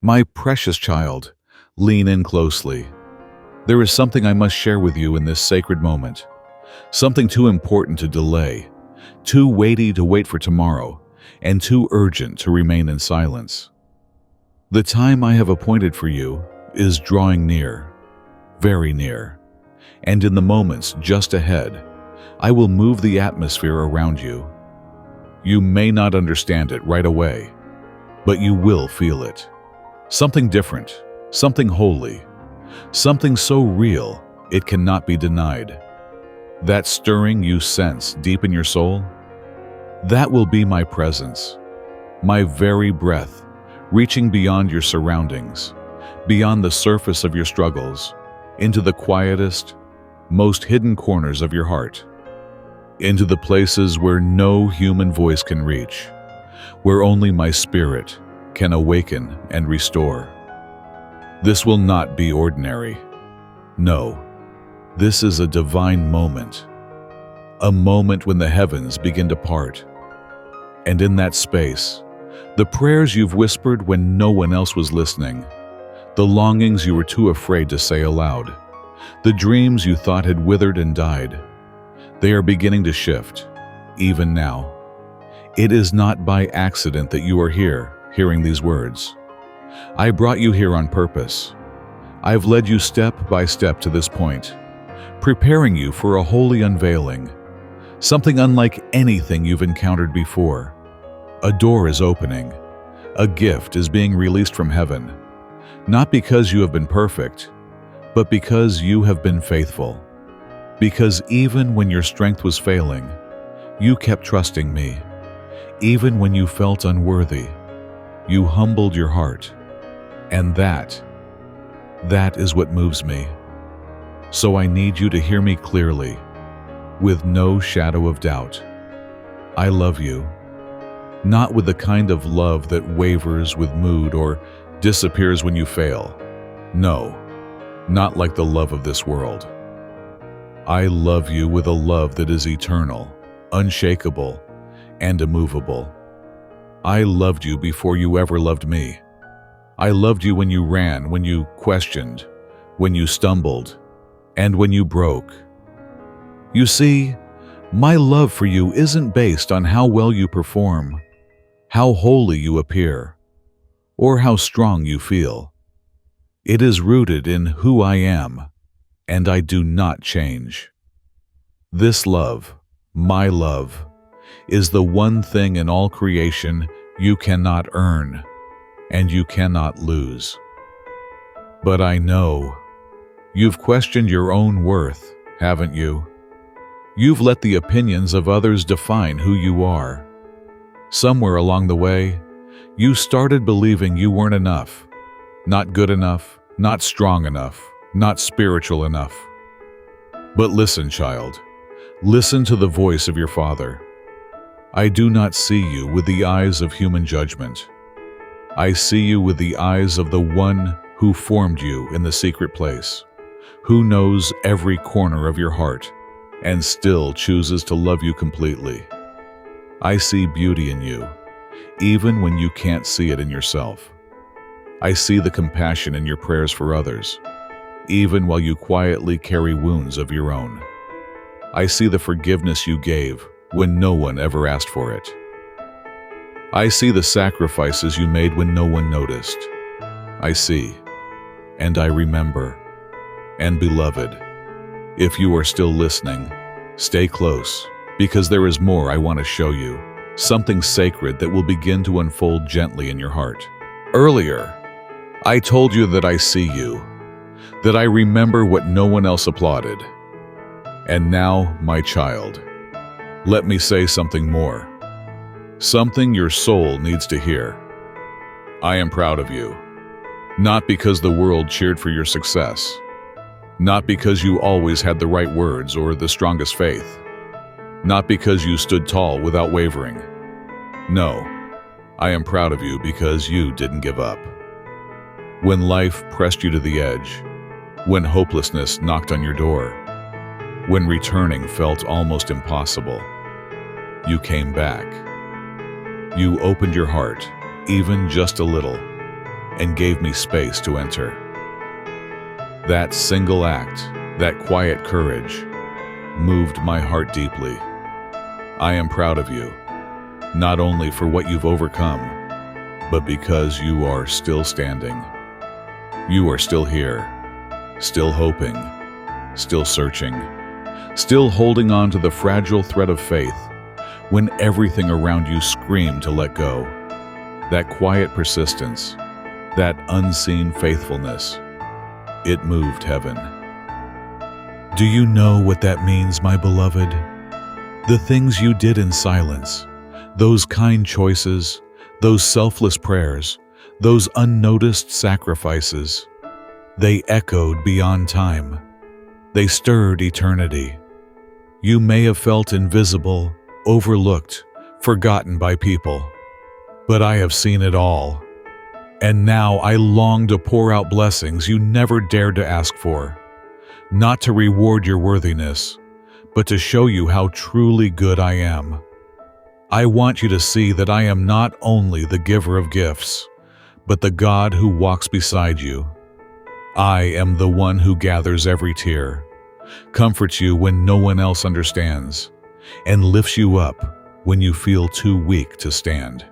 My precious child, lean in closely. There is something I must share with you in this sacred moment. Something too important to delay, too weighty to wait for tomorrow, and too urgent to remain in silence. The time I have appointed for you is drawing near, very near, and in the moments just ahead, I will move the atmosphere around you. You may not understand it right away, but you will feel it. Something different, something holy, something so real it cannot be denied. That stirring you sense deep in your soul, that will be my presence, my very breath, reaching beyond your surroundings, beyond the surface of your struggles, into the quietest, most hidden corners of your heart, into the places where no human voice can reach, where only my spirit can awaken and restore. This will not be ordinary. No, this is a divine moment, a moment when the heavens begin to part. And in that space, the prayers you've whispered when no one else was listening, the longings you were too afraid to say aloud, the dreams you thought had withered and died, they are beginning to shift, even now. It is not by accident that you are here, hearing these words. I brought you here on purpose. I've led you step by step to this point, preparing you for a holy unveiling, something unlike anything you've encountered before. A door is opening. A gift is being released from heaven, not because you have been perfect, but because you have been faithful. Because even when your strength was failing, you kept trusting me. Even when you felt unworthy, you humbled your heart. And that is what moves me. So I need you to hear me clearly, with no shadow of doubt. I love you. Not with the kind of love that wavers with mood or disappears when you fail. No, not like the love of this world. I love you with a love that is eternal, unshakable, and immovable. I loved you before you ever loved me. I loved you when you ran, when you questioned, when you stumbled, and when you broke. You see, my love for you isn't based on how well you perform, how holy you appear, or how strong you feel. It is rooted in who I am, and I do not change. This love, my love, is the one thing in all creation you cannot earn, and you cannot lose. But I know, you've questioned your own worth, haven't you? You've let the opinions of others define who you are. Somewhere along the way, you started believing you weren't enough, not good enough, not strong enough, not spiritual enough. But listen, child, listen to the voice of your Father. I do not see you with the eyes of human judgment. I see you with the eyes of the one who formed you in the secret place, who knows every corner of your heart and still chooses to love you completely. I see beauty in you, even when you can't see it in yourself. I see the compassion in your prayers for others, even while you quietly carry wounds of your own. I see the forgiveness you gave when no one ever asked for it. I see the sacrifices you made when no one noticed. I see, and I remember. And beloved, if you are still listening, stay close, because there is more I want to show you, something sacred that will begin to unfold gently in your heart. Earlier, I told you that I see you, that I remember what no one else applauded. And now, my child, let me say something more. Something your soul needs to hear. I am proud of you. Not because the world cheered for your success. Not because you always had the right words or the strongest faith. Not because you stood tall without wavering. No, I am proud of you because you didn't give up. When life pressed you to the edge, when hopelessness knocked on your door, when returning felt almost impossible, you came back. You opened your heart, even just a little, and gave me space to enter. That single act, that quiet courage, moved my heart deeply. I am proud of you, not only for what you've overcome, but because you are still standing. You are still here, still hoping, still searching, still holding on to the fragile thread of faith when everything around you screamed to let go. That quiet persistence, that unseen faithfulness, it moved heaven. Do you know what that means, my beloved? The things you did in silence, those kind choices, those selfless prayers, those unnoticed sacrifices, they echoed beyond time. They stirred eternity. You may have felt invisible, overlooked, forgotten by people, but I have seen it all. And now I long to pour out blessings you never dared to ask for, not to reward your worthiness, but to show you how truly good I am. I want you to see that I am not only the giver of gifts, but the God who walks beside you. I am the one who gathers every tear, comforts you when no one else understands, and lifts you up when you feel too weak to stand.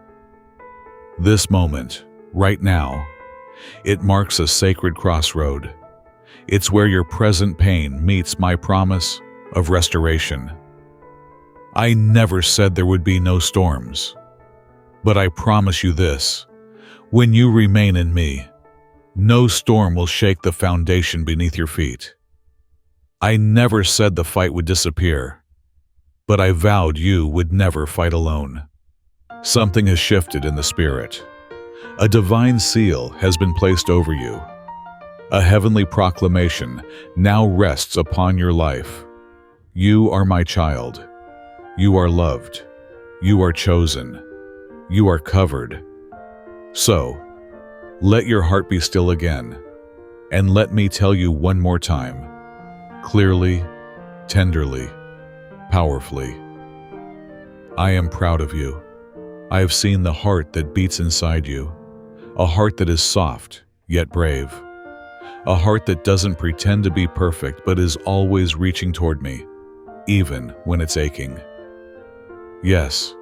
This moment, right now, it marks a sacred crossroad. It's where your present pain meets my promise of restoration. I never said there would be no storms, but I promise you this: when you remain in me, no storm will shake the foundation beneath your feet. I never said the fight would disappear, but I vowed you would never fight alone. Something has shifted in the spirit. A divine seal has been placed over you. A heavenly proclamation now rests upon your life. You are my child. You are loved. You are chosen. You are covered. So, let your heart be still again, and let me tell you one more time, clearly, tenderly, powerfully. I am proud of you. I have seen the heart that beats inside you, a heart that is soft, yet brave, a heart that doesn't pretend to be perfect but is always reaching toward me, even when it's aching. Yes,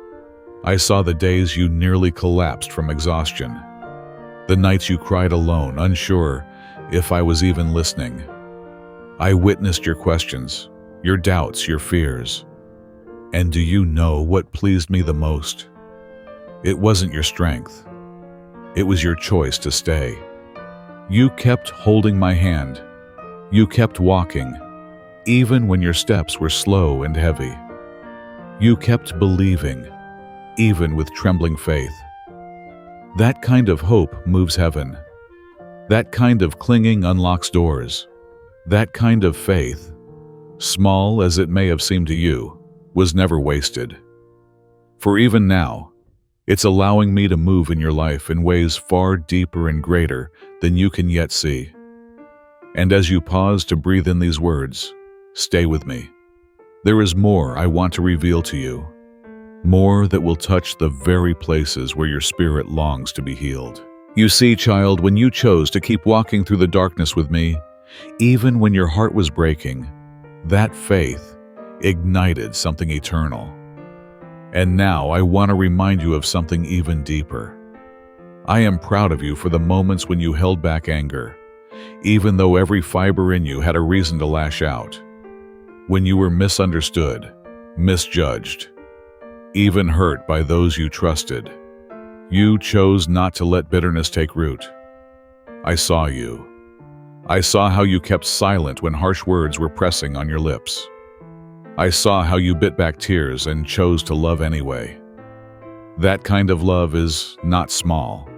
I saw the days you nearly collapsed from exhaustion, the nights you cried alone, unsure if I was even listening. I witnessed your questions, your doubts, your fears. And do you know what pleased me the most? It wasn't your strength. It was your choice to stay. You kept holding my hand. You kept walking, even when your steps were slow and heavy. You kept believing, even with trembling faith. That kind of hope moves heaven. That kind of clinging unlocks doors. That kind of faith, small as it may have seemed to you, was never wasted. For even now, it's allowing me to move in your life in ways far deeper and greater than you can yet see. And as you pause to breathe in these words, stay with me. There is more I want to reveal to you. More that will touch the very places where your spirit longs to be healed. You see, child, when you chose to keep walking through the darkness with me, even when your heart was breaking, that faith ignited something eternal. And now I want to remind you of something even deeper. I am proud of you for the moments when you held back anger, even though every fiber in you had a reason to lash out. When you were misunderstood, misjudged, even hurt by those you trusted, you chose not to let bitterness take root. I saw you. I saw how you kept silent when harsh words were pressing on your lips. I saw how you bit back tears and chose to love anyway. That kind of love is not small.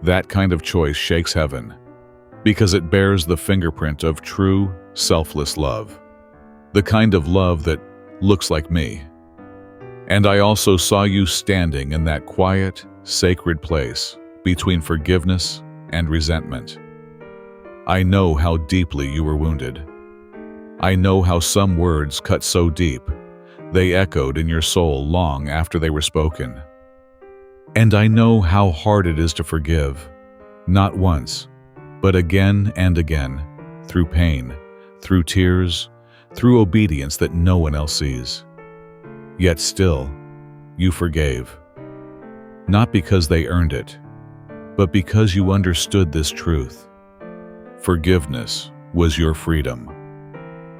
That kind of choice shakes heaven, because it bears the fingerprint of true, selfless love. The kind of love that looks like me. And I also saw you standing in that quiet, sacred place between forgiveness and resentment. I know how deeply you were wounded. I know how some words cut so deep, they echoed in your soul long after they were spoken. And I know how hard it is to forgive, Not once, but again and again, through pain, through tears, through obedience that no one else sees. Yet still, you forgave. Not because they earned it, but because you understood this truth. Forgiveness was your freedom.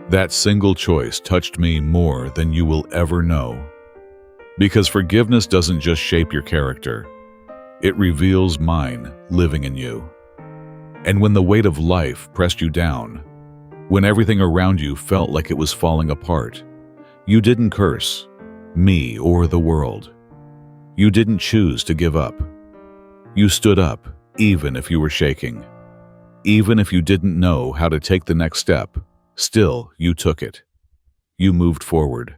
That single choice touched me more than you will ever know. Because forgiveness doesn't just shape your character, it reveals mine living in you. And when the weight of life pressed you down, when everything around you felt like it was falling apart, you didn't curse me or the world. You didn't choose to give up. You stood up, even if you were shaking. Even if you didn't know how to take the next step, still you took it. You moved forward.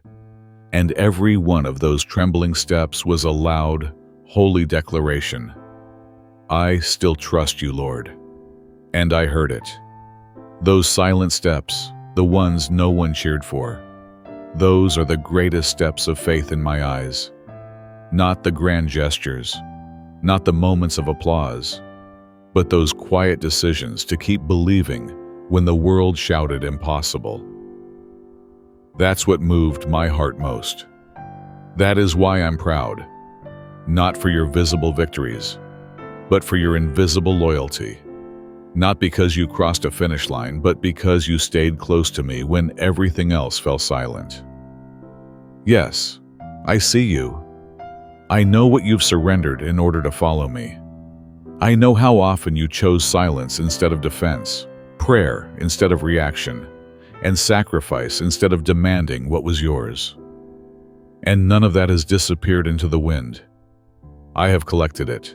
And every one of those trembling steps was a loud, holy declaration. I still trust you, Lord. And I heard it. Those silent steps, the ones no one cheered for, those are the greatest steps of faith in my eyes. Not the grand gestures, not the moments of applause, but those quiet decisions to keep believing when the world shouted impossible. That's what moved my heart most. That is why I'm proud, not for your visible victories, but for your invisible loyalty. Not because you crossed a finish line, but because you stayed close to me when everything else fell silent. Yes, I see you. I know what you've surrendered in order to follow me. I know how often you chose silence instead of defense, prayer instead of reaction, and sacrifice instead of demanding what was yours. And none of that has disappeared into the wind. I have collected it.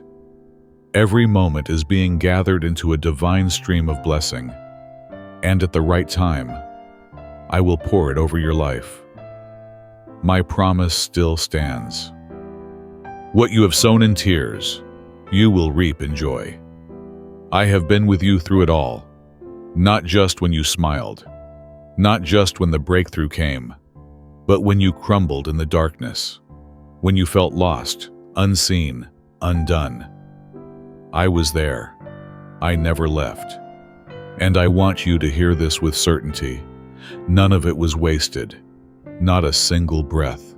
Every moment is being gathered into a divine stream of blessing, and at the right time, I will pour it over your life. My promise still stands. What you have sown in tears, you will reap in joy. I have been with you through it all, not just when you smiled, not just when the breakthrough came, but when you crumbled in the darkness, when you felt lost, unseen, undone. I was there. I never left. And I want you to hear this with certainty. None of it was wasted. Not a single breath.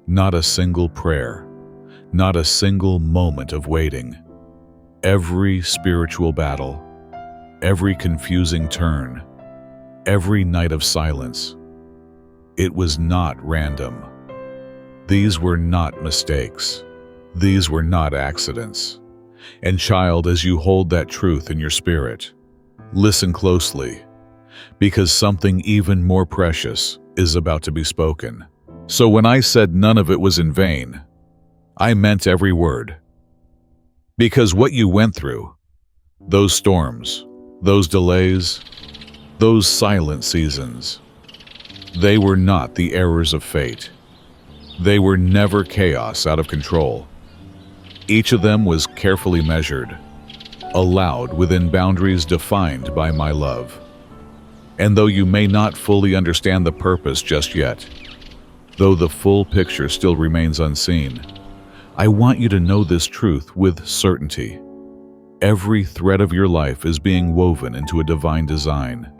Not a single prayer. Not a single moment of waiting. Every spiritual battle, every confusing turn, every night of silence, it was not random. These were not mistakes. These were not accidents. And child, as you hold that truth in your spirit, listen closely, because something even more precious is about to be spoken. So when I said none of it was in vain, I meant every word. Because what you went through, those storms, those delays, those silent seasons, they were not the errors of fate. They were never chaos out of control. Each of them was carefully measured, allowed within boundaries defined by my love. And though you may not fully understand the purpose just yet, though the full picture still remains unseen, I want you to know this truth with certainty. Every thread of your life is being woven into a divine design.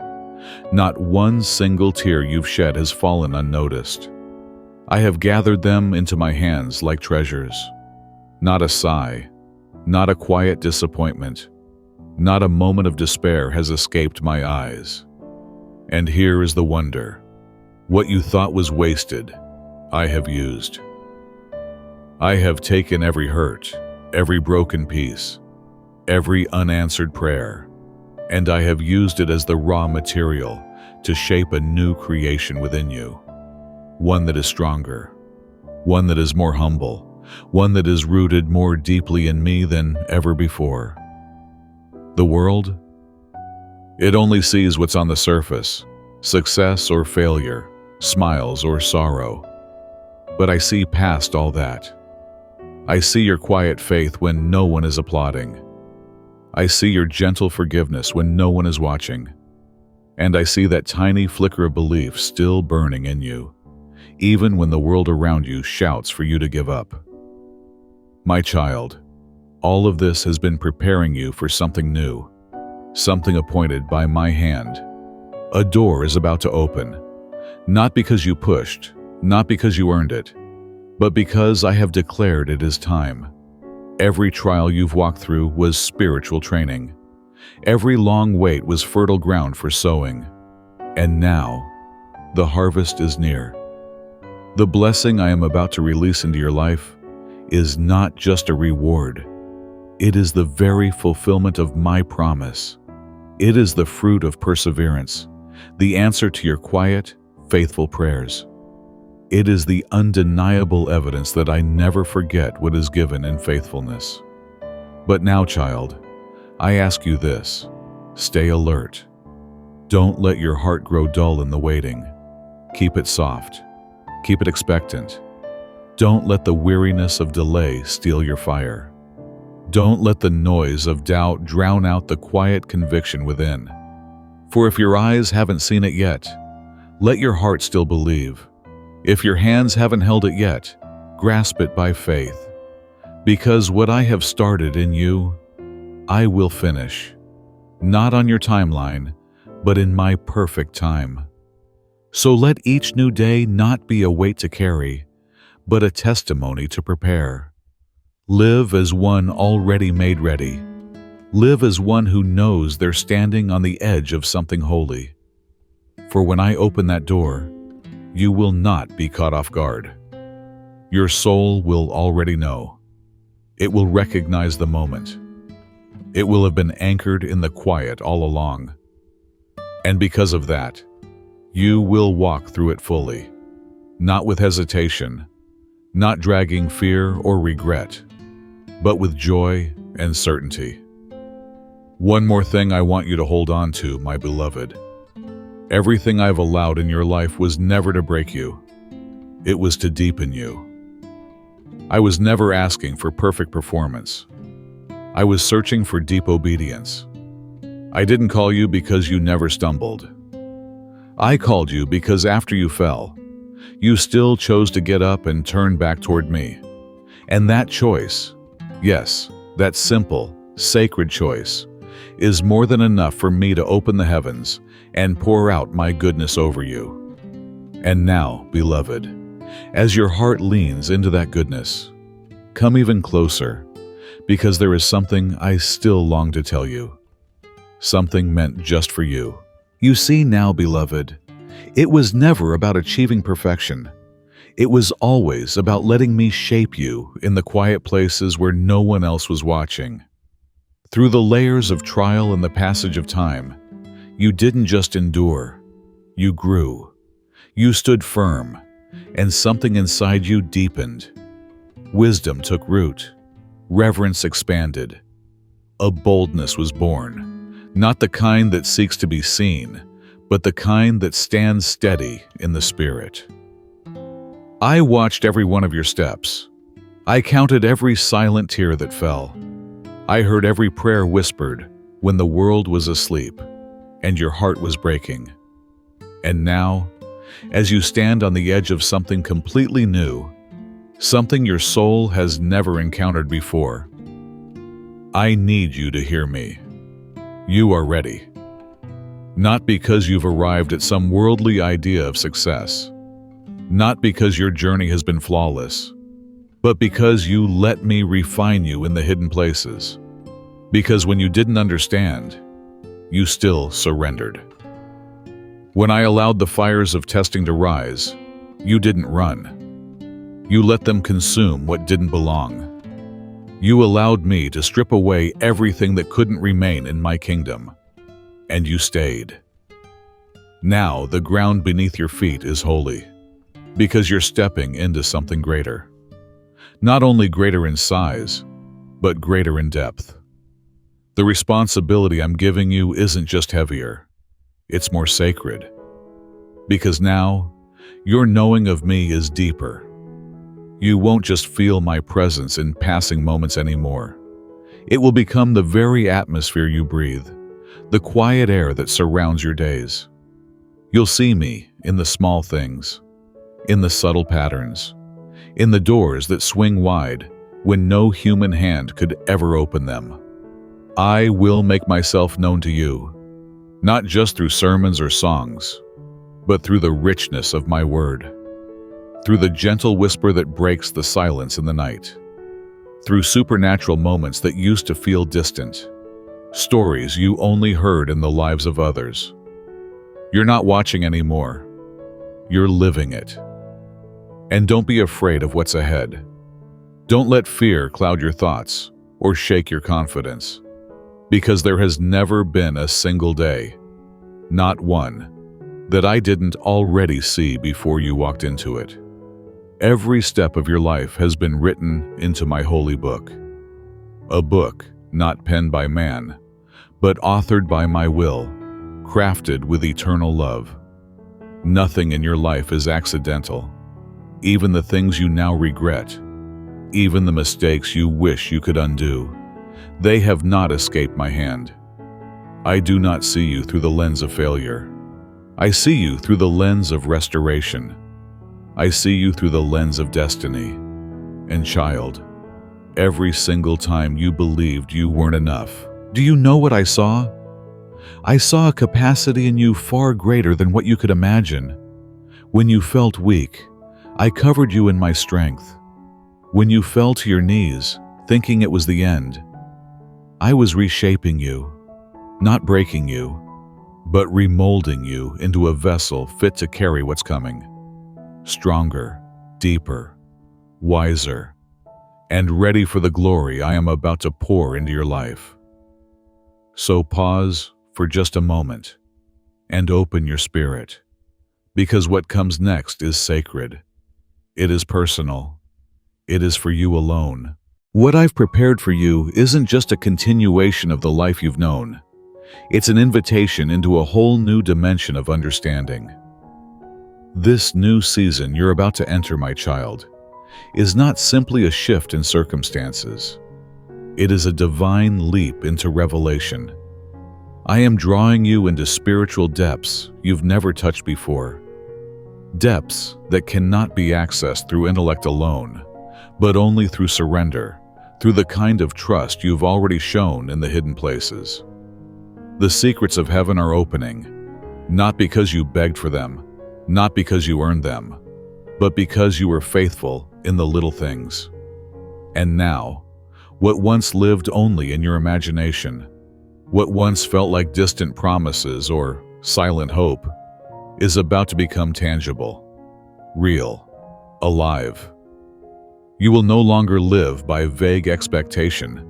Not one single tear you've shed has fallen unnoticed. I have gathered them into my hands like treasures. Not a sigh, not a quiet disappointment, not a moment of despair has escaped my eyes. And here is the wonder. What you thought was wasted, I have used. I have taken every hurt, every broken piece, every unanswered prayer, and I have used it as the raw material to shape a new creation within you. One that is stronger, one that is more humble, one that is rooted more deeply in me than ever before. The world? It only sees what's on the surface, success or failure, smiles or sorrow. But I see past all that. I see your quiet faith when no one is applauding. I see your gentle forgiveness when no one is watching. And I see that tiny flicker of belief still burning in you, even when the world around you shouts for you to give up. My child, All of this has been preparing you for something new, something appointed by my hand. A door is about to open, not because you pushed, not because you earned it, but because I have declared it is time. Every trial you've walked through was spiritual training. Every long wait was fertile ground for sowing. And now, the harvest is near. The blessing I am about to release into your life is not just a reward. It is the very fulfillment of my promise. It is the fruit of perseverance, the answer to your quiet, faithful prayers. It is the undeniable evidence that I never forget what is given in faithfulness. But now, child, I ask you this: stay alert. Don't let your heart grow dull in the waiting. Keep it soft. Keep it expectant. Don't let the weariness of delay steal your fire. Don't let the noise of doubt drown out the quiet conviction within. For if your eyes haven't seen it yet, let your heart still believe. If your hands haven't held it yet, grasp it by faith. Because what I have started in you, I will finish. Not on your timeline, but in my perfect time. So let each new day not be a weight to carry, but a testimony to prepare. Live as one already made ready. Live as one who knows they're standing on the edge of something holy. For when I open that door, you will not be caught off guard. Your soul will already know. It will recognize the moment. It will have been anchored in the quiet all along. And because of that, you will walk through it fully, not with hesitation, not dragging fear or regret, but with joy and certainty. One more thing I want you to hold on to, my beloved. Everything I've allowed in your life was never to break you. It was to deepen you. I was never asking for perfect performance. I was searching for deep obedience. I didn't call you because you never stumbled. I called you because after you fell, you still chose to get up and turn back toward me. And that choice, yes, that simple, sacred choice, is more than enough for me to open the heavens and pour out my goodness over you. And now, beloved, as your heart leans into that goodness, come even closer, because there is something I still long to tell you. Something meant just for you. You see now, beloved, it was never about achieving perfection. It was always about letting me shape you in the quiet places where no one else was watching. Through the layers of trial and the passage of time, you didn't just endure, you grew. You stood firm, and something inside you deepened. Wisdom took root, reverence expanded. A boldness was born. Not the kind that seeks to be seen, but the kind that stands steady in the spirit. I watched every one of your steps. I counted every silent tear that fell. I heard every prayer whispered when the world was asleep and your heart was breaking. And now, as you stand on the edge of something completely new, something your soul has never encountered before, I need you to hear me. You are ready. Not because you've arrived at some worldly idea of success, not because your journey has been flawless, but because you let me refine you in the hidden places. Because when you didn't understand, you still surrendered. When I allowed the fires of testing to rise, you didn't run. You let them consume what didn't belong. You allowed me to strip away everything that couldn't remain in my kingdom, and you stayed. Now the ground beneath your feet is holy, because you're stepping into something greater. Not only greater in size, but greater in depth. The responsibility I'm giving you isn't just heavier, it's more sacred. Because now, your knowing of me is deeper. You won't just feel my presence in passing moments anymore. It will become the very atmosphere you breathe, the quiet air that surrounds your days. You'll see me in the small things, in the subtle patterns, in the doors that swing wide when no human hand could ever open them. I will make myself known to you, not just through sermons or songs, but through the richness of my word, through the gentle whisper that breaks the silence in the night, through supernatural moments that used to feel distant, stories you only heard in the lives of others. You're not watching anymore. You're living it. And don't be afraid of what's ahead. Don't let fear cloud your thoughts or shake your confidence, because there has never been a single day, not one, that I didn't already see before you walked into it. Every step of your life has been written into my holy book. A book not penned by man, but authored by my will, crafted with eternal love. Nothing in your life is accidental. Even the things you now regret, even the mistakes you wish you could undo, they have not escaped my hand. I do not see you through the lens of failure. I see you through the lens of restoration. I see you through the lens of destiny. And child, every single time you believed you weren't enough, do you know what I saw? I saw a capacity in you far greater than what you could imagine. When you felt weak, I covered you in my strength. When you fell to your knees, thinking it was the end, I was reshaping you, not breaking you, but remolding you into a vessel fit to carry what's coming. Stronger, deeper, wiser, and ready for the glory I am about to pour into your life. So pause for just a moment and open your spirit, because what comes next is sacred. It is personal. It is for you alone. What I've prepared for you isn't just a continuation of the life you've known. It's an invitation into a whole new dimension of understanding. This new season you're about to enter, my child, is not simply a shift in circumstances. It is a divine leap into revelation. I am drawing you into spiritual depths you've never touched before. Depths that cannot be accessed through intellect alone, but only through surrender, through the kind of trust you've already shown in the hidden places. The secrets of heaven are opening, not because you begged for them, not because you earned them, but because you were faithful in the little things. And now, what once lived only in your imagination, what once felt like distant promises or silent hope, is about to become tangible, real, alive. You will no longer live by vague expectation,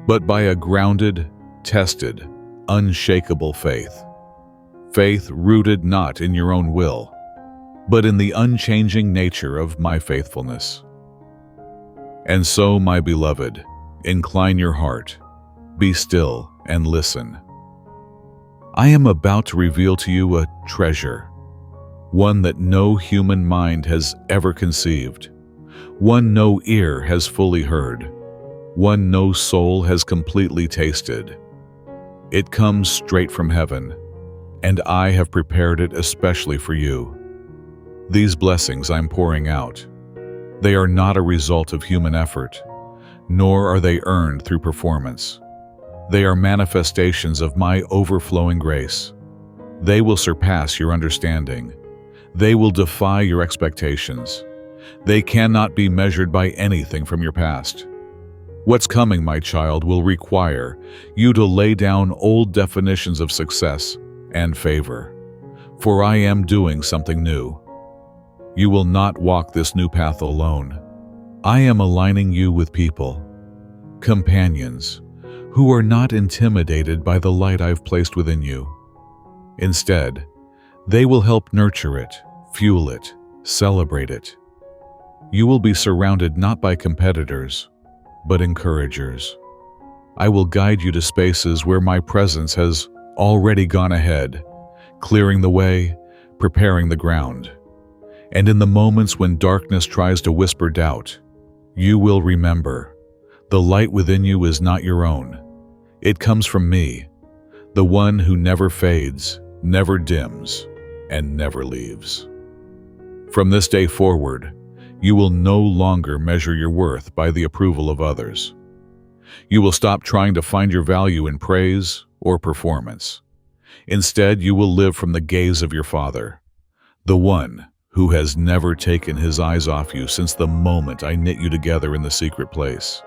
but by a grounded, tested, unshakable faith. Faith rooted not in your own will, but in the unchanging nature of my faithfulness. And so, my beloved, incline your heart, be still, and listen. I am about to reveal to you a treasure, one that no human mind has ever conceived, one no ear has fully heard, one no soul has completely tasted. It comes straight from heaven, and I have prepared it especially for you. These blessings I'm pouring out, they are not a result of human effort, nor are they earned through performance. They are manifestations of my overflowing grace. They will surpass your understanding. They will defy your expectations. They cannot be measured by anything from your past. What's coming, my child, will require you to lay down old definitions of success and favor, for I am doing something new. You will not walk this new path alone. I am aligning you with people, companions, who are not intimidated by the light I've placed within you. Instead, they will help nurture it, fuel it, celebrate it. You will be surrounded not by competitors, but encouragers. I will guide you to spaces where my presence has already gone ahead, clearing the way, preparing the ground. And in the moments when darkness tries to whisper doubt, you will remember, the light within you is not your own. It comes from me, the one who never fades, never dims, and never leaves. From this day forward, You will no longer measure your worth by the approval of others. You will stop trying to find your value in praise or performance. Instead, you will live from the gaze of your Father, the one who has never taken his eyes off you since the moment I knit you together in the secret place.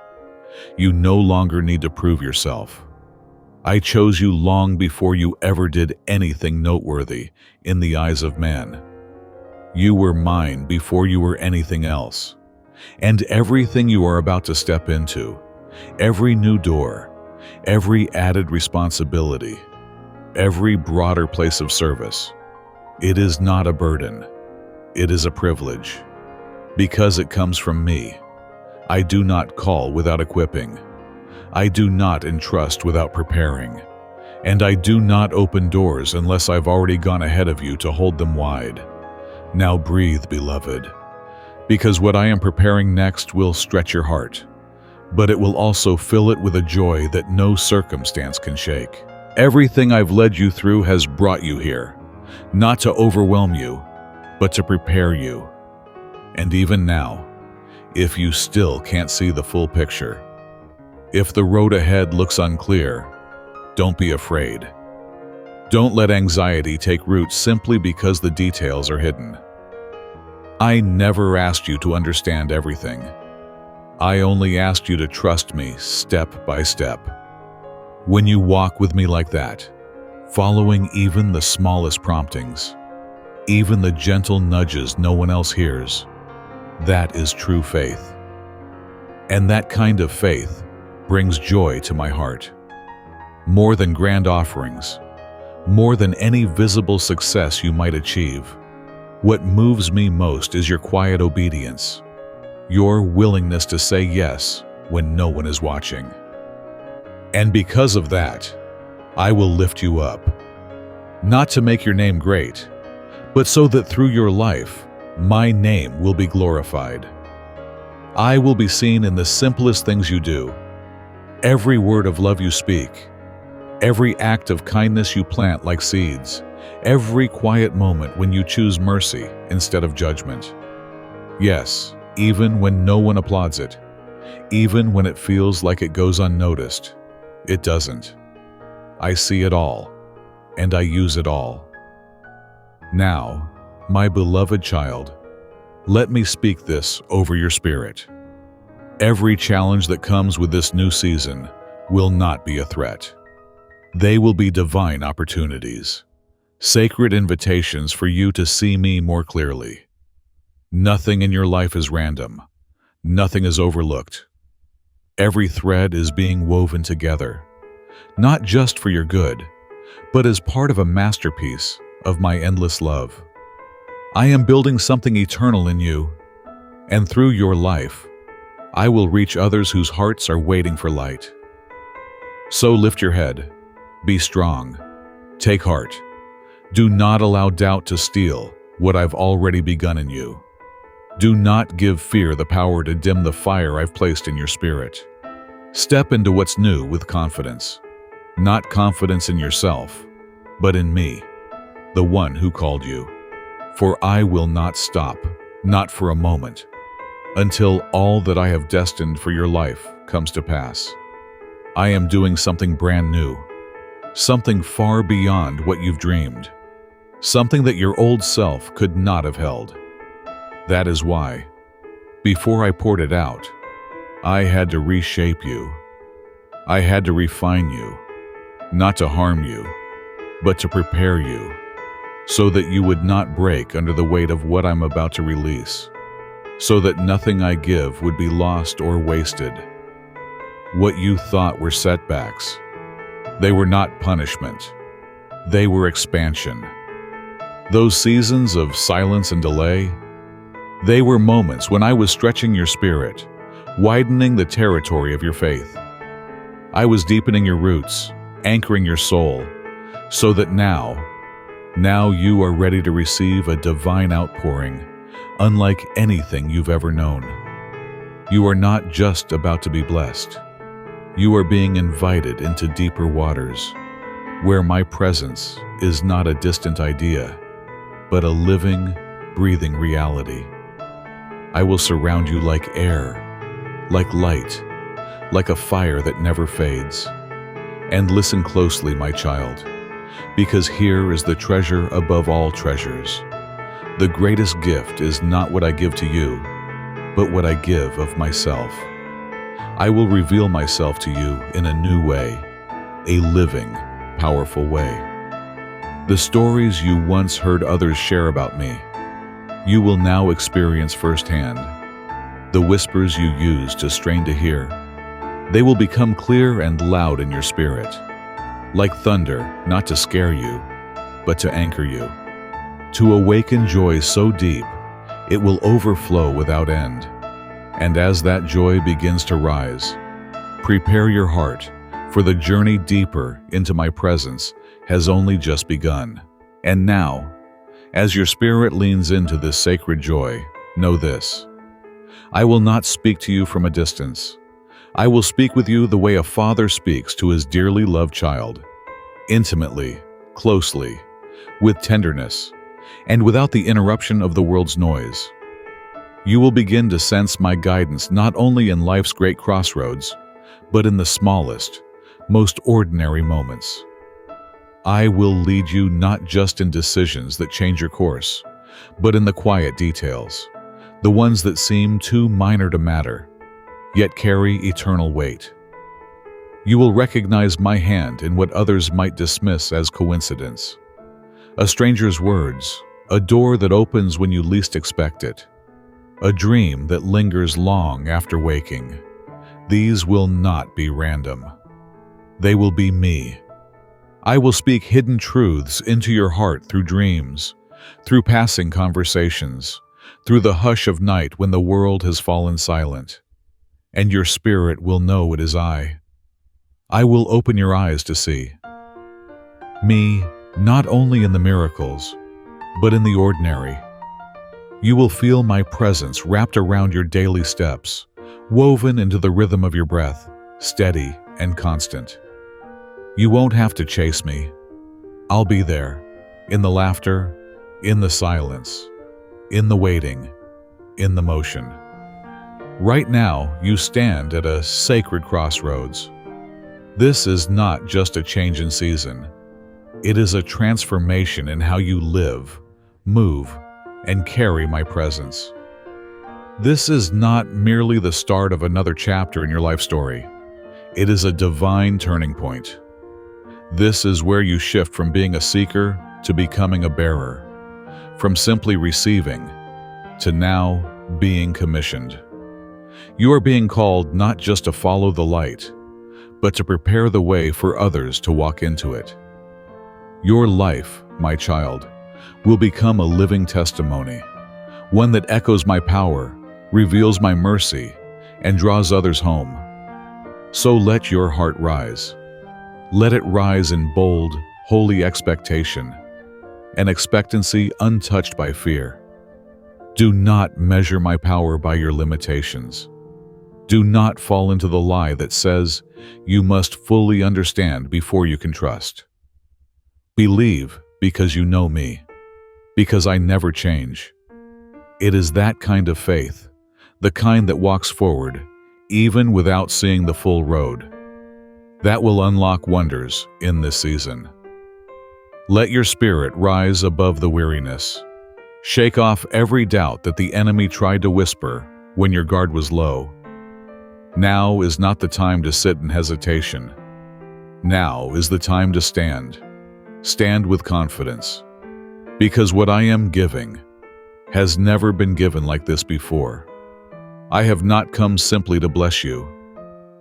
You no longer need to prove yourself. I chose you long before you ever did anything noteworthy in the eyes of man. You were mine before you were anything else. And everything you are about to step into, every new door, every added responsibility, every broader place of service, it is not a burden. It is a privilege. Because it comes from me. I do not call without equipping. I do not entrust without preparing. And I do not open doors unless I've already gone ahead of you to hold them wide. Now breathe, beloved, because what I am preparing next will stretch your heart, but it will also fill it with a joy that no circumstance can shake. Everything I've led you through has brought you here, not to overwhelm you, but to prepare you. And even now, if you still can't see the full picture, if the road ahead looks unclear, don't be afraid. Don't let anxiety take root simply because the details are hidden. I never asked you to understand everything. I only asked you to trust me step by step. When you walk with me like that, following even the smallest promptings, even the gentle nudges no one else hears, that is true faith. And that kind of faith brings joy to my heart. More than grand offerings, more than any visible success you might achieve, what moves me most is your quiet obedience, your willingness to say yes when no one is watching. And because of that, I will lift you up, not to make your name great, but so that through your life, my name will be glorified. I will be seen in the simplest things you do, every word of love you speak, every act of kindness you plant like seeds, every quiet moment when you choose mercy instead of judgment. Yes, even when no one applauds it, even when it feels like it goes unnoticed, it doesn't. I see it all, and I use it all. Now, my beloved child, let me speak this over your spirit. Every challenge that comes with this new season will not be a threat. They will be divine opportunities, sacred invitations for you to see me more clearly. Nothing in your life is random. Nothing is overlooked. Every thread is being woven together, not just for your good, but as part of a masterpiece of my endless love. I am building something eternal in you, and through your life, I will reach others whose hearts are waiting for light. So lift your head, be strong, take heart. Do not allow doubt to steal what I've already begun in you. Do not give fear the power to dim the fire I've placed in your spirit. Step into what's new with confidence, not confidence in yourself, but in me, the one who called you. For I will not stop, not for a moment, until all that I have destined for your life comes to pass. I am doing something brand new, something far beyond what you've dreamed, something that your old self could not have held. That is why, before I poured it out, I had to reshape you. I had to refine you, not to harm you, but to prepare you, so that you would not break under the weight of what I'm about to release, so that nothing I give would be lost or wasted. What you thought were setbacks, they were not punishment. They were expansion. Those seasons of silence and delay, they were moments when I was stretching your spirit, widening the territory of your faith. I was deepening your roots, anchoring your soul, so that now you are ready to receive a divine outpouring, unlike anything you've ever known. You are not just about to be blessed. You are being invited into deeper waters, where my presence is not a distant idea, but a living, breathing reality. I will surround you like air, like light, like a fire that never fades. And listen closely, my child, because here is the treasure above all treasures. The greatest gift is not what I give to you, but what I give of myself. I will reveal myself to you in a new way, a living, powerful way. The stories you once heard others share about me, you will now experience firsthand. The whispers you used to strain to hear, they will become clear and loud in your spirit, like thunder, not to scare you, but to anchor you, to awaken joy so deep it will overflow without end. And as that joy begins to rise, prepare your heart, for the journey deeper into my presence has only just begun. And now, as your spirit leans into this sacred joy, know this: I will not speak to you from a distance. I will speak with you the way a father speaks to his dearly loved child, intimately, closely, with tenderness, and without the interruption of the world's noise. You will begin to sense my guidance not only in life's great crossroads, but in the smallest, most ordinary moments. I will lead you not just in decisions that change your course, but in the quiet details, the ones that seem too minor to matter, yet carry eternal weight. You will recognize my hand in what others might dismiss as coincidence. A stranger's words, a door that opens when you least expect it, a dream that lingers long after waking. These will not be random. They will be me. I will speak hidden truths into your heart through dreams, through passing conversations, through the hush of night when the world has fallen silent. And your spirit will know it is I. I will open your eyes to see me, not only in the miracles, but in the ordinary. You will feel my presence wrapped around your daily steps, woven into the rhythm of your breath, steady and constant. You won't have to chase me. I'll be there, in the laughter, in the silence, in the waiting, in the motion. Right now, you stand at a sacred crossroads. This is not just a change in season. It is a transformation in how you live, move, and carry my presence. This is not merely the start of another chapter in your life story. It is a divine turning point. This is where you shift from being a seeker to becoming a bearer, from simply receiving to now being commissioned. You are being called not just to follow the light, but to prepare the way for others to walk into it. Your life, my child, will become a living testimony, one that echoes my power, reveals my mercy, and draws others home. So let your heart rise. Let it rise in bold, holy expectation, an expectancy untouched by fear. Do not measure my power by your limitations. Do not fall into the lie that says you must fully understand before you can trust. Believe because you know me, because I never change. It is that kind of faith, the kind that walks forward, even without seeing the full road, that will unlock wonders in this season. Let your spirit rise above the weariness. Shake off every doubt that the enemy tried to whisper when your guard was low. Now is not the time to sit in hesitation. Now is the time to stand. Stand with confidence. Because what I am giving has never been given like this before. I have not come simply to bless you.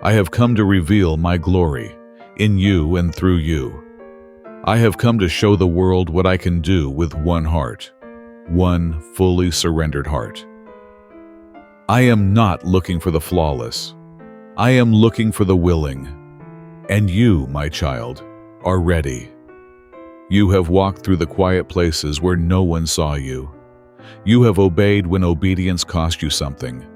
I have come to reveal my glory in you and through you. I have come to show the world what I can do with one heart, one fully surrendered heart. I am not looking for the flawless. I am looking for the willing. And you, my child, are ready. You have walked through the quiet places where no one saw you. You have obeyed when obedience cost you something.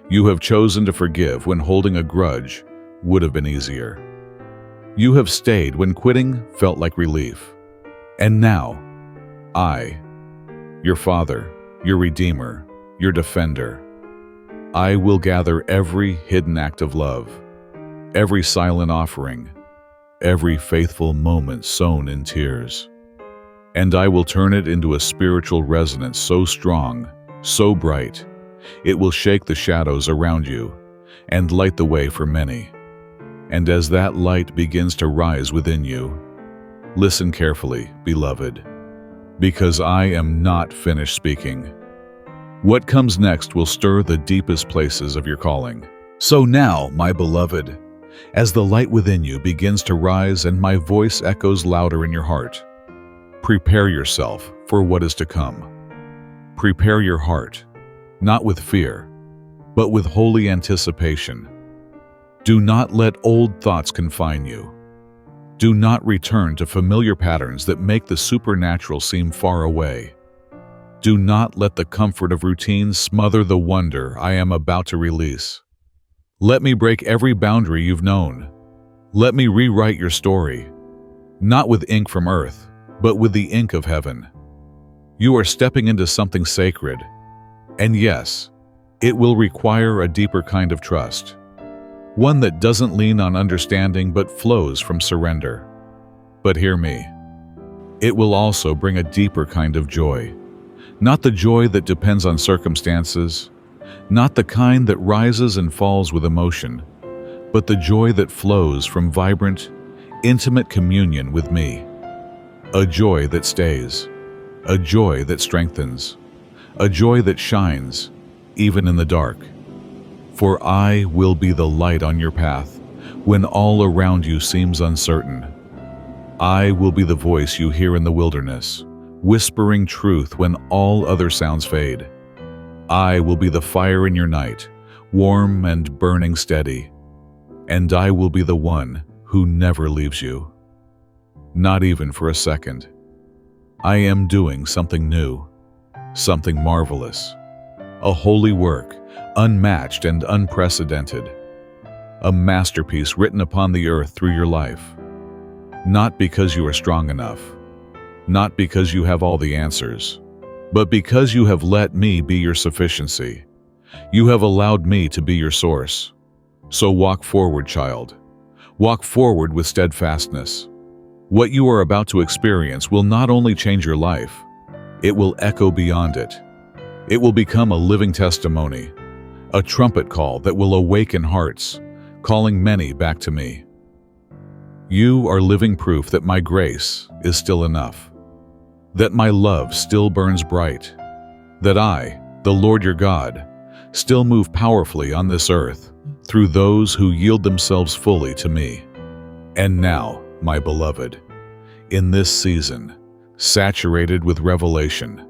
You have chosen to forgive when holding a grudge would have been easier. You have stayed when quitting felt like relief. And now, I, your Father, your Redeemer, your Defender, I will gather every hidden act of love, every silent offering, every faithful moment sown in tears. And I will turn it into a spiritual resonance so strong, so bright, it will shake the shadows around you and light the way for many. And as that light begins to rise within you, listen carefully, beloved, because I am not finished speaking. What comes next will stir the deepest places of your calling. So now, my beloved, as the light within you begins to rise and my voice echoes louder in your heart, prepare yourself for what is to come. Prepare your heart, not with fear, but with holy anticipation. Do not let old thoughts confine you. Do not return to familiar patterns that make the supernatural seem far away. Do not let the comfort of routine smother the wonder I am about to release. Let me break every boundary you've known. Let me rewrite your story, not with ink from earth, but with the ink of heaven. You are stepping into something sacred, and yes, it will require a deeper kind of trust, one that doesn't lean on understanding but flows from surrender. But hear me, it will also bring a deeper kind of joy, not the joy that depends on circumstances, not the kind that rises and falls with emotion, but the joy that flows from vibrant, intimate communion with me. A joy that stays, a joy that strengthens, a joy that shines, even in the dark. For I will be the light on your path when all around you seems uncertain. I will be the voice you hear in the wilderness, whispering truth when all other sounds fade. I will be the fire in your night, warm and burning steady. And I will be the one who never leaves you, not even for a second. I am doing something new, something marvelous, a holy work, unmatched and unprecedented, a masterpiece written upon the earth through your life. Not because you are strong enough, not because you have all the answers, but because you have let me be your sufficiency. You have allowed me to be your source. So walk forward, child. Walk forward with steadfastness. What you are about to experience will not only change your life, it will echo beyond it. It will become a living testimony, a trumpet call that will awaken hearts, calling many back to me. You are living proof that my grace is still enough, that my love still burns bright, that I, the Lord your God, still move powerfully on this earth through those who yield themselves fully to me. And now, my beloved, in this season, saturated with revelation,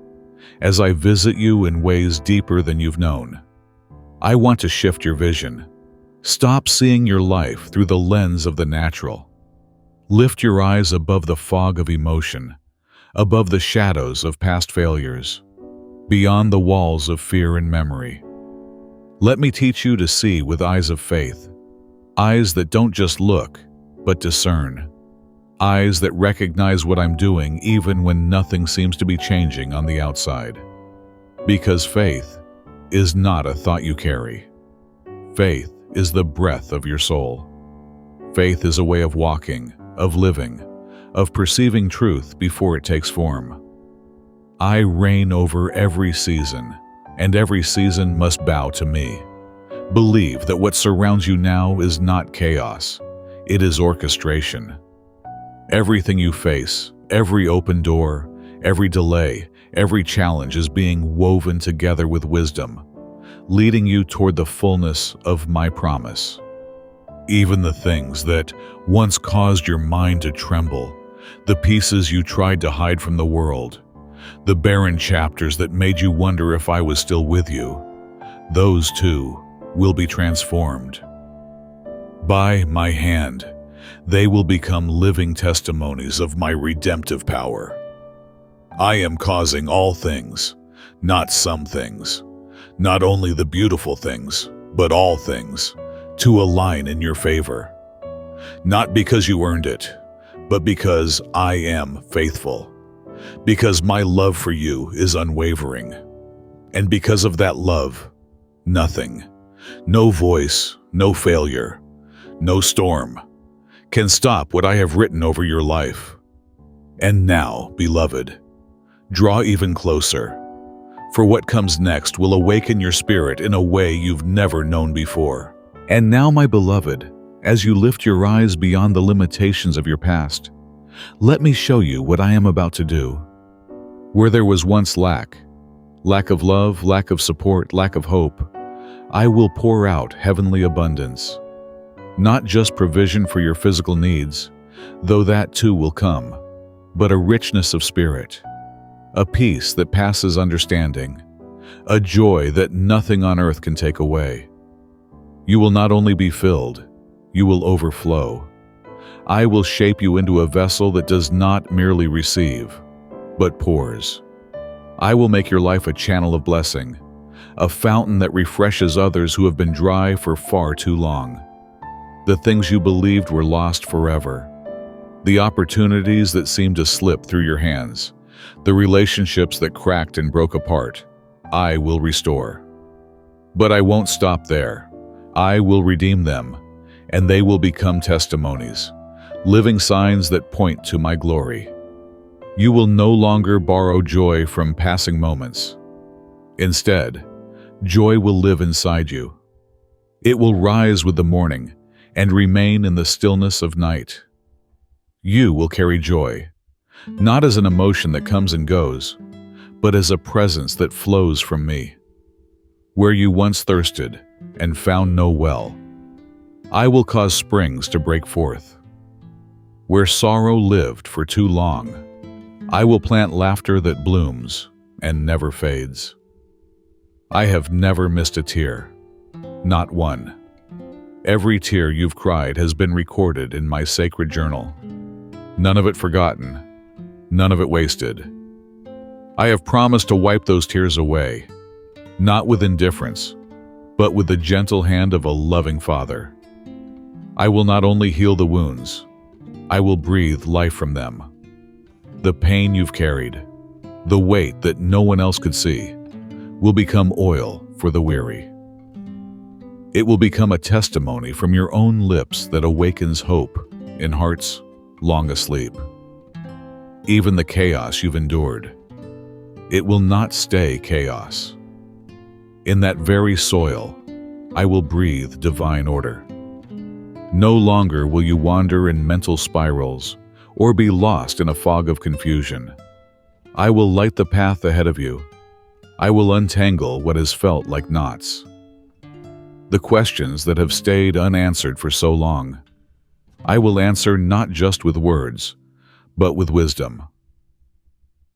as I visit you in ways deeper than you've known, I want to shift your vision. Stop seeing your life through the lens of the natural. Lift your eyes above the fog of emotion, above the shadows of past failures, beyond the walls of fear and memory. Let me teach you to see with eyes of faith, eyes that don't just look, but discern, eyes that recognize what I'm doing even when nothing seems to be changing on the outside. Because faith is not a thought you carry. Faith is the breath of your soul. Faith is a way of walking, of living, of perceiving truth before it takes form. I reign over every season, and every season must bow to me. Believe that what surrounds you now is not chaos, it is orchestration. Everything you face, every open door, every delay, every challenge is being woven together with wisdom, leading you toward the fullness of my promise. Even the things that once caused your mind to tremble, the pieces you tried to hide from the world, the barren chapters that made you wonder if I was still with you, those too will be transformed. By my hand, they will become living testimonies of my redemptive power. I am causing all things, not some things, not only the beautiful things, but all things, to align in your favor. Not because you earned it, but because I am faithful. Because my love for you is unwavering. And because of that love, nothing, No voice, no failure, no storm can stop what I have written over your life. And now, beloved, draw even closer, for what comes next will awaken your spirit in a way you've never known before. And now, my beloved, as you lift your eyes beyond the limitations of your past, let me show you what I am about to do. Where there was once lack of love, lack of support, lack of hope, I will pour out heavenly abundance. Not just provision for your physical needs, though that too will come, but a richness of spirit, a peace that passes understanding, a joy that nothing on earth can take away. You will not only be filled, you will overflow. I will shape you into a vessel that does not merely receive, but pours. I will make your life a channel of blessing, a fountain that refreshes others who have been dry for far too long. The things you believed were lost forever, the opportunities that seemed to slip through your hands, the relationships that cracked and broke apart, I will restore. But I won't stop there. I will redeem them, and they will become testimonies, living signs that point to my glory. You will no longer borrow joy from passing moments. Instead, joy will live inside you. It will rise with the morning and remain in the stillness of night. You will carry joy, not as an emotion that comes and goes, but as a presence that flows from me. Where you once thirsted and found no well, I will cause springs to break forth. Where sorrow lived for too long, I will plant laughter that blooms and never fades. I have never missed a tear, not one. Every tear you've cried has been recorded in my sacred journal. None of it forgotten, none of it wasted. I have promised to wipe those tears away, not with indifference, but with the gentle hand of a loving Father. I will not only heal the wounds, I will breathe life from them. The pain you've carried, the weight that no one else could see, will become oil for the weary. It will become a testimony from your own lips that awakens hope in hearts long asleep. Even the chaos you've endured, it will not stay chaos. In that very soil, I will breathe divine order. No longer will you wander in mental spirals or be lost in a fog of confusion. I will light the path ahead of you. I will untangle what has felt like knots. The questions that have stayed unanswered for so long, I will answer not just with words, but with wisdom.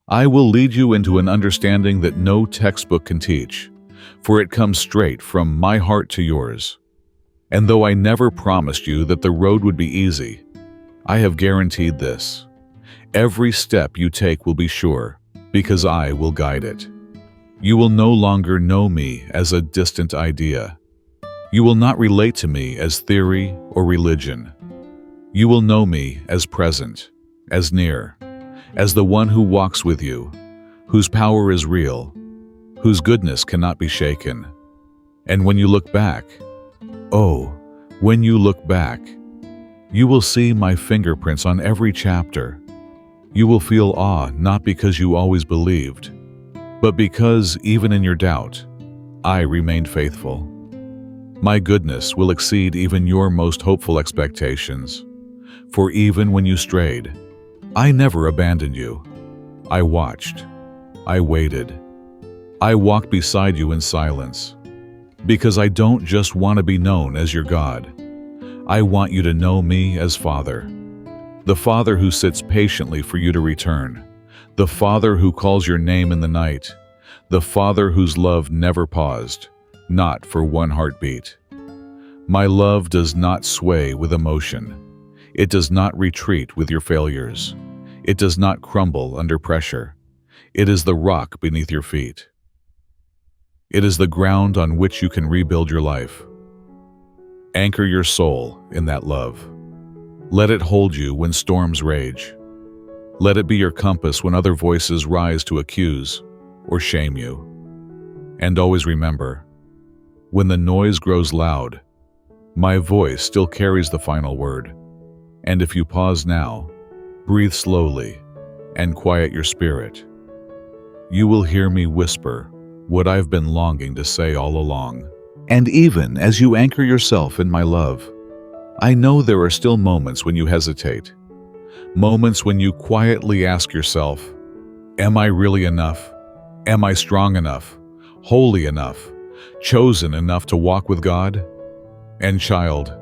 I will lead you into an understanding that no textbook can teach, for it comes straight from my heart to yours. And though I never promised you that the road would be easy, I have guaranteed this. Every step you take will be sure, because I will guide it. You will no longer know me as a distant idea. You will not relate to me as theory or religion. You will know me as present, as near, as the one who walks with you, whose power is real, whose goodness cannot be shaken. And when you look back, oh, when you look back, you will see my fingerprints on every chapter. You will feel awe not because you always believed, but because even in your doubt, I remained faithful. My goodness will exceed even your most hopeful expectations. For even when you strayed, I never abandoned you. I watched. I waited. I walked beside you in silence. Because I don't just want to be known as your God. I want you to know me as Father. The Father who sits patiently for you to return. The Father who calls your name in the night. The Father whose love never paused, not for one heartbeat. My love does not sway with emotion. It does not retreat with your failures. It does not crumble under pressure. It is the rock beneath your feet. It is the ground on which you can rebuild your life. Anchor your soul in that love. Let it hold you when storms rage. Let it be your compass when other voices rise to accuse or shame you. And always remember, When the noise grows loud, my voice still carries the final word. And if you pause now, breathe slowly, and quiet your spirit, you will hear me whisper what I've been longing to say all along. And even as you anchor yourself in my love, I know there are still moments when you hesitate, moments when you quietly ask yourself, am I really enough? Am I strong enough? Holy enough? Chosen enough to walk with God? And child,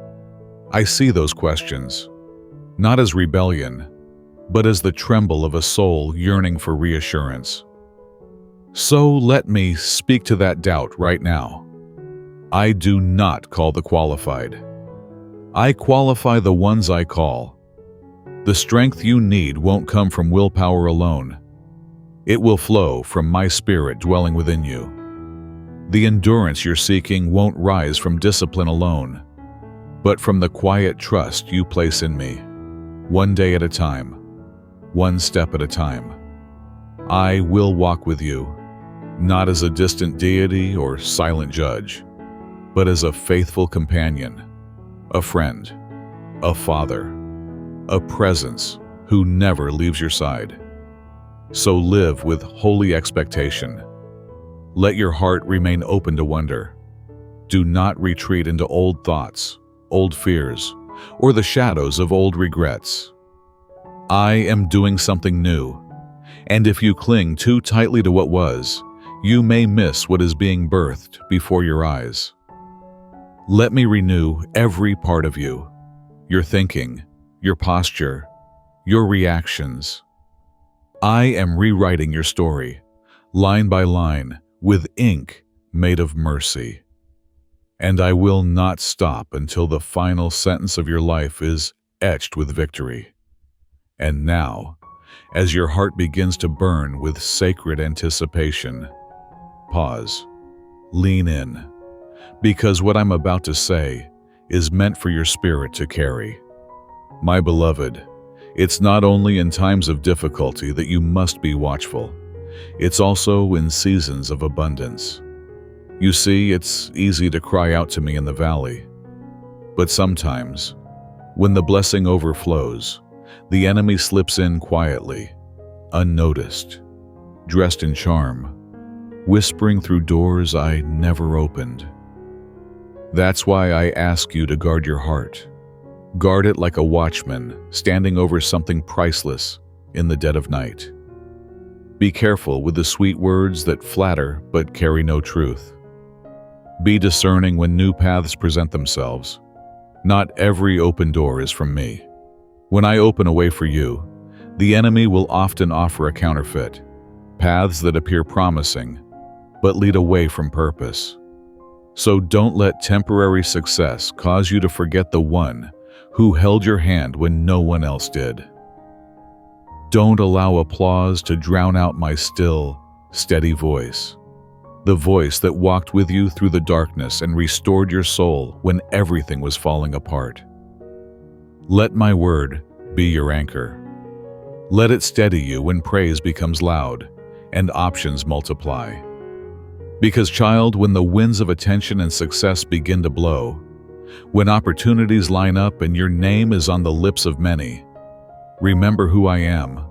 I see those questions, not as rebellion, but as the tremble of a soul yearning for reassurance. So let me speak to that doubt right now. I do not call the qualified. I qualify the ones I call. The strength you need won't come from willpower alone. It will flow from my spirit dwelling within you. The endurance you're seeking won't rise from discipline alone, but from the quiet trust you place in me, one day at a time, one step at a time. I will walk with you, not as a distant deity or silent judge, but as a faithful companion, a friend, a father, a presence who never leaves your side. So live with holy expectation. Let your heart remain open to wonder. Do not retreat into old thoughts, old fears, or the shadows of old regrets. I am doing something new, and if you cling too tightly to what was, you may miss what is being birthed before your eyes. Let me renew every part of you, your thinking, your posture, your reactions. I am rewriting your story, line by line, with ink made of mercy. And I will not stop until the final sentence of your life is etched with victory. And now, as your heart begins to burn with sacred anticipation, pause, lean in, because what I'm about to say is meant for your spirit to carry. My beloved, it's not only in times of difficulty that you must be watchful. It's also in seasons of abundance. You see, it's easy to cry out to me in the valley. But sometimes, when the blessing overflows, the enemy slips in quietly, unnoticed, dressed in charm, whispering through doors I never opened. That's why I ask you to guard your heart. Guard it like a watchman standing over something priceless in the dead of night. Be careful with the sweet words that flatter but carry no truth. Be discerning when new paths present themselves. Not every open door is from me. When I open a way for you, the enemy will often offer a counterfeit, paths that appear promising, but lead away from purpose. So don't let temporary success cause you to forget the one who held your hand when no one else did. Don't allow applause to drown out my still, steady voice, the voice that walked with you through the darkness and restored your soul when everything was falling apart. Let my word be your anchor. Let it steady you when praise becomes loud and options multiply. Because, child, when the winds of attention and success begin to blow, when opportunities line up and your name is on the lips of many, remember who I am.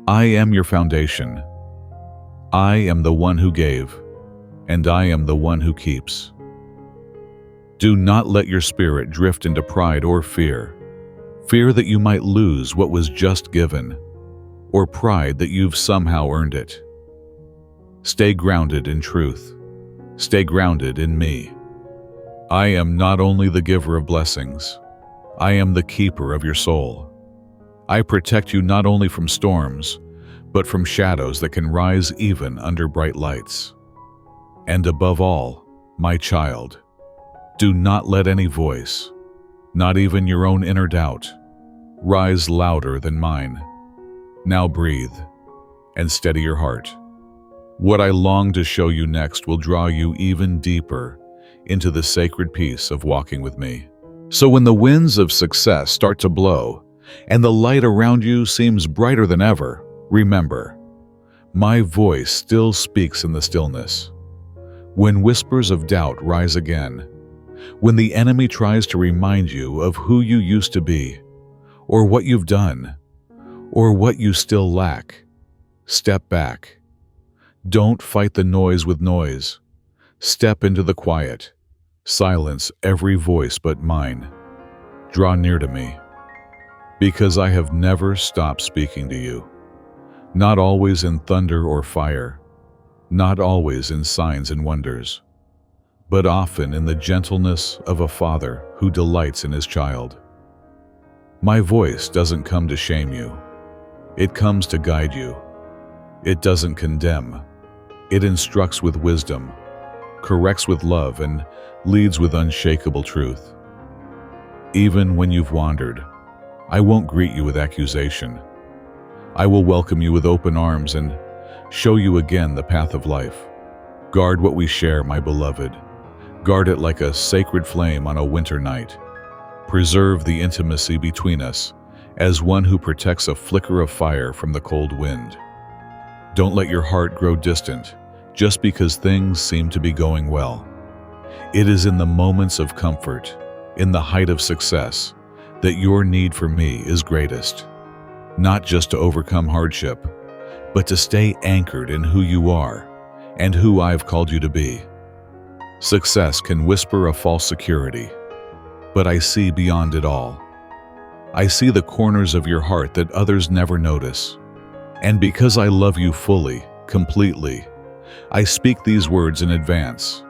I am your foundation. I am the one who gave, and I am the one who keeps. Do not let your spirit drift into pride or fear that you might lose what was just given, or pride that you've somehow earned it. Stay grounded in truth. Stay grounded in me. I am not only the giver of blessings, I am the keeper of your soul. I protect you not only from storms, but from shadows that can rise even under bright lights. And above all, my child, do not let any voice, not even your own inner doubt, rise louder than mine. Now breathe and steady your heart. What I long to show you next will draw you even deeper into the sacred peace of walking with me. So when the winds of success start to blow and the light around you seems brighter than ever, remember, my voice still speaks in the stillness. When whispers of doubt rise again, when the enemy tries to remind you of who you used to be, or what you've done, or what you still lack, step back. Don't fight the noise with noise. Step into the quiet. Silence every voice but mine. Draw near to me, because I have never stopped speaking to you. Not always in thunder or fire, not always in signs and wonders, but often in the gentleness of a father who delights in his child. My voice doesn't come to shame you. It comes to guide you. It doesn't condemn. It instructs with wisdom, corrects with love, and leads with unshakable truth. Even when you've wandered, I won't greet you with accusation. I will welcome you with open arms and show you again the path of life. Guard what we share, my beloved. Guard it like a sacred flame on a winter night. Preserve the intimacy between us as one who protects a flicker of fire from the cold wind. Don't let your heart grow distant just because things seem to be going well. It is in the moments of comfort, in the height of success, that your need for me is greatest. Not just to overcome hardship, but to stay anchored in who you are and who I've called you to be. Success can whisper a false security, but I see beyond it all. I see the corners of your heart that others never notice. And because I love you fully, completely, I speak these words in advance,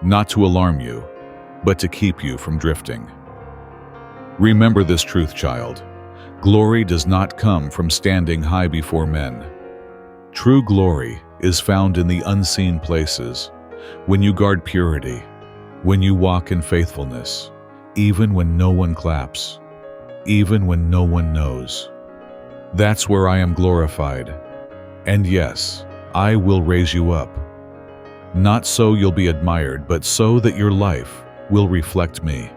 not to alarm you, but to keep you from drifting. Remember this truth, child. Glory does not come from standing high before men. True glory is found in the unseen places, when you guard purity, when you walk in faithfulness, even when no one claps, even when no one knows. That's where I am glorified. And yes, I will raise you up. Not so you'll be admired, but so that your life will reflect me.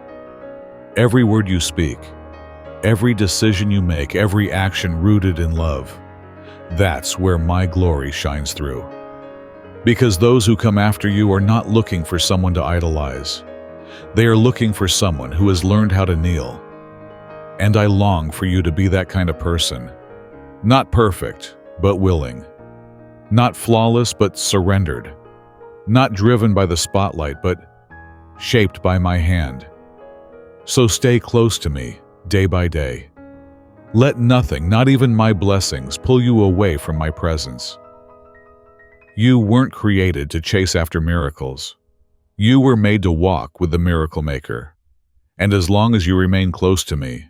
Every word you speak, every decision you make, every action rooted in love, that's where my glory shines through. Because those who come after you are not looking for someone to idolize. They are looking for someone who has learned how to kneel. And I long for you to be that kind of person. Not perfect, but willing. Not flawless, but surrendered. Not driven by the spotlight, but shaped by my hand. So stay close to me, day by day. Let nothing, not even my blessings, pull you away from my presence. You weren't created to chase after miracles. You were made to walk with the miracle maker. And as long as you remain close to me,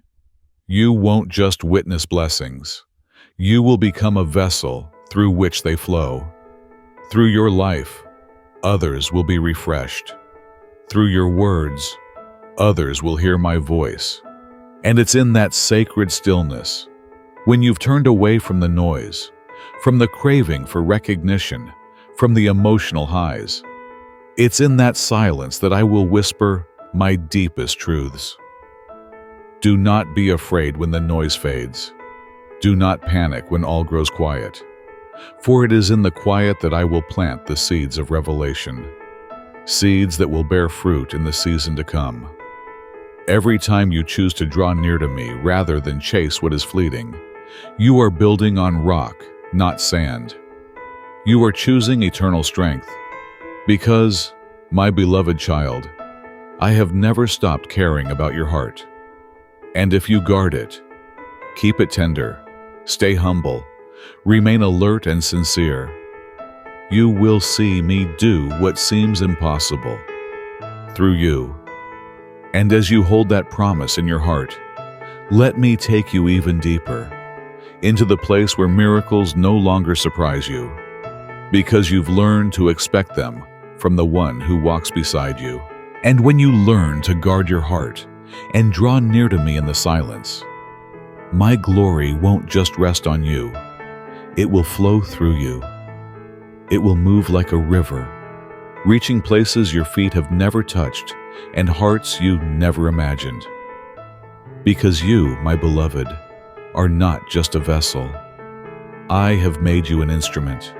you won't just witness blessings. You will become a vessel through which they flow. Through your life, others will be refreshed. Through your words, others will hear my voice. And it's in that sacred stillness, when you've turned away from the noise, from the craving for recognition, from the emotional highs. It's in that silence that I will whisper my deepest truths. Do not be afraid when the noise fades. Do not panic when all grows quiet. For it is in the quiet that I will plant the seeds of revelation, seeds that will bear fruit in the season to come. Every time you choose to draw near to me rather than chase what is fleeting, you are building on rock, not sand. You are choosing eternal strength. Because, my beloved child, I have never stopped caring about your heart. And if you guard it, keep it tender, stay humble, remain alert and sincere, you will see me do what seems impossible through you. And as you hold that promise in your heart, let me take you even deeper, into the place where miracles no longer surprise you, because you've learned to expect them from the one who walks beside you. And when you learn to guard your heart and draw near to me in the silence, my glory won't just rest on you. It will flow through you. It will move like a river, reaching places your feet have never touched and hearts you never imagined. Because you, my beloved, are not just a vessel. I have made you an instrument.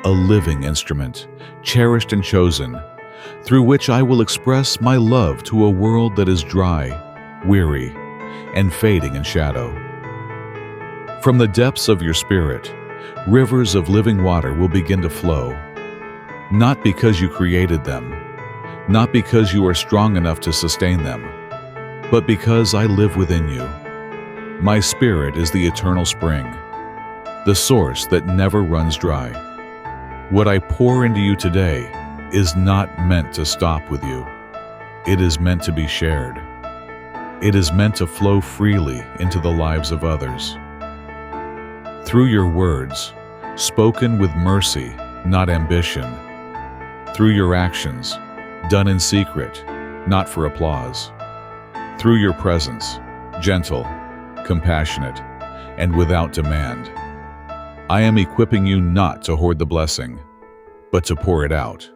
a living instrument, cherished and chosen, through which I will express my love to a world that is dry, weary, and fading in shadow. From the depths of your spirit, rivers of living water will begin to flow, not because you created them, not because you are strong enough to sustain them, but because I live within you. My spirit is the eternal spring, the source that never runs dry. What I pour into you today is not meant to stop with you. It is meant to be shared. It is meant to flow freely into the lives of others. Through your words, spoken with mercy, not ambition. Through your actions, done in secret, not for applause. Through your presence, gentle, compassionate, and without demand. I am equipping you not to hoard the blessing, but to pour it out.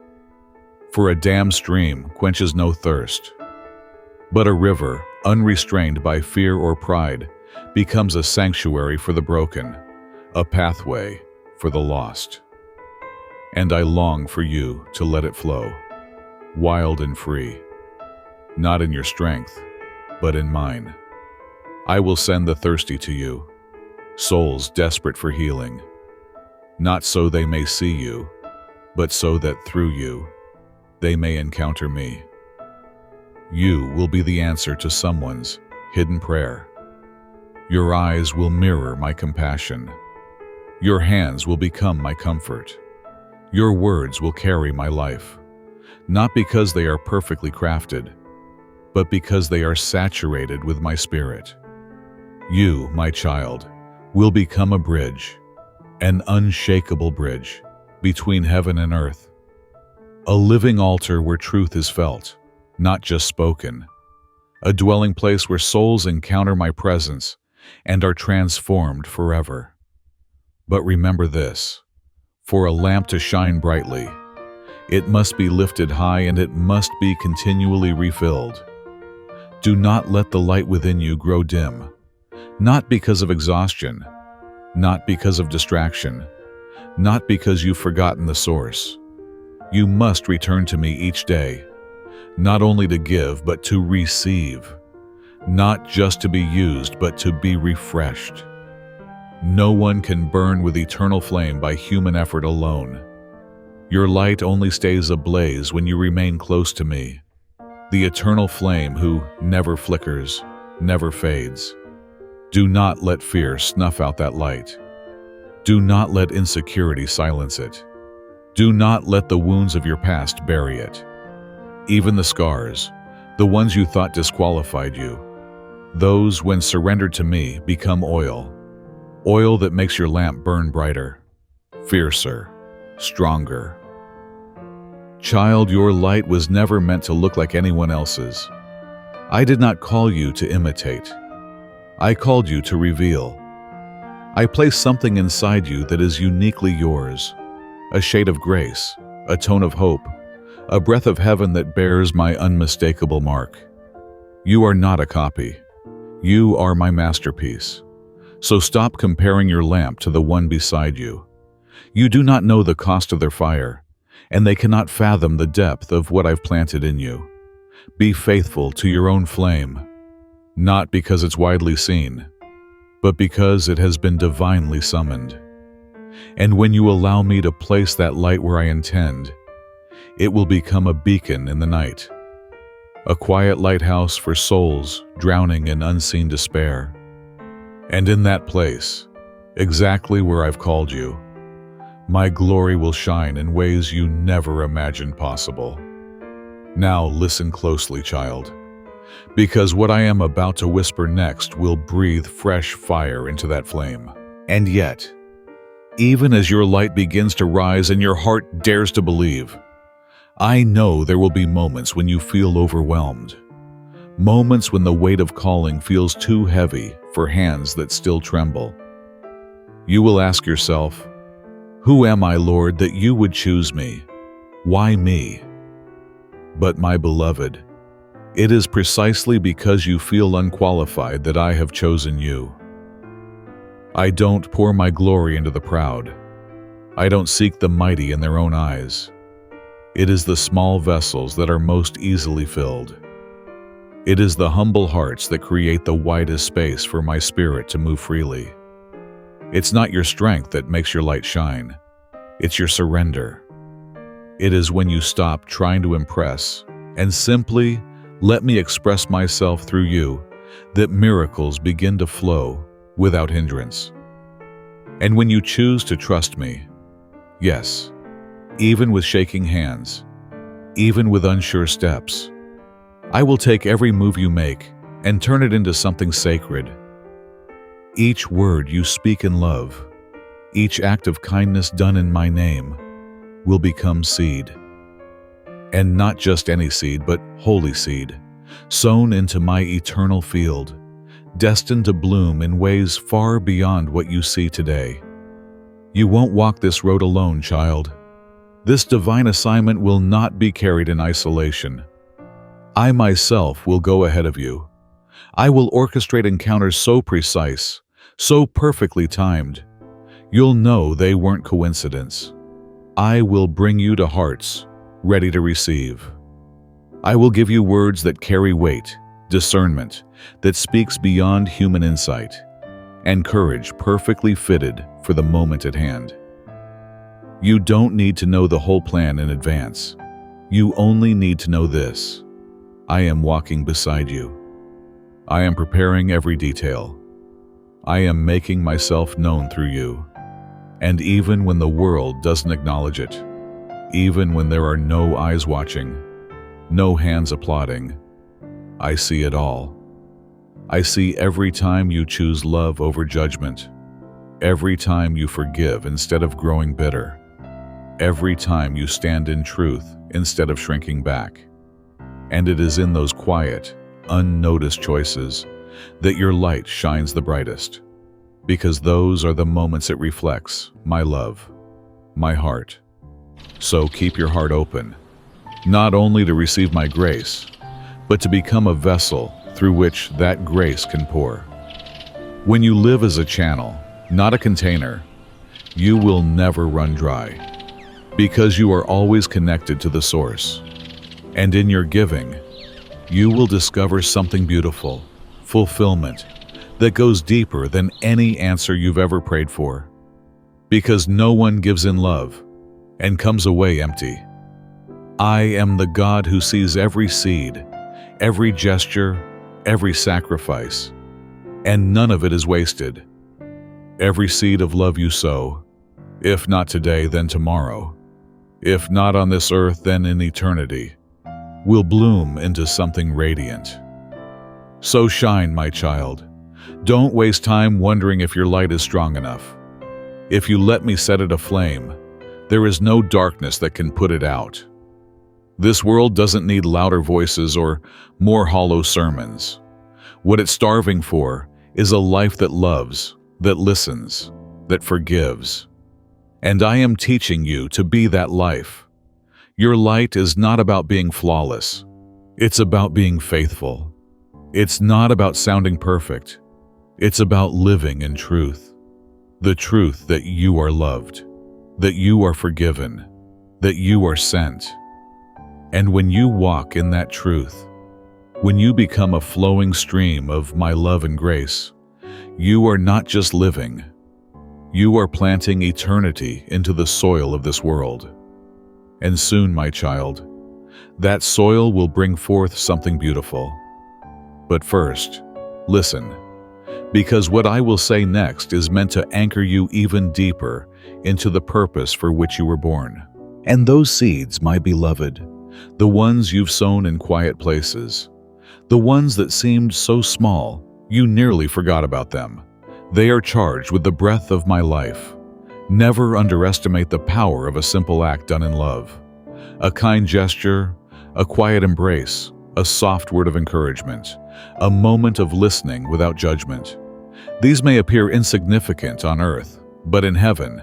For a dam stream quenches no thirst, but a river, unrestrained by fear or pride, becomes a sanctuary for the broken, a pathway for the lost. And I long for you to let it flow, wild and free, not in your strength, but in mine. I will send the thirsty to you, souls desperate for healing, not so they may see you, but so that through you, they may encounter me. You will be the answer to someone's hidden prayer. Your eyes will mirror my compassion. Your hands will become my comfort. Your words will carry my life, not because they are perfectly crafted, but because they are saturated with my spirit. You, my child, will become a bridge, an unshakable bridge between heaven and earth, a living altar where truth is felt, not just spoken, a dwelling place where souls encounter my presence and are transformed forever. But remember this, for a lamp to shine brightly, it must be lifted high and it must be continually refilled. Do not let the light within you grow dim, not because of exhaustion, not because of distraction, not because you've forgotten the source. You must return to me each day, not only to give, but to receive, not just to be used, but to be refreshed. No one can burn with eternal flame by human effort alone. Your light only stays ablaze when you remain close to me, the eternal flame who never flickers, never fades. Do not let fear snuff out that light. Do not let insecurity silence it. Do not let the wounds of your past bury it. Even the scars, the ones you thought disqualified you, those, when surrendered to me, become oil. Oil that makes your lamp burn brighter, fiercer, stronger. Child, your light was never meant to look like anyone else's. I did not call you to imitate. I called you to reveal. I placed something inside you that is uniquely yours, a shade of grace, a tone of hope, a breath of heaven that bears my unmistakable mark. You are not a copy. You are my masterpiece. So stop comparing your lamp to the one beside you. You do not know the cost of their fire, and they cannot fathom the depth of what I've planted in you. Be faithful to your own flame, not because it's widely seen, but because it has been divinely summoned. And when you allow me to place that light where I intend, it will become a beacon in the night, a quiet lighthouse for souls drowning in unseen despair. And in that place, exactly where I've called you, my glory will shine in ways you never imagined possible. Now listen closely, child, because what I am about to whisper next will breathe fresh fire into that flame. And yet, even as your light begins to rise and your heart dares to believe, I know there will be moments when you feel overwhelmed, moments when the weight of calling feels too heavy for hands that still tremble. You will ask yourself, who am I, Lord, that you would choose me? Why me? But my beloved, it is precisely because you feel unqualified that I have chosen you. I don't pour my glory into the proud. I don't seek the mighty in their own eyes. It is the small vessels that are most easily filled. It is the humble hearts that create the widest space for my spirit to move freely. It's not your strength that makes your light shine. It's your surrender. It is when you stop trying to impress and simply let me express myself through you that miracles begin to flow without hindrance. And when you choose to trust me, yes, even with shaking hands, even with unsure steps, I will take every move you make and turn it into something sacred. Each word you speak in love, each act of kindness done in my name, will become seed. And not just any seed, but holy seed, sown into my eternal field, destined to bloom in ways far beyond what you see today. You won't walk this road alone, child. This divine assignment will not be carried in isolation. I myself will go ahead of you. I will orchestrate encounters so precise, so perfectly timed, you'll know they weren't coincidence. I will bring you to hearts ready to receive. I will give you words that carry weight, discernment that speaks beyond human insight, and courage perfectly fitted for the moment at hand. You don't need to know the whole plan in advance. You only need to know this: I am walking beside you. I am preparing every detail. I am making myself known through you. And even when the world doesn't acknowledge it, even when there are no eyes watching, no hands applauding, I see it all. I see every time you choose love over judgment, every time you forgive instead of growing bitter, every time you stand in truth instead of shrinking back. And it is in those quiet, unnoticed choices that your light shines the brightest, because those are the moments it reflects my love, my heart. So keep your heart open, not only to receive my grace, but to become a vessel through which that grace can pour. When you live as a channel, not a container, you will never run dry, because you are always connected to the source. And in your giving, you will discover something beautiful, fulfillment, that goes deeper than any answer you've ever prayed for. Because no one gives in love and comes away empty. I am the God who sees every seed, every gesture, every sacrifice, and none of it is wasted. Every seed of love you sow, if not today, then tomorrow, if not on this earth, then in eternity, will bloom into something radiant. So shine, my child. Don't waste time wondering if your light is strong enough. If you let me set it aflame, there is no darkness that can put it out. This world doesn't need louder voices or more hollow sermons. What it's starving for is a life that loves, that listens, that forgives. And I am teaching you to be that life. Your light is not about being flawless. It's about being faithful. It's not about sounding perfect. It's about living in truth. The truth that you are loved, that you are forgiven, that you are sent. And when you walk in that truth, when you become a flowing stream of my love and grace, you are not just living. You are planting eternity into the soil of this world. And soon, my child, that soil will bring forth something beautiful. But first, listen, because what I will say next is meant to anchor you even deeper into the purpose for which you were born. And those seeds, my beloved, the ones you've sown in quiet places, the ones that seemed so small, you nearly forgot about them. They are charged with the breath of my life. Never underestimate the power of a simple act done in love. A kind gesture, a quiet embrace, a soft word of encouragement, a moment of listening without judgment. These may appear insignificant on earth, but in heaven,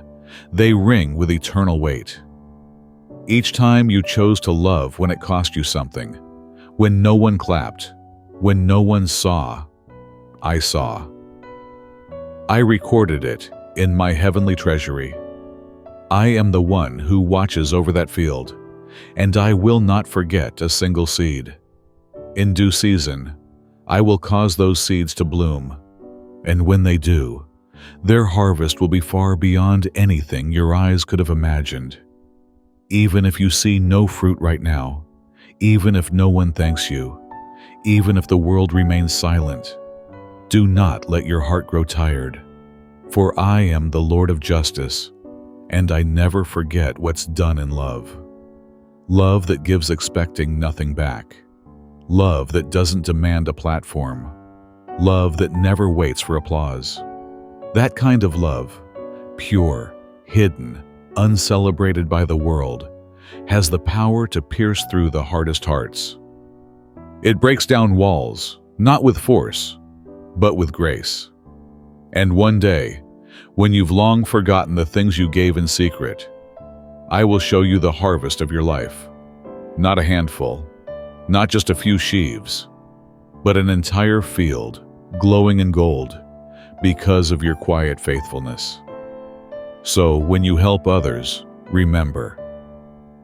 they ring with eternal weight. Each time you chose to love when it cost you something, when no one clapped, when no one saw, I saw. I recorded it in my heavenly treasury. I am the one who watches over that field, and I will not forget a single seed. In due season, I will cause those seeds to bloom, and when they do, their harvest will be far beyond anything your eyes could have imagined. Even if you see no fruit right now, even if no one thanks you, even if the world remains silent, do not let your heart grow tired, for I am the Lord of justice, and I never forget what's done in love. Love that gives expecting nothing back. Love that doesn't demand a platform. Love that never waits for applause. That kind of love, pure, hidden, uncelebrated by the world, has the power to pierce through the hardest hearts. It breaks down walls, not with force, but with grace. And one day, when you've long forgotten the things you gave in secret, I will show you the harvest of your life. Not a handful, not just a few sheaves, but an entire field glowing in gold because of your quiet faithfulness. So when you help others, remember,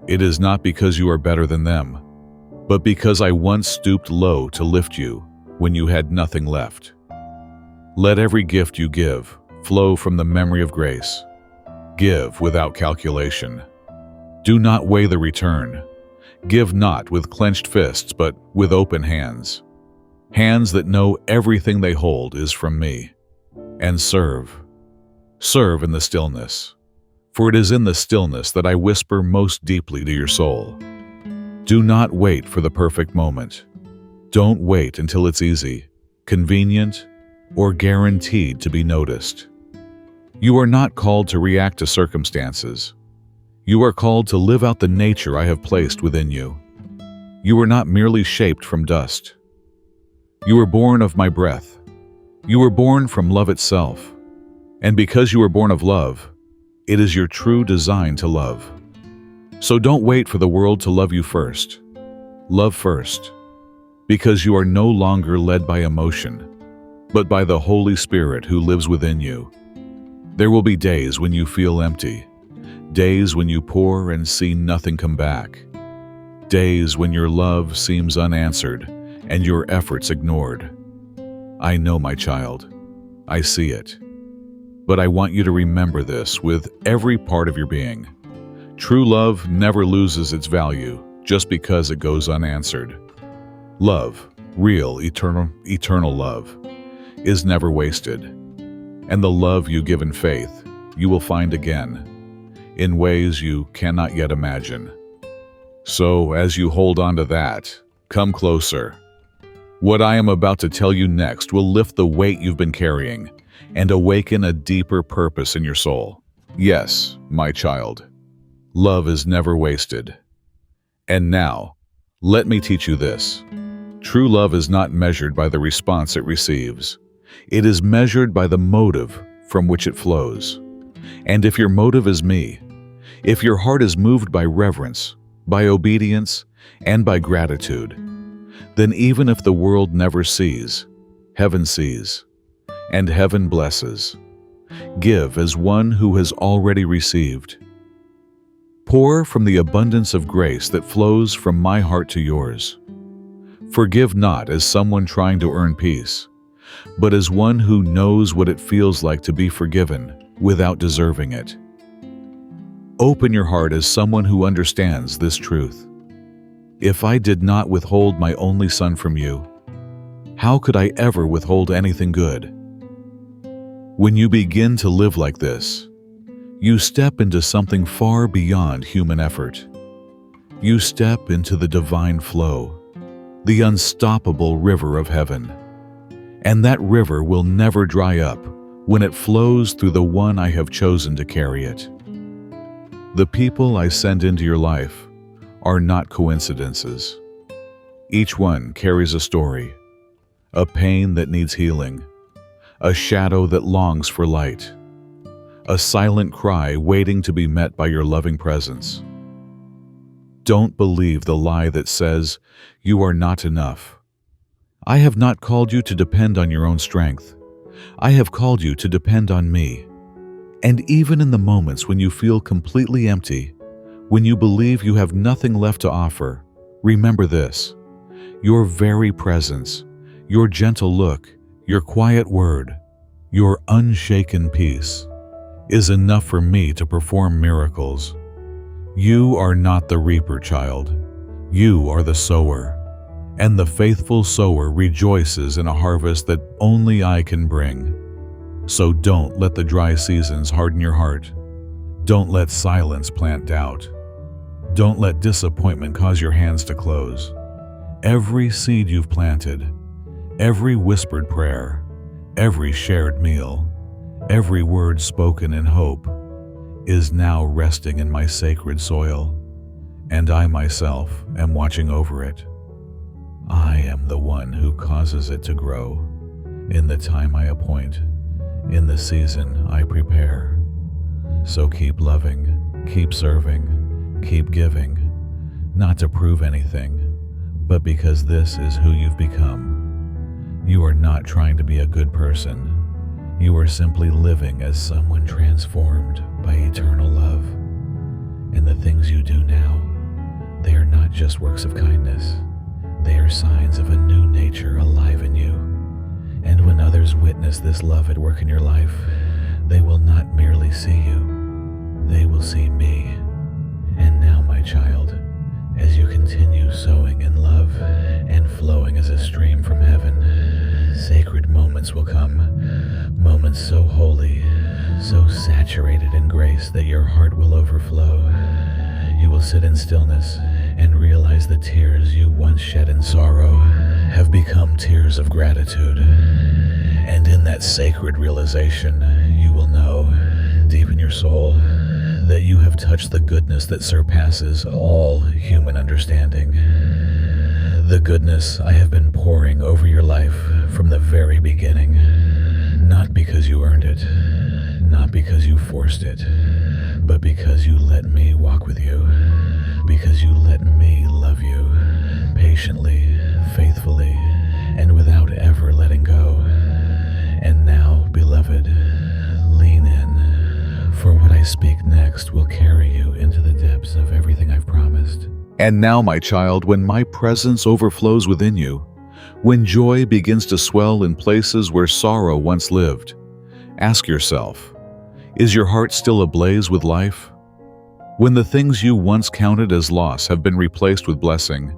it is not because you are better than them, but because I once stooped low to lift you when you had nothing left. Let every gift you give flow from the memory of grace. Give without calculation. Do not weigh the return. Give not with clenched fists, but with open hands. Hands that know everything they hold is from me. And serve. Serve in the stillness. For it is in the stillness that I whisper most deeply to your soul. Do not wait for the perfect moment. Don't wait until it's easy, convenient, or guaranteed to be noticed. You are not called to react to circumstances. You are called to live out the nature I have placed within you. You are not merely shaped from dust. You were born of my breath. You were born from love itself. And because you were born of love, it is your true design to love. So don't wait for the world to love you first. Love first, because you are no longer led by emotion, but by the Holy Spirit who lives within you. There will be days when you feel empty, days when you pour and see nothing come back, days when your love seems unanswered and your efforts ignored. I know, my child. I see it. But I want you to remember this with every part of your being. True love never loses its value just because it goes unanswered. Love, real, eternal love, is never wasted. And the love you give in faith, you will find again, in ways you cannot yet imagine. So as you hold on to that, come closer. What I am about to tell you next will lift the weight you've been carrying and awaken a deeper purpose in your soul. Yes, my child, love is never wasted. And now, let me teach you this. True love is not measured by the response it receives. It is measured by the motive from which it flows. And if your motive is me, if your heart is moved by reverence, by obedience, and by gratitude, then even if the world never sees, heaven sees, and heaven blesses. Give as one who has already received. Pour from the abundance of grace that flows from my heart to yours. Forgive not as someone trying to earn peace, but as one who knows what it feels like to be forgiven without deserving it. Open your heart as someone who understands this truth. If I did not withhold my only son from you, how could I ever withhold anything good? When you begin to live like this, you step into something far beyond human effort. You step into the divine flow, the unstoppable river of heaven. And that river will never dry up when it flows through the one I have chosen to carry it. The people I send into your life are not coincidences. Each one carries a story, a pain that needs healing, a shadow that longs for light, a silent cry waiting to be met by your loving presence. Don't believe the lie that says you are not enough. I have not called you to depend on your own strength. I have called you to depend on me. And even in the moments when you feel completely empty, when you believe you have nothing left to offer, remember this: your very presence, your gentle look, your quiet word, your unshaken peace is enough for me to perform miracles. You are not the reaper, child. You are the sower, and the faithful sower rejoices in a harvest that only I can bring. So don't let the dry seasons harden your heart. Don't let silence plant doubt. Don't let disappointment cause your hands to close. Every seed you've planted, every whispered prayer, every shared meal, every word spoken in hope is now resting in my sacred soil, and I myself am watching over it. I am the one who causes it to grow in the time I appoint, in the season I prepare. So keep loving, keep serving, keep giving, not to prove anything, but because this is who you've become. You are not trying to be a good person. You are simply living as someone transformed by eternal love. And the things you do now, they are not just works of kindness. They are signs of a new nature alive in you. And when others witness this love at work in your life, they will not merely see you, they will see me. And now, my child, as you continue sowing in love and flowing as a stream from heaven, sacred moments will come, moments so holy, so saturated in grace that your heart will overflow. You will sit in stillness and realize the tears you once shed in sorrow have become tears of gratitude. And in that sacred realization, you will know, deep in your soul, that you have touched the goodness that surpasses all human understanding. The goodness I have been pouring over your life from the very beginning, not because you earned it, not because you forced it, but because you let me walk with you, because you let me love you patiently, faithfully, and without ever letting go. And now, beloved, lean in, for what I speak next will carry you into the depths of everything I've promised. And now, my child, when my presence overflows within you, when joy begins to swell in places where sorrow once lived, ask yourself, is your heart still ablaze with life? When the things you once counted as loss have been replaced with blessing,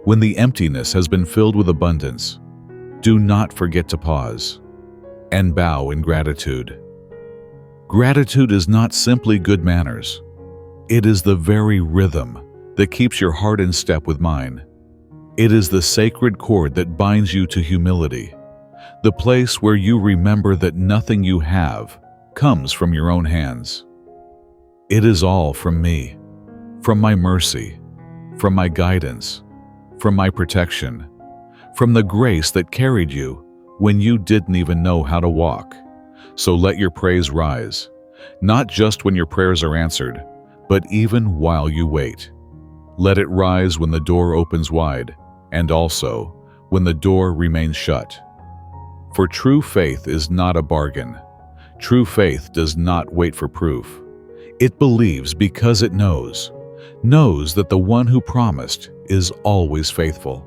when the emptiness has been filled with abundance, do not forget to pause and bow in gratitude. Gratitude is not simply good manners. It is the very rhythm that keeps your heart in step with mine. It is the sacred cord that binds you to humility, the place where you remember that nothing you have comes from your own hands. It is all from me, from my mercy, from my guidance, from my protection, from the grace that carried you when you didn't even know how to walk. So let your praise rise, not just when your prayers are answered, but even while you wait. Let it rise when the door opens wide, and also when the door remains shut. For true faith is not a bargain. True faith does not wait for proof. It believes because it knows that the one who promised is always faithful.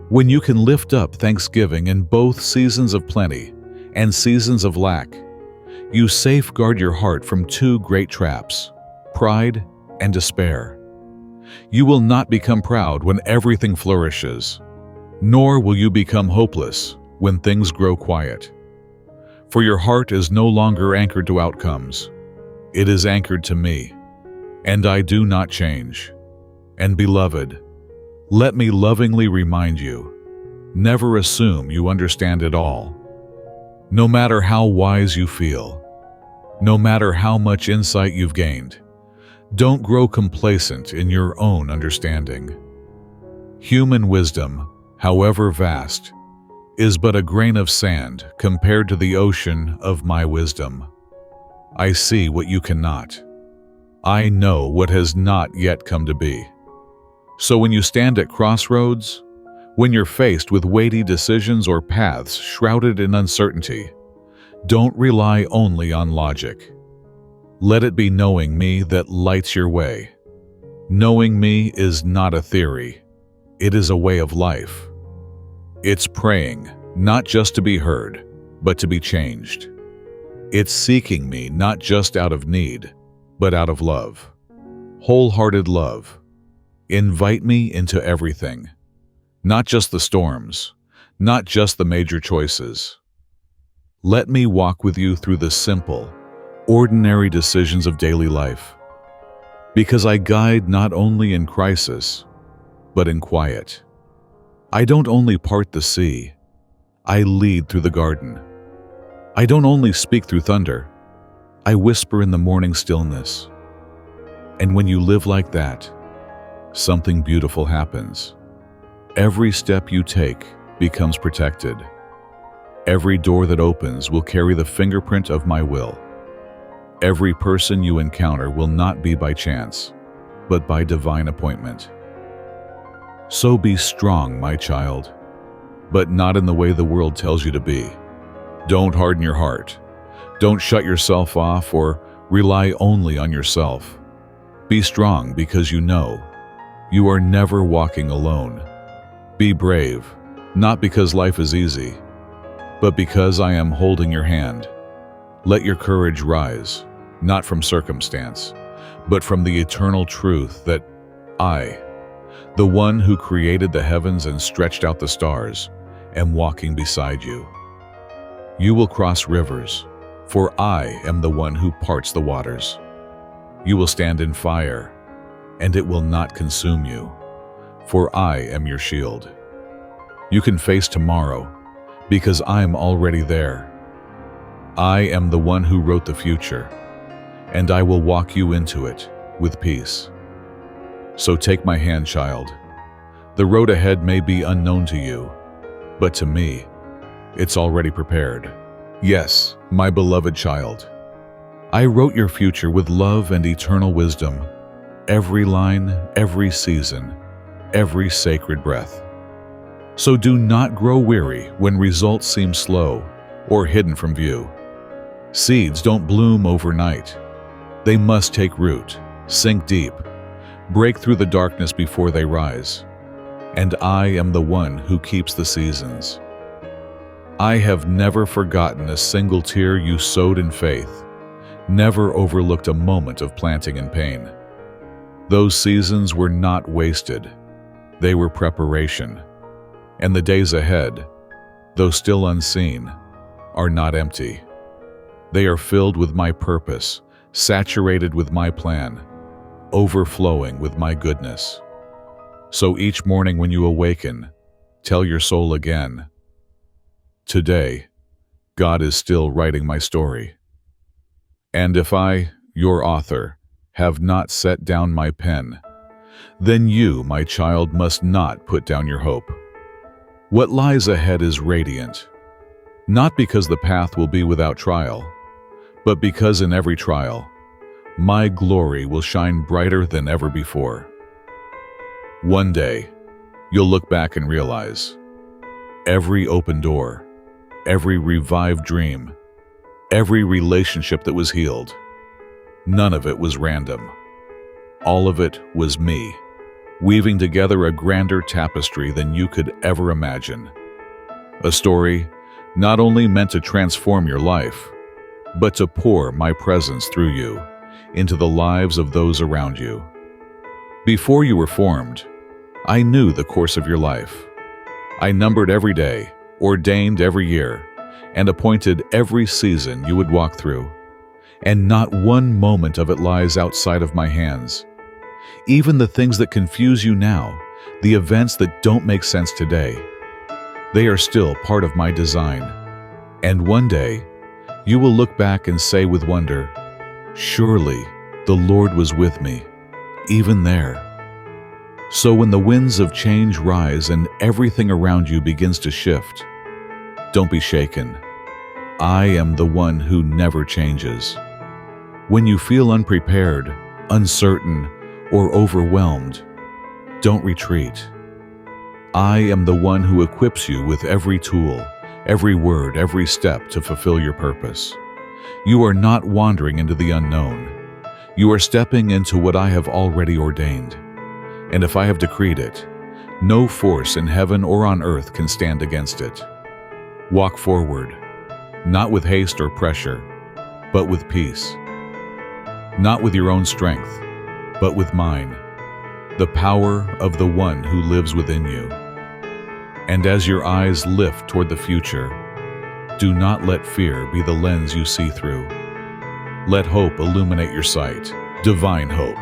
When you can lift up thanksgiving in both seasons of plenty and seasons of lack, you safeguard your heart from two great traps, pride and despair. You will not become proud when everything flourishes, nor will you become hopeless when things grow quiet. For your heart is no longer anchored to outcomes. It is anchored to me, and I do not change. And beloved, let me lovingly remind you, never assume you understand it all. No matter how wise you feel, no matter how much insight you've gained, don't grow complacent in your own understanding. Human wisdom, however vast, is but a grain of sand compared to the ocean of my wisdom. I see what you cannot. I know what has not yet come to be. So when you stand at crossroads, when you're faced with weighty decisions or paths shrouded in uncertainty, Don't rely only on logic. Let it be knowing me that lights your way. Knowing me is not a theory. It is a way of life. It's praying, not just to be heard, but to be changed. It's seeking me not just out of need, but out of love. Wholehearted love. Invite me into everything. Not just the storms, not just the major choices. Let me walk with you through the simple, ordinary decisions of daily life. Because I guide not only in crisis, but in quiet. I don't only part the sea, I lead through the garden. I don't only speak through thunder, I whisper in the morning stillness. And when you live like that, something beautiful happens. Every step you take becomes protected. Every door that opens will carry the fingerprint of my will. Every person you encounter will not be by chance, but by divine appointment. So be strong, my child, but not in the way the world tells you to be. Don't harden your heart. Don't shut yourself off or rely only on yourself. Be strong because you know you are never walking alone. Be brave, not because life is easy, but because I am holding your hand. Let your courage rise, not from circumstance, but from the eternal truth that I, the one who created the heavens and stretched out the stars, am walking beside you. You will cross rivers, for I am the one who parts the waters. You will stand in fire, and it will not consume you, for I am your shield. You can face tomorrow, because I am already there. I am the one who wrote the future, and I will walk you into it with peace. So take my hand, child. The road ahead may be unknown to you, but to me, it's already prepared. Yes, my beloved child. I wrote your future with love and eternal wisdom. Every line, every season, every sacred breath. So do not grow weary when results seem slow or hidden from view. Seeds don't bloom overnight. They must take root, sink deep, break through the darkness before they rise. And I am the one who keeps the seasons. I have never forgotten a single tear you sowed in faith, never overlooked a moment of planting in pain. Those seasons were not wasted. They were preparation. And the days ahead, though still unseen, are not empty. They are filled with my purpose, saturated with my plan, overflowing with my goodness. So each morning when you awaken, tell your soul again, today, God is still writing my story. And if I, your author, have not set down my pen, then you, my child, must not put down your hope. What lies ahead is radiant, not because the path will be without trial, but because in every trial, my glory will shine brighter than ever before. One day, you'll look back and realize every open door, every revived dream, every relationship that was healed, none of it was random. All of it was me, weaving together a grander tapestry than you could ever imagine. A story not only meant to transform your life, but to pour my presence through you into the lives of those around you. Before you were formed, I knew the course of your life. I numbered every day, ordained every year, and appointed every season you would walk through. And not one moment of it lies outside of my hands. Even the things that confuse you now, the events that don't make sense today, they are still part of my design. And one day, you will look back and say with wonder, surely the Lord was with me, even there. So when the winds of change rise and everything around you begins to shift, don't be shaken. I am the one who never changes. When you feel unprepared, uncertain, or overwhelmed, don't retreat. I am the one who equips you with every tool, every word, every step to fulfill your purpose. You are not wandering into the unknown. You are stepping into what I have already ordained. And if I have decreed it, no force in heaven or on earth can stand against it. Walk forward, not with haste or pressure, but with peace. Not with your own strength, but with mine, the power of the one who lives within you. And as your eyes lift toward the future, do not let fear be the lens you see through. Let hope illuminate your sight, divine hope,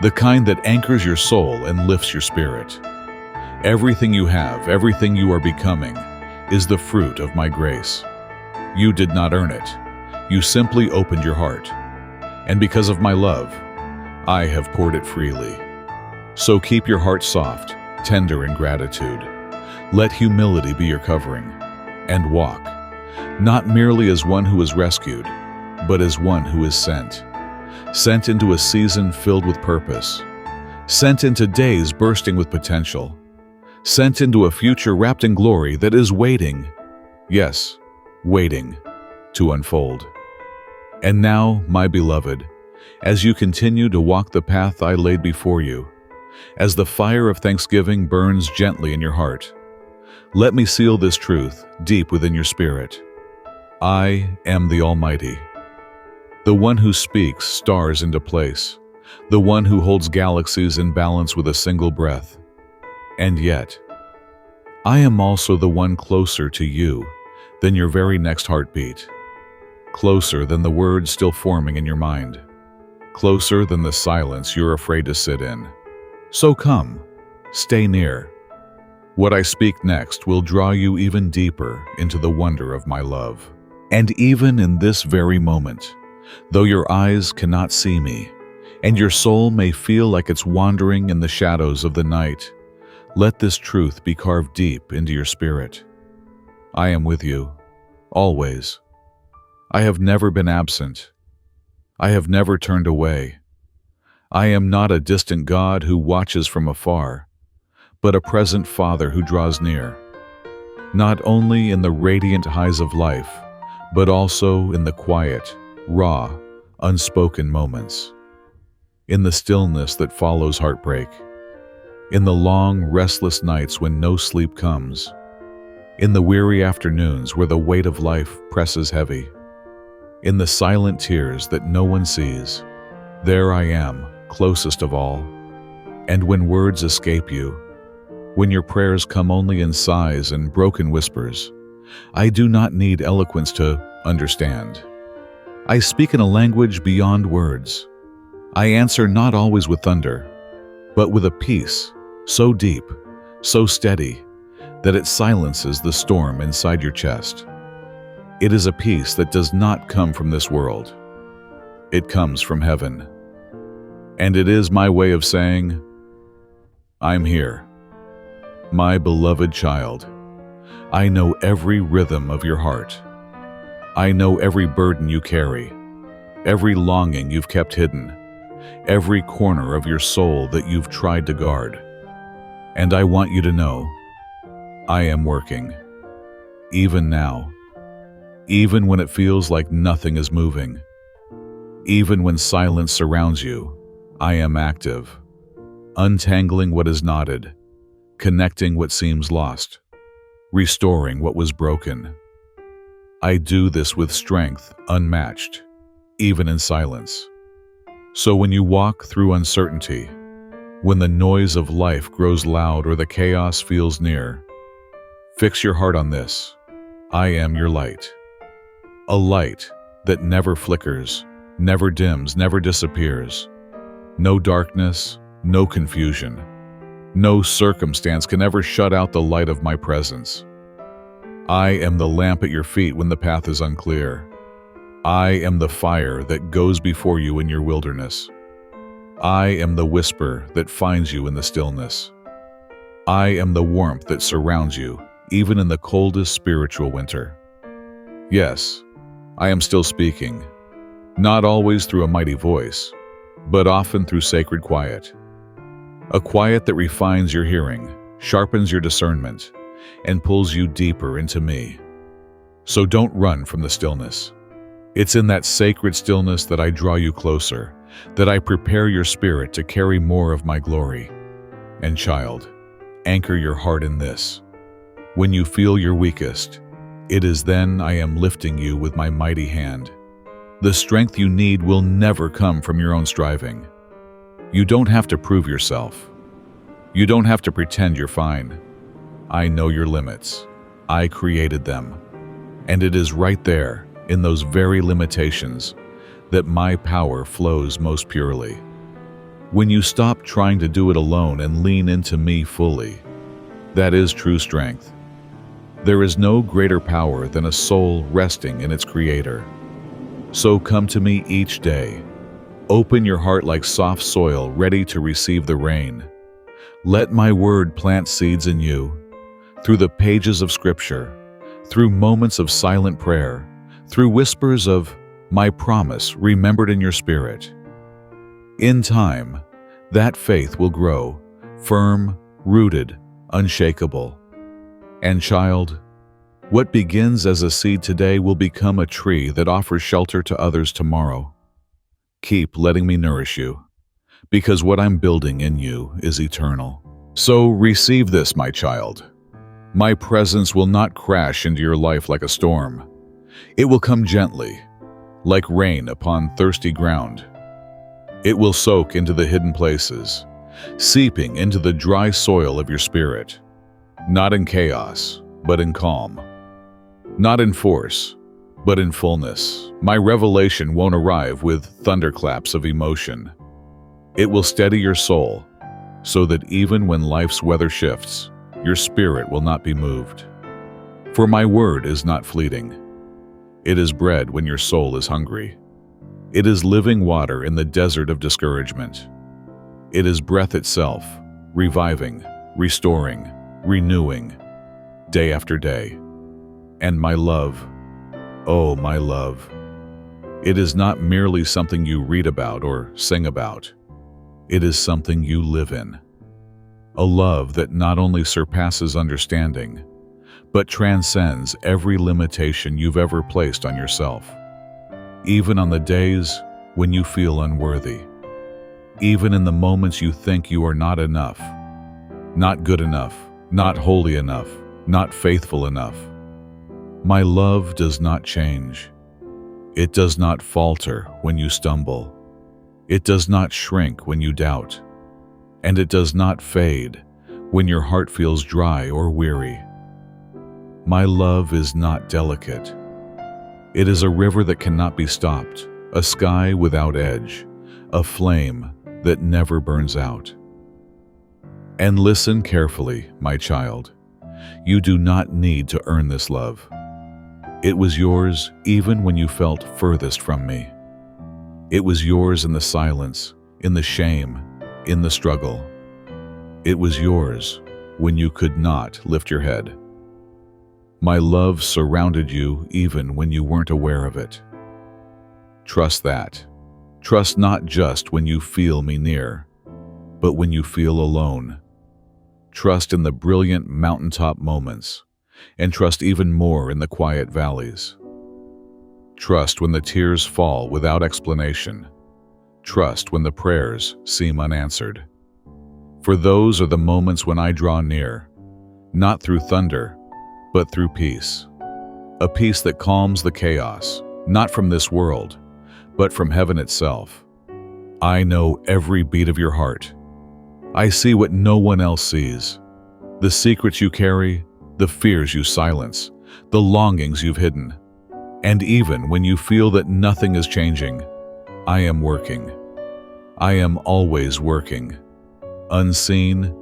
the kind that anchors your soul and lifts your spirit. Everything you have, everything you are becoming, is the fruit of my grace. You did not earn it. You simply opened your heart. And because of my love, I have poured it freely. So keep your heart soft, tender in gratitude. Let humility be your covering, and walk, not merely as one who is rescued, but as one who is sent. Sent into a season filled with purpose. Sent into days bursting with potential. Sent into a future wrapped in glory that is waiting, yes, waiting, to unfold. And now, my beloved, as you continue to walk the path I laid before you, as the fire of thanksgiving burns gently in your heart, let me seal this truth deep within your spirit. I am the Almighty, the one who speaks stars into place, the one who holds galaxies in balance with a single breath. And yet, I am also the one closer to you than your very next heartbeat, closer than the words still forming in your mind, closer than the silence you're afraid to sit in. So come, stay near. What I speak next will draw you even deeper into the wonder of my love. And even in this very moment, though your eyes cannot see me, and your soul may feel like it's wandering in the shadows of the night, let this truth be carved deep into your spirit. I am with you, always. I have never been absent. I have never turned away. I am not a distant God who watches from afar, but a present Father who draws near, not only in the radiant highs of life, but also in the quiet, raw, unspoken moments, in the stillness that follows heartbreak, in the long, restless nights when no sleep comes, in the weary afternoons where the weight of life presses heavy, in the silent tears that no one sees. There I am, closest of all. And when words escape you, when your prayers come only in sighs and broken whispers, I do not need eloquence to understand. I speak in a language beyond words. I answer not always with thunder, but with a peace so deep, so steady, that it silences the storm inside your chest. It is a peace that does not come from this world. It comes from heaven. And it is my way of saying, I'm here. My beloved child, I know every rhythm of your heart. I know every burden you carry, every longing you've kept hidden, every corner of your soul that you've tried to guard. And I want you to know, I am working, even now, even when it feels like nothing is moving, even when silence surrounds you, I am active, untangling what is knotted, connecting what seems lost, restoring what was broken. I do this with strength unmatched, even in silence. So when you walk through uncertainty, when the noise of life grows loud or the chaos feels near, fix your heart on this. I am your light. A light that never flickers, never dims, never disappears. No darkness, no confusion. No circumstance can ever shut out the light of my presence. I am the lamp at your feet when the path is unclear. I am the fire that goes before you in your wilderness. I am the whisper that finds you in the stillness. I am the warmth that surrounds you, even in the coldest spiritual winter. Yes, I am still speaking, not always through a mighty voice, but often through sacred quiet. A quiet that refines your hearing, sharpens your discernment, and pulls you deeper into me. So don't run from the stillness. It's in that sacred stillness that I draw you closer, that I prepare your spirit to carry more of my glory. And child, anchor your heart in this. When you feel your weakest, it is then I am lifting you with my mighty hand. The strength you need will never come from your own striving. You don't have to prove yourself. You don't have to pretend you're fine. I know your limits. I created them. And it is right there, in those very limitations, that my power flows most purely. When you stop trying to do it alone and lean into me fully, that is true strength. There is no greater power than a soul resting in its Creator. So come to me each day. Open your heart like soft soil ready to receive the rain. Let my word plant seeds in you. Through the pages of Scripture, through moments of silent prayer, through whispers of my promise remembered in your spirit. In time, that faith will grow, firm, rooted, unshakable. And child, what begins as a seed today will become a tree that offers shelter to others tomorrow. Keep letting me nourish you, because what I'm building in you is eternal. So receive this, my child. My presence will not crash into your life like a storm. It will come gently, like rain upon thirsty ground. It will soak into the hidden places, seeping into the dry soil of your spirit. Not in chaos, but in calm. Not in force, but in fullness. My revelation won't arrive with thunderclaps of emotion. It will steady your soul, so that even when life's weather shifts, your spirit will not be moved. For my word is not fleeting. It is bread when your soul is hungry. It is living water in the desert of discouragement. It is breath itself, reviving, restoring, renewing, day after day. And my love, oh my love, it is not merely something you read about or sing about. It is something you live in. A love that not only surpasses understanding, but transcends every limitation you've ever placed on yourself. Even on the days when you feel unworthy. Even in the moments you think you are not enough, not good enough, not holy enough, not faithful enough. My love does not change. It does not falter when you stumble. It does not shrink when you doubt. And it does not fade when your heart feels dry or weary. My love is not delicate. It is a river that cannot be stopped, a sky without edge, a flame that never burns out. And listen carefully, my child. You do not need to earn this love. It was yours even when you felt furthest from me. It was yours in the silence, in the shame, in the struggle. It was yours when you could not lift your head. My love surrounded you even when you weren't aware of it. Trust that. Trust not just when you feel me near, but when you feel alone. Trust in the brilliant mountaintop moments, and trust even more in the quiet valleys. Trust when the tears fall without explanation. Trust when the prayers seem unanswered. For those are the moments when I draw near, not through thunder, but through peace. A peace that calms the chaos, not from this world, but from heaven itself. I know every beat of your heart. I see what no one else sees. The secrets you carry, the fears you silence, the longings you've hidden. And even when you feel that nothing is changing, I am working. I am always working. Unseen,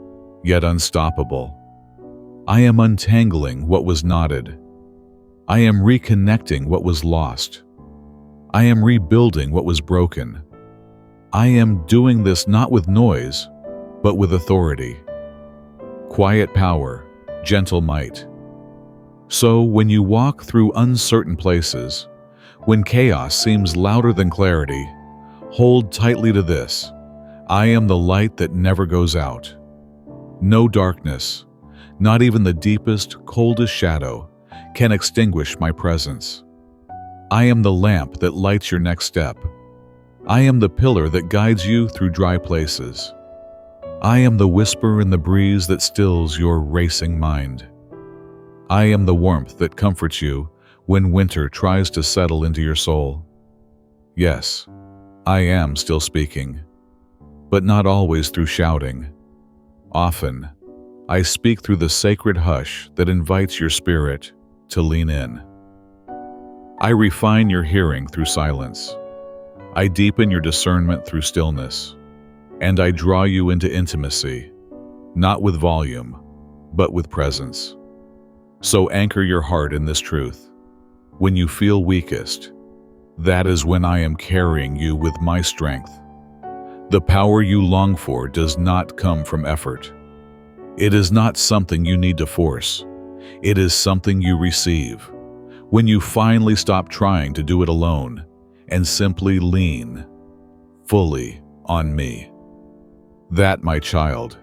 yet unstoppable. I am untangling what was knotted. I am reconnecting what was lost. I am rebuilding what was broken. I am doing this not with noise, but with authority. Quiet power, gentle might. So when you walk through uncertain places, when chaos seems louder than clarity, hold tightly to this. I am the light that never goes out. No darkness, not even the deepest, coldest shadow, can extinguish my presence. I am the lamp that lights your next step. I am the pillar that guides you through dry places. I am the whisper in the breeze that stills your racing mind. I am the warmth that comforts you when winter tries to settle into your soul. Yes, I am still speaking, but not always through shouting. Often, I speak through the sacred hush that invites your spirit to lean in. I refine your hearing through silence. I deepen your discernment through stillness. And I draw you into intimacy, not with volume, but with presence. So anchor your heart in this truth. When you feel weakest, that is when I am carrying you with my strength. The power you long for does not come from effort. It is not something you need to force. It is something you receive. When you finally stop trying to do it alone and simply lean fully on me. That, my child,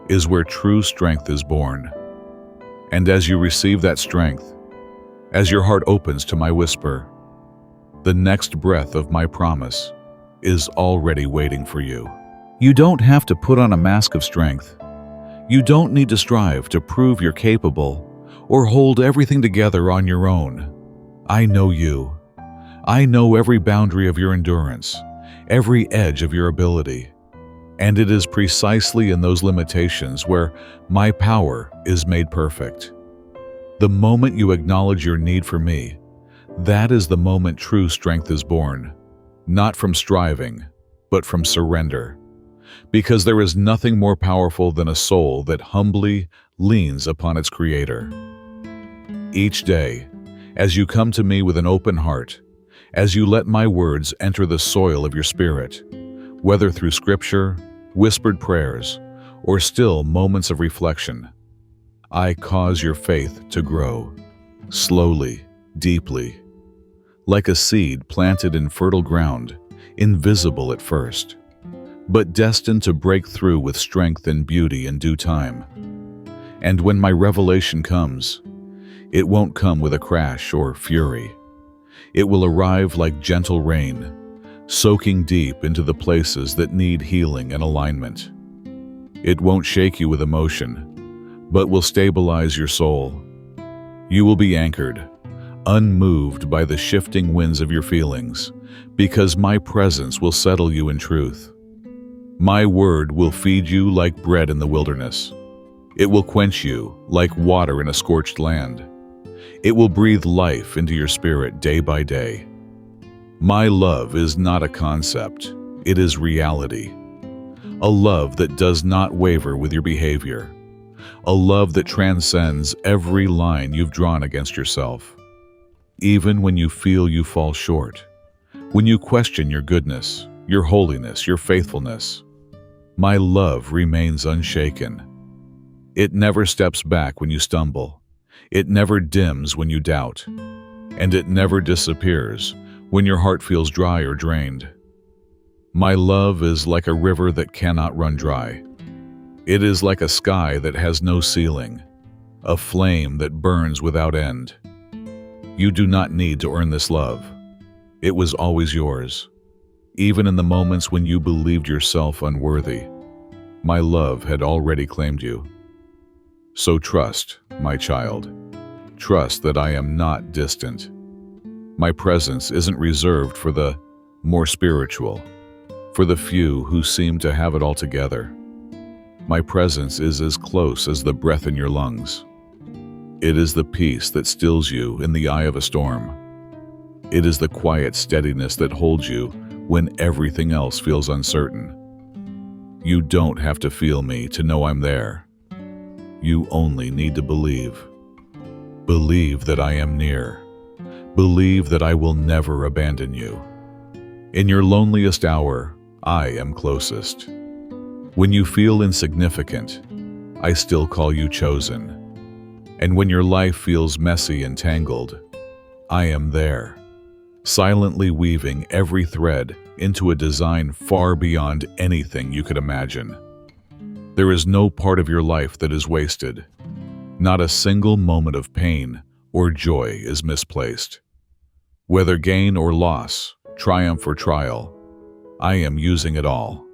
is where true strength is born. And as you receive that strength, as your heart opens to my whisper, the next breath of my promise is already waiting for you. You don't have to put on a mask of strength. You don't need to strive to prove you're capable or hold everything together on your own. I know you. I know every boundary of your endurance, every edge of your ability. And it is precisely in those limitations where my power is made perfect. The moment you acknowledge your need for me, that is the moment true strength is born, not from striving, but from surrender. Because there is nothing more powerful than a soul that humbly leans upon its Creator. Each day, as you come to me with an open heart, as you let my words enter the soil of your spirit, whether through scripture, whispered prayers, or still moments of reflection, I cause your faith to grow, slowly, deeply, like a seed planted in fertile ground, invisible at first, but destined to break through with strength and beauty in due time. And when my revelation comes, it won't come with a crash or fury. It will arrive like gentle rain, soaking deep into the places that need healing and alignment. It won't shake you with emotion, but will stabilize your soul. You will be anchored, unmoved by the shifting winds of your feelings, because my presence will settle you in truth. My word will feed you like bread in the wilderness. It will quench you like water in a scorched land. It will breathe life into your spirit day by day. My love is not a concept, it is reality. A love that does not waver with your behavior. A love that transcends every line you've drawn against yourself. Even when you feel you fall short, when you question your goodness, your holiness, your faithfulness, my love remains unshaken. It never steps back when you stumble. It never dims when you doubt. And it never disappears when your heart feels dry or drained. My love is like a river that cannot run dry. It is like a sky that has no ceiling, a flame that burns without end. You do not need to earn this love. It was always yours. Even in the moments when you believed yourself unworthy, my love had already claimed you. So trust, my child. Trust that I am not distant. My presence isn't reserved for the more spiritual, for the few who seem to have it all together. My presence is as close as the breath in your lungs. It is the peace that stills you in the eye of a storm. It is the quiet steadiness that holds you when everything else feels uncertain. You don't have to feel me to know I'm there. You only need to believe. Believe that I am near. Believe that I will never abandon you. In your loneliest hour, I am closest. When you feel insignificant, I still call you chosen. And when your life feels messy and tangled, I am there, silently weaving every thread into a design far beyond anything you could imagine. There is no part of your life that is wasted. Not a single moment of pain or joy is misplaced. Whether gain or loss, triumph or trial, I am using it all.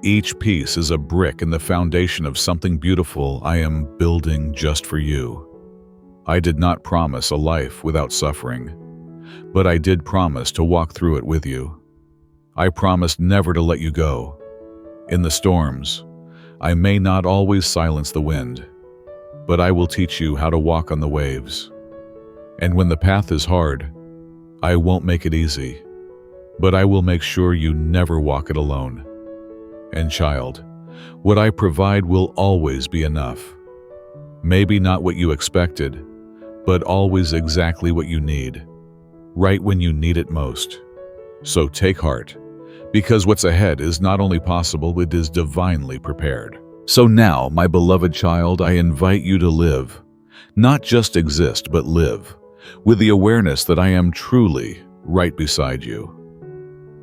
Each piece is a brick in the foundation of something beautiful I am building just for you. I did not promise a life without suffering, but I did promise to walk through it with you. I promised never to let you go. In the storms, I may not always silence the wind, but I will teach you how to walk on the waves. And when the path is hard, I won't make it easy, but I will make sure you never walk it alone. And child, what I provide will always be enough. Maybe not what you expected, but always exactly what you need, right when you need it most. So take heart, because what's ahead is not only possible, it is divinely prepared. So now, my beloved child, I invite you to live, not just exist, but live, with the awareness that I am truly right beside you.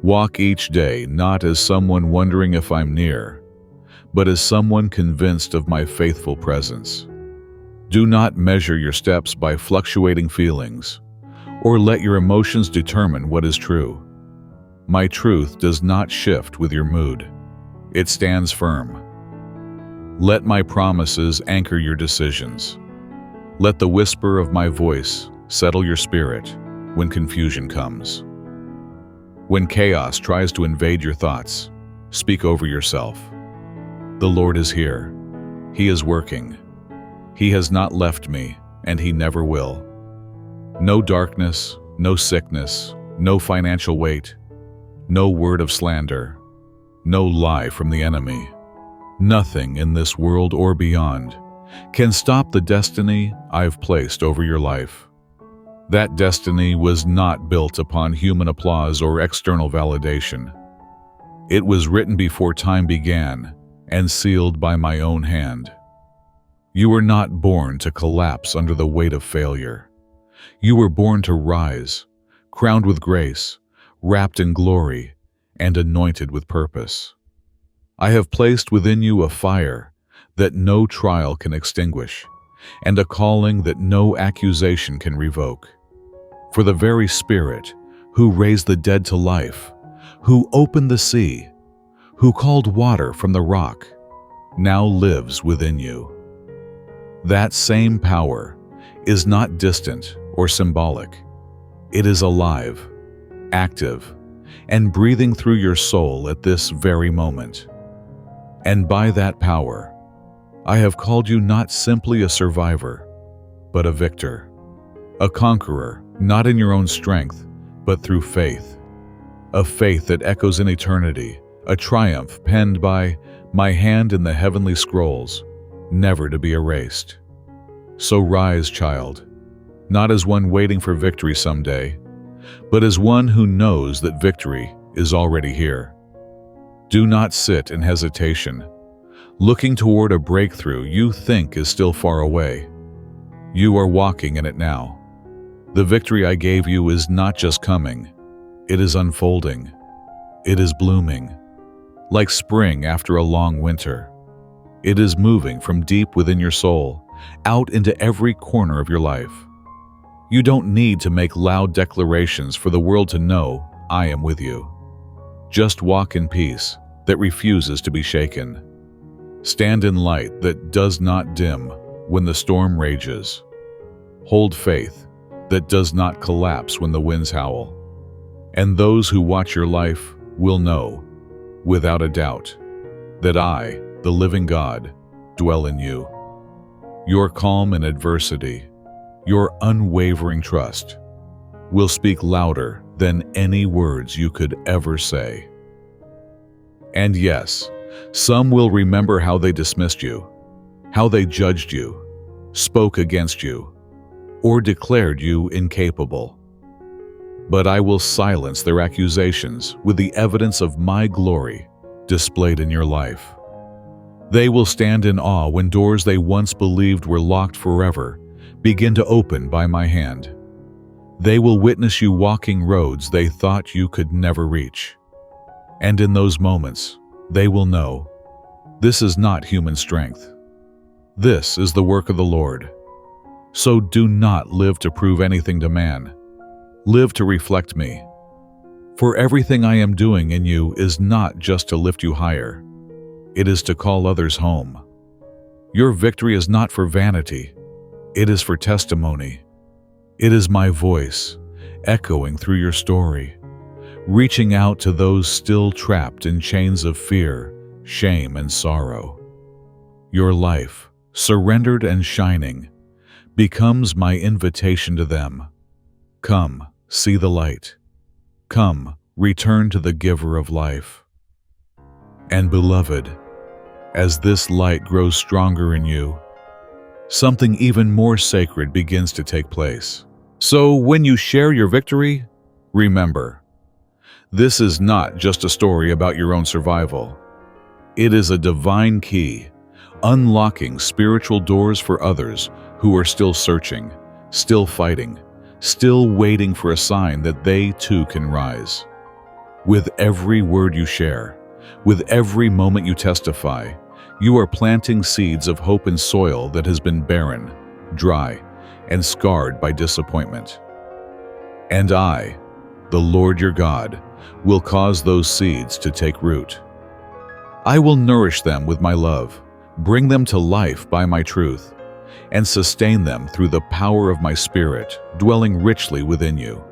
Walk each day not as someone wondering if I'm near, but as someone convinced of my faithful presence. Do not measure your steps by fluctuating feelings, or let your emotions determine what is true. My truth does not shift with your mood. It stands firm. Let my promises anchor your decisions. Let the whisper of my voice settle your spirit when confusion comes. When chaos tries to invade your thoughts, speak over yourself. The Lord is here. He is working. He has not left me, and He never will. No darkness, no sickness, no financial weight, no word of slander, no lie from the enemy. Nothing in this world or beyond can stop the destiny I've placed over your life. That destiny was not built upon human applause or external validation. It was written before time began and sealed by my own hand. You were not born to collapse under the weight of failure. You were born to rise, crowned with grace, wrapped in glory, and anointed with purpose. I have placed within you a fire that no trial can extinguish, and a calling that no accusation can revoke. For the very Spirit who raised the dead to life, who opened the sea, who called water from the rock, now lives within you. That same power is not distant or symbolic. It is alive, active, and breathing through your soul at this very moment. And by that power, I have called you not simply a survivor, but a victor, a conqueror, not in your own strength, but through faith. A faith that echoes in eternity, a triumph penned by my hand in the heavenly scrolls, never to be erased. So rise, child, not as one waiting for victory someday, but as one who knows that victory is already here. Do not sit in hesitation, looking toward a breakthrough you think is still far away. You are walking in it now. The victory I gave you is not just coming, it is unfolding. It is blooming, like spring after a long winter. It is moving from deep within your soul, out into every corner of your life. You don't need to make loud declarations for the world to know I am with you. Just walk in peace that refuses to be shaken. Stand in light that does not dim when the storm rages. Hold faith that does not collapse when the winds howl. And those who watch your life will know, without a doubt, that I, the living God, dwell in you. Your calm in adversity, your unwavering trust, will speak louder than any words you could ever say. And yes, some will remember how they dismissed you, how they judged you, spoke against you, or declared you incapable. But I will silence their accusations with the evidence of my glory displayed in your life. They will stand in awe when doors they once believed were locked forever begin to open by my hand. They will witness you walking roads they thought you could never reach. And in those moments, they will know, this is not human strength. This is the work of the Lord. So do not live to prove anything to man. Live to reflect me. For everything I am doing in you is not just to lift you higher. It is to call others home. Your victory is not for vanity. It is for testimony. It is my voice, echoing through your story, reaching out to those still trapped in chains of fear, shame, and sorrow. Your life, surrendered and shining, becomes my invitation to them. Come, see the light. Come, return to the giver of life. And beloved, as this light grows stronger in you, something even more sacred begins to take place. So when you share your victory, remember, this is not just a story about your own survival. It is a divine key, unlocking spiritual doors for others who are still searching, still fighting, still waiting for a sign that they too can rise. With every word you share, with every moment you testify, you are planting seeds of hope in soil that has been barren, dry, and scarred by disappointment. And I, the Lord your God, will cause those seeds to take root. I will nourish them with my love, bring them to life by my truth, and sustain them through the power of my Spirit, dwelling richly within you.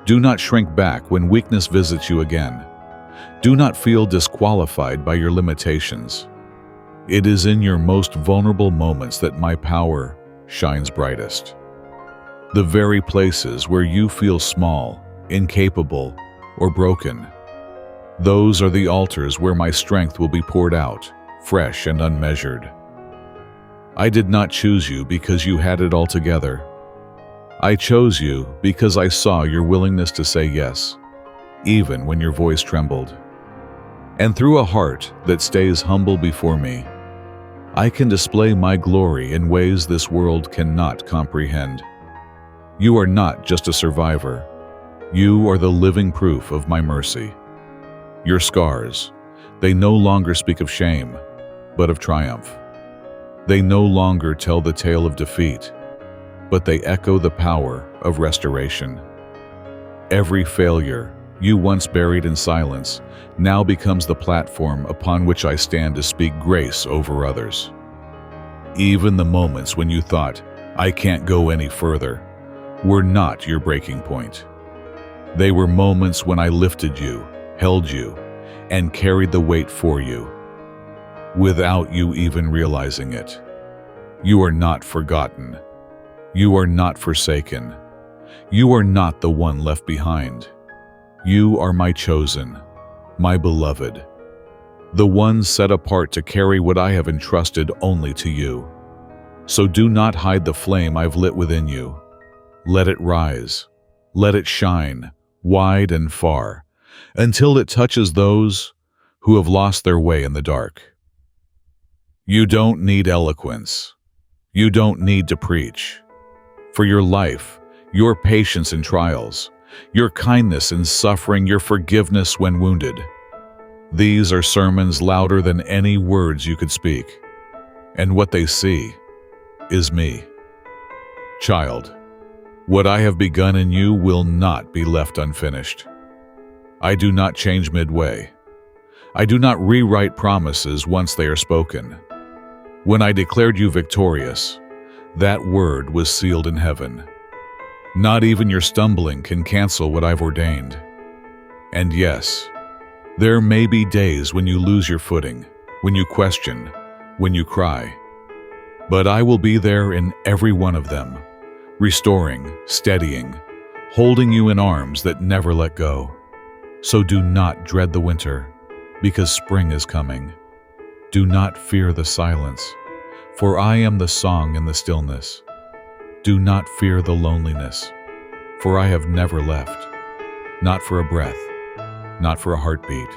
Do not shrink back when weakness visits you again. Do not feel disqualified by your limitations. It is in your most vulnerable moments that my power shines brightest. The very places where you feel small, incapable, or broken, those are the altars where my strength will be poured out, fresh and unmeasured. I did not choose you because you had it all together. I chose you because I saw your willingness to say yes, even when your voice trembled. And through a heart that stays humble before me, I can display my glory in ways this world cannot comprehend. You are not just a survivor. You are the living proof of my mercy. Your scars, they no longer speak of shame, but of triumph. They no longer tell the tale of defeat, but they echo the power of restoration. Every failure you once buried in silence now becomes the platform upon which I stand to speak grace over others. Even the moments when you thought, I can't go any further, were not your breaking point. They were moments when I lifted you, held you, and carried the weight for you, without you even realizing it. You are not forgotten. You are not forsaken. You are not the one left behind. You are my chosen, my beloved, the one set apart to carry what I have entrusted only to you. So do not hide the flame I've lit within you. Let it rise. Let it shine, wide and far, until it touches those who have lost their way in the dark. You don't need eloquence. You don't need to preach. For your life, your patience in trials, your kindness in suffering, your forgiveness when wounded. These are sermons louder than any words you could speak. And what they see is me. Child, what I have begun in you will not be left unfinished. I do not change midway. I do not rewrite promises once they are spoken. When I declared you victorious, that word was sealed in heaven. Not even your stumbling can cancel what I've ordained. And yes, there may be days when you lose your footing, when you question, when you cry. But I will be there in every one of them, restoring, steadying, holding you in arms that never let go. So do not dread the winter, because spring is coming. Do not fear the silence, for I am the song in the stillness. Do not fear the loneliness, for I have never left, not for a breath, not for a heartbeat.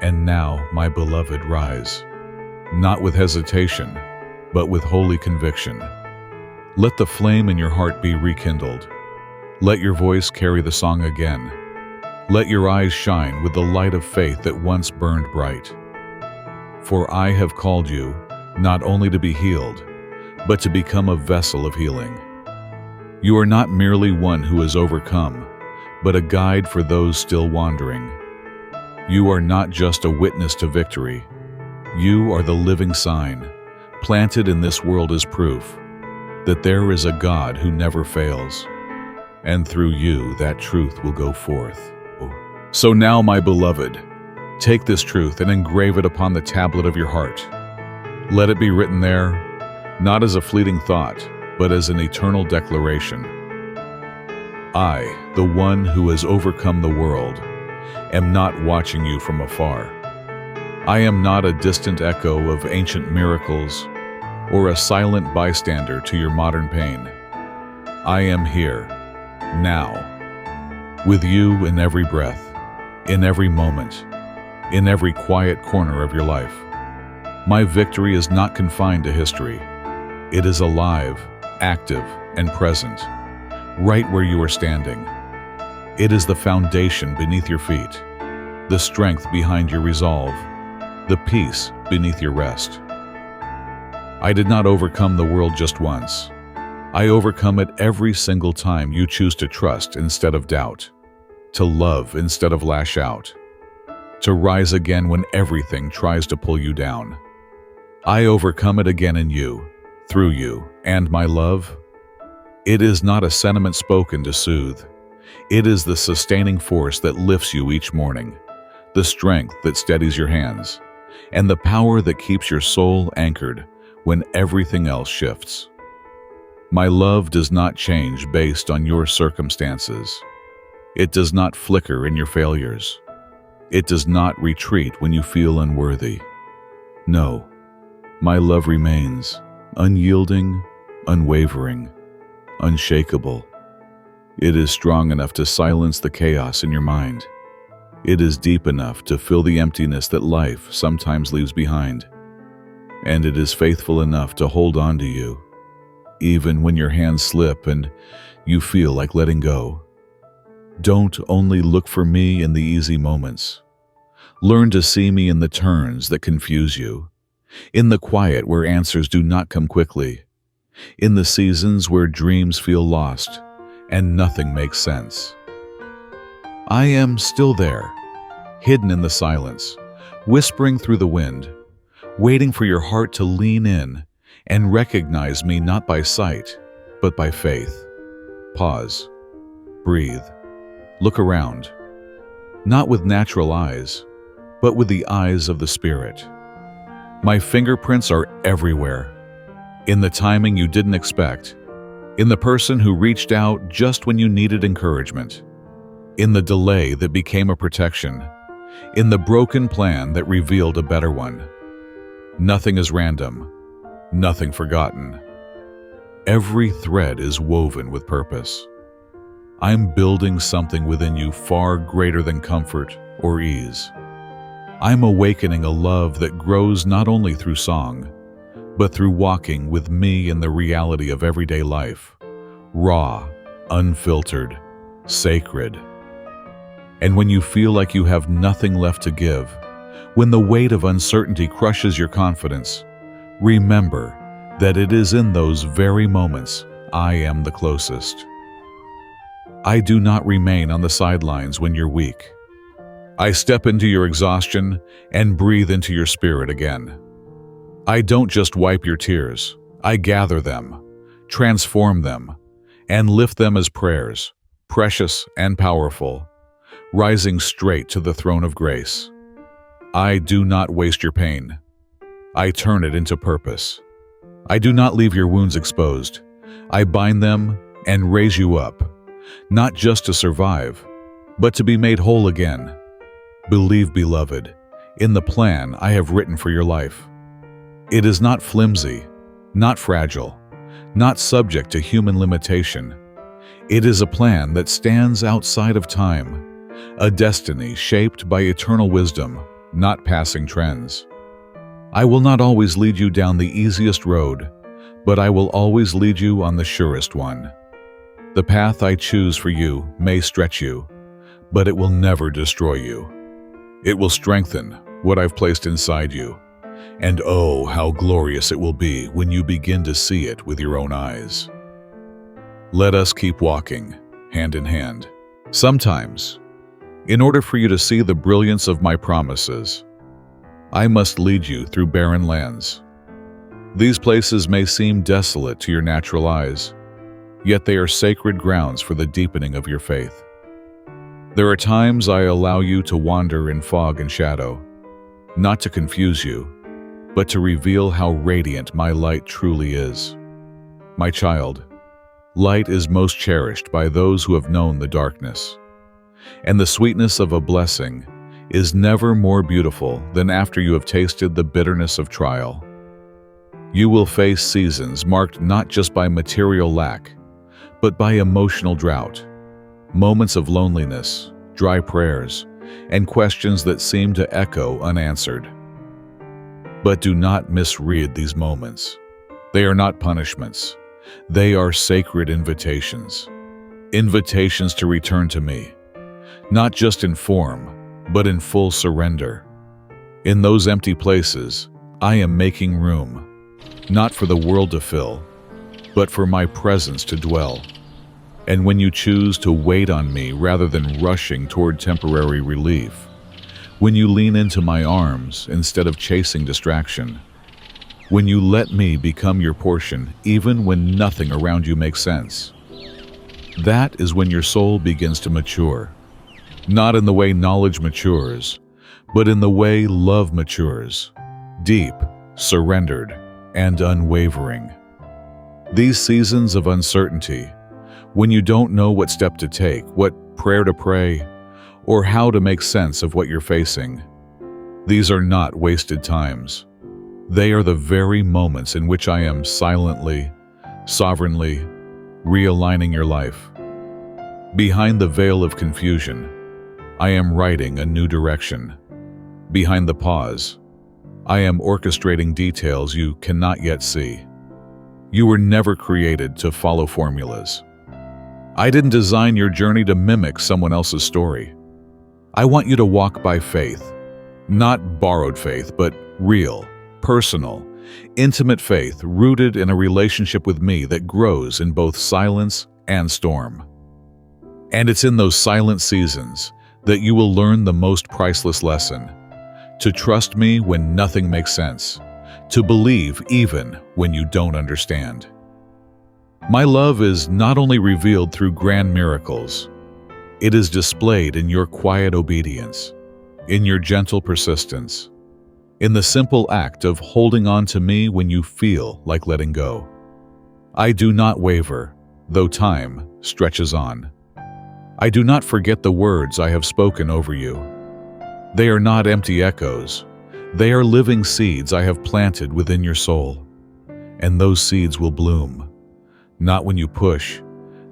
And now, my beloved, rise, not with hesitation, but with holy conviction. Let the flame in your heart be rekindled. Let your voice carry the song again. Let your eyes shine with the light of faith that once burned bright. For I have called you not only to be healed, but to become a vessel of healing. You are not merely one who has overcome, but a guide for those still wandering. You are not just a witness to victory. You are the living sign, planted in this world as proof that there is a God who never fails, and through you that truth will go forth. So now, my beloved, take this truth and engrave it upon the tablet of your heart. Let it be written there, not as a fleeting thought, but as an eternal declaration. I, the one who has overcome the world, am not watching you from afar. I am not a distant echo of ancient miracles or a silent bystander to your modern pain. I am here, now, with you in every breath, in every moment, in every quiet corner of your life. My victory is not confined to history. It is alive, active, and present, right where you are standing. It is the foundation beneath your feet, the strength behind your resolve, the peace beneath your rest. I did not overcome the world just once. I overcome it every single time you choose to trust instead of doubt, to love instead of lash out, to rise again when everything tries to pull you down. I overcome it again in you, through you, and my love. It is not a sentiment spoken to soothe. It is the sustaining force that lifts you each morning, the strength that steadies your hands, and the power that keeps your soul anchored when everything else shifts. My love does not change based on your circumstances. It does not flicker in your failures. It does not retreat when you feel unworthy. No, my love remains unyielding, unwavering, unshakable. It is strong enough to silence the chaos in your mind. It is deep enough to fill the emptiness that life sometimes leaves behind. And it is faithful enough to hold on to you, even when your hands slip and you feel like letting go. Don't only look for me in the easy moments. Learn to see me in the turns that confuse you, in the quiet where answers do not come quickly, in the seasons where dreams feel lost and nothing makes sense. I am still there, hidden in the silence, whispering through the wind, waiting for your heart to lean in and recognize me not by sight, but by faith. Pause, breathe, look around, not with natural eyes, but with the eyes of the Spirit. My fingerprints are everywhere, in the timing you didn't expect, in the person who reached out just when you needed encouragement, in the delay that became a protection, in the broken plan that revealed a better one. Nothing is random, nothing forgotten. Every thread is woven with purpose. I'm building something within you far greater than comfort or ease. I'm awakening a love that grows not only through song, but through walking with me in the reality of everyday life, raw, unfiltered, sacred. And when you feel like you have nothing left to give, when the weight of uncertainty crushes your confidence, remember that it is in those very moments I am the closest. I do not remain on the sidelines when you're weak. I step into your exhaustion and breathe into your spirit again. I don't just wipe your tears. I gather them, transform them, and lift them as prayers, precious and powerful, rising straight to the throne of grace. I do not waste your pain. I turn it into purpose. I do not leave your wounds exposed. I bind them and raise you up, not just to survive, but to be made whole again. Believe, beloved, in the plan I have written for your life. It is not flimsy, not fragile, not subject to human limitation. It is a plan that stands outside of time, a destiny shaped by eternal wisdom, not passing trends. I will not always lead you down the easiest road, but I will always lead you on the surest one. The path I choose for you may stretch you, but it will never destroy you. It will strengthen what I've placed inside you, And oh, how glorious it will be when you begin to see it with your own eyes. Let us keep walking, hand in hand. Sometimes, in order for you to see the brilliance of my promises, I must lead you through barren lands. These places may seem desolate to your natural eyes, yet they are sacred grounds for the deepening of your faith. There are times I allow you to wander in fog and shadow, not to confuse you, but to reveal how radiant my light truly is. My child, light is most cherished by those who have known the darkness, and the sweetness of a blessing is never more beautiful than after you have tasted the bitterness of trial. You will face seasons marked not just by material lack, but by emotional drought, moments of loneliness, dry prayers, and questions that seem to echo unanswered. But do not misread these moments. They are not punishments. They are sacred invitations. Invitations to return to me, not just in form, but in full surrender. In those empty places, I am making room, not for the world to fill, but for my presence to dwell. And when you choose to wait on me rather than rushing toward temporary relief, when you lean into my arms instead of chasing distraction, when you let me become your portion even when nothing around you makes sense, that is when your soul begins to mature. Not in the way knowledge matures, but in the way love matures, deep, surrendered, and unwavering. These seasons of uncertainty, when you don't know what step to take, what prayer to pray, or how to make sense of what you're facing, these are not wasted times. They are the very moments in which I am silently, sovereignly realigning your life. Behind the veil of confusion, I am writing a new direction. Behind the pause, I am orchestrating details you cannot yet see. You were never created to follow formulas. I didn't design your journey to mimic someone else's story. I want you to walk by faith, not borrowed faith, but real, personal, intimate faith rooted in a relationship with me that grows in both silence and storm. And it's in those silent seasons that you will learn the most priceless lesson: to trust me when nothing makes sense, to believe even when you don't understand. My love is not only revealed through grand miracles, it is displayed in your quiet obedience, in your gentle persistence, in the simple act of holding on to me when you feel like letting go. I do not waver, though time stretches on. I do not forget the words I have spoken over you. They are not empty echoes. They are living seeds I have planted within your soul. And those seeds will bloom, not when you push,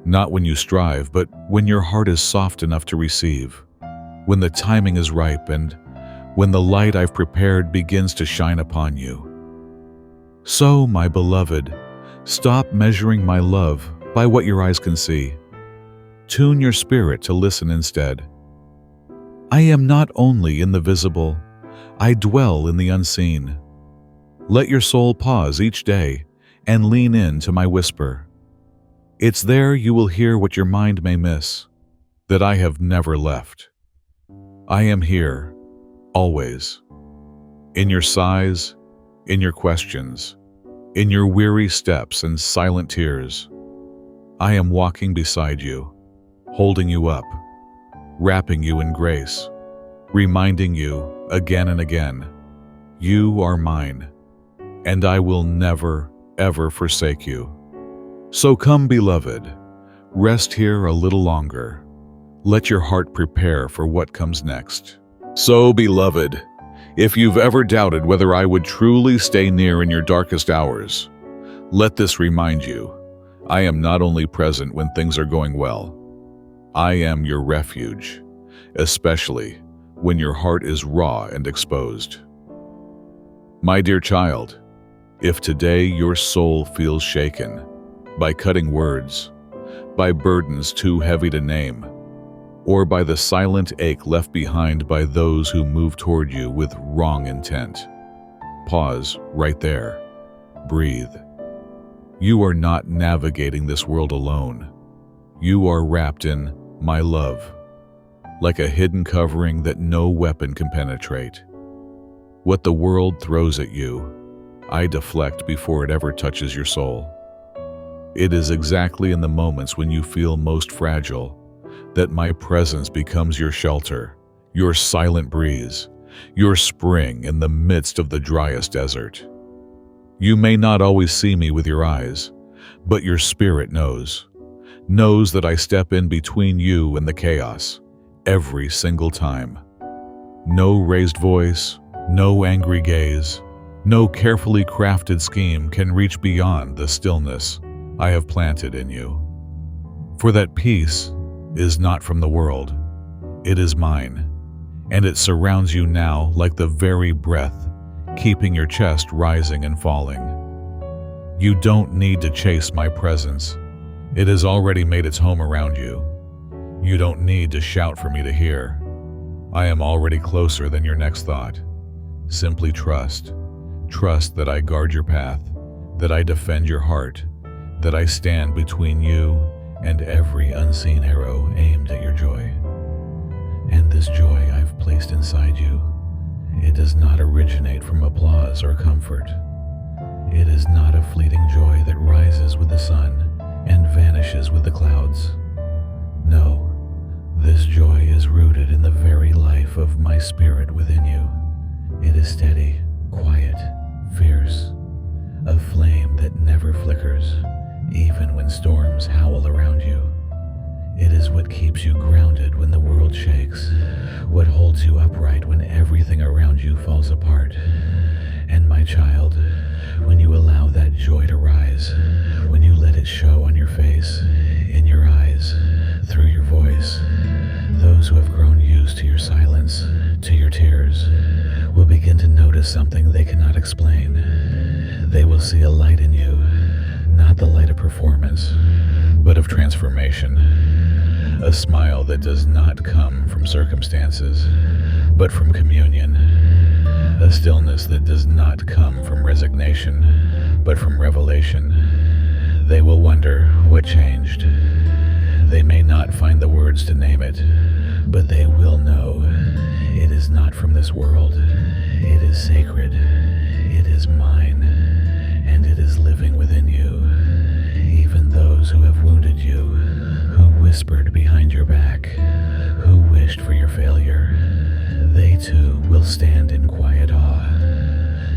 not when you strive, but when your heart is soft enough to receive, when the timing is ripe, and when the light I've prepared begins to shine upon you. So, my beloved, stop measuring my love by what your eyes can see. Tune your spirit to listen instead. I am not only in the visible, I dwell in the unseen. Let your soul pause each day and lean in to my whisper. It's there you will hear what your mind may miss, that I have never left. I am here, always. In your sighs, in your questions, in your weary steps and silent tears. I am walking beside you, holding you up, wrapping you in grace, reminding you again and again, you are mine, and I will never, ever forsake you. So come, beloved, rest here a little longer. Let your heart prepare for what comes next. So, beloved, if you've ever doubted whether I would truly stay near in your darkest hours, let this remind you, I am not only present when things are going well, I am your refuge, especially when your heart is raw and exposed. My dear child, if today your soul feels shaken by cutting words, by burdens too heavy to name, or by the silent ache left behind by those who move toward you with wrong intent, Pause right there. Breathe. You are not navigating this world alone. You are wrapped in my love, like a hidden covering that no weapon can penetrate. What the world throws at you, I deflect before it ever touches your soul. It is exactly in the moments when you feel most fragile that my presence becomes your shelter, your silent breeze, your spring in the midst of the driest desert. You may not always see me with your eyes, but your spirit knows that I step in between you and the chaos every single time. No raised voice, no angry gaze, no carefully crafted scheme can reach beyond the stillness I have planted in you. For that peace is not from the world, it is mine, and it surrounds you now like the very breath keeping your chest rising and falling. You don't need to chase my presence. It has already made its home around you. You don't need to shout for me to hear. I am already closer than your next thought. Simply trust. Trust that I guard your path, that I defend your heart, that I stand between you and every unseen arrow aimed at your joy. And this joy I've placed inside you, it does not originate from applause or comfort. It is not a fleeting joy that rises with the sun and vanishes with the clouds. No, this joy is rooted in the very life of my spirit within you. It is steady, quiet, fierce, a flame that never flickers, even when storms howl around you. It is what keeps you grounded when the world shakes, what holds you upright when everything around you falls apart. And my child, when you allow that joy to rise, when you let it show on your face, in your eyes, through your voice, those who have grown used to your silence, to your tears, will begin to notice something they cannot explain. They will see a light in you, not the light of performance, but of transformation. A smile that does not come from circumstances, but from communion. A stillness that does not come from resignation, but from revelation. They will wonder what changed. They may not find the words to name it, but they will know it is not from this world. It is sacred. It is mine, and it is living within you. Even those who have wounded you, who whispered behind your back, who wished for your failure, they too will stand in quiet awe.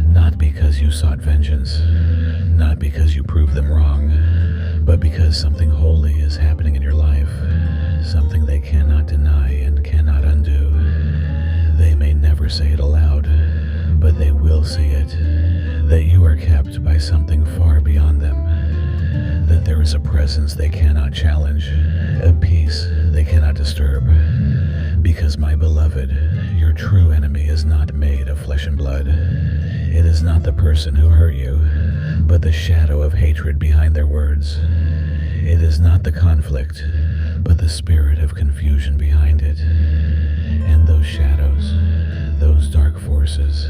Not because you sought vengeance, not because you proved them wrong, but because something holy is happening in your life, something they cannot deny and cannot undo. They may never say it aloud, but they will see it, that you are kept by something far beyond them, that there is a presence they cannot challenge, a peace they cannot disturb. Because, my beloved, your true enemy is not made of flesh and blood. It is not the person who hurt you, but the shadow of hatred behind their words. It is not the conflict, but the spirit of confusion behind it. And those shadows, those dark forces,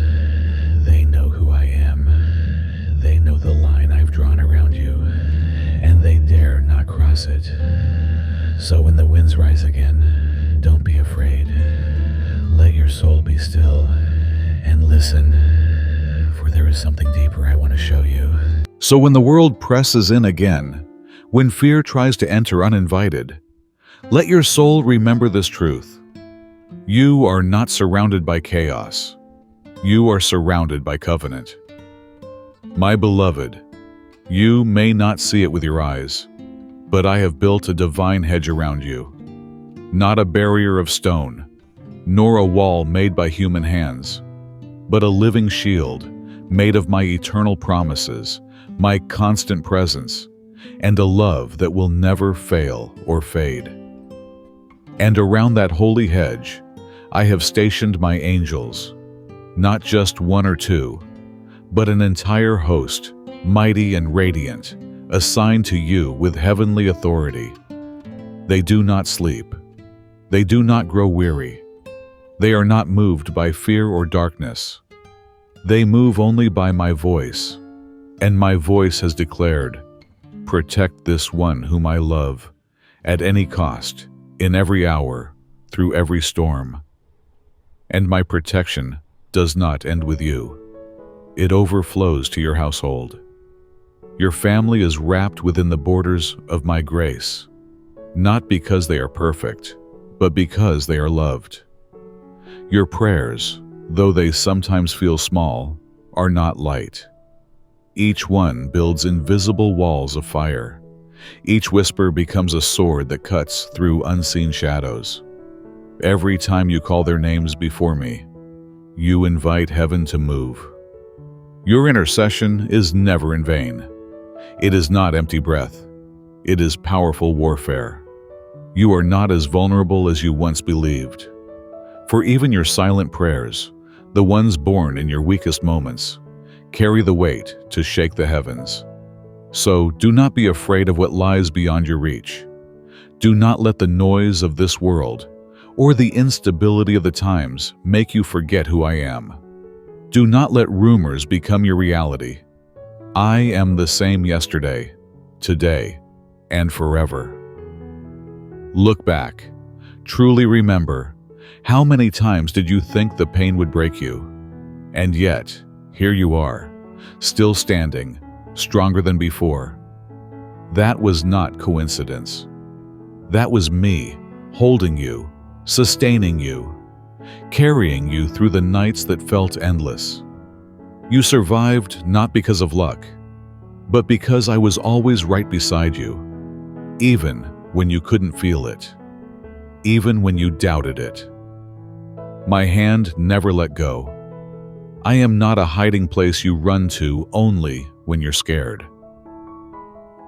they know who I am. They know the line I've drawn around you, and they dare not cross it. So when the winds rise again, don't be afraid. Let your soul be still and listen, for there is something deeper I want to show you. So when the world presses in again, when fear tries to enter uninvited, let your soul remember this truth. You are not surrounded by chaos. You are surrounded by covenant. My beloved, you may not see it with your eyes, but I have built a divine hedge around you. Not a barrier of stone, nor a wall made by human hands, but a living shield made of my eternal promises, my constant presence, and a love that will never fail or fade. And around that holy hedge, I have stationed my angels, not just one or two, but an entire host, mighty and radiant, assigned to you with heavenly authority. They do not sleep. They do not grow weary. They are not moved by fear or darkness. They move only by my voice, and my voice has declared, protect this one whom I love, at any cost, in every hour, through every storm. And my protection does not end with you. It overflows to your household. Your family is wrapped within the borders of my grace, not because they are perfect, but because they are loved. Your prayers, though they sometimes feel small, are not light. Each one builds invisible walls of fire. Each whisper becomes a sword that cuts through unseen shadows. Every time you call their names before me, you invite heaven to move. Your intercession is never in vain. It is not empty breath. It is powerful warfare. You are not as vulnerable as you once believed. For even your silent prayers, the ones born in your weakest moments, carry the weight to shake the heavens. So do not be afraid of what lies beyond your reach. Do not let the noise of this world or the instability of the times make you forget who I am. Do not let rumors become your reality. I am the same yesterday, today, and forever. Look back. Truly remember, how many times did you think the pain would break you? And yet, here you are, still standing, stronger than before. That was not coincidence. That was me, holding you, sustaining you, carrying you through the nights that felt endless. You survived not because of luck, but because I was always right beside you, even when you couldn't feel it, even when you doubted it. My hand never let go. I am not a hiding place you run to only when you're scared.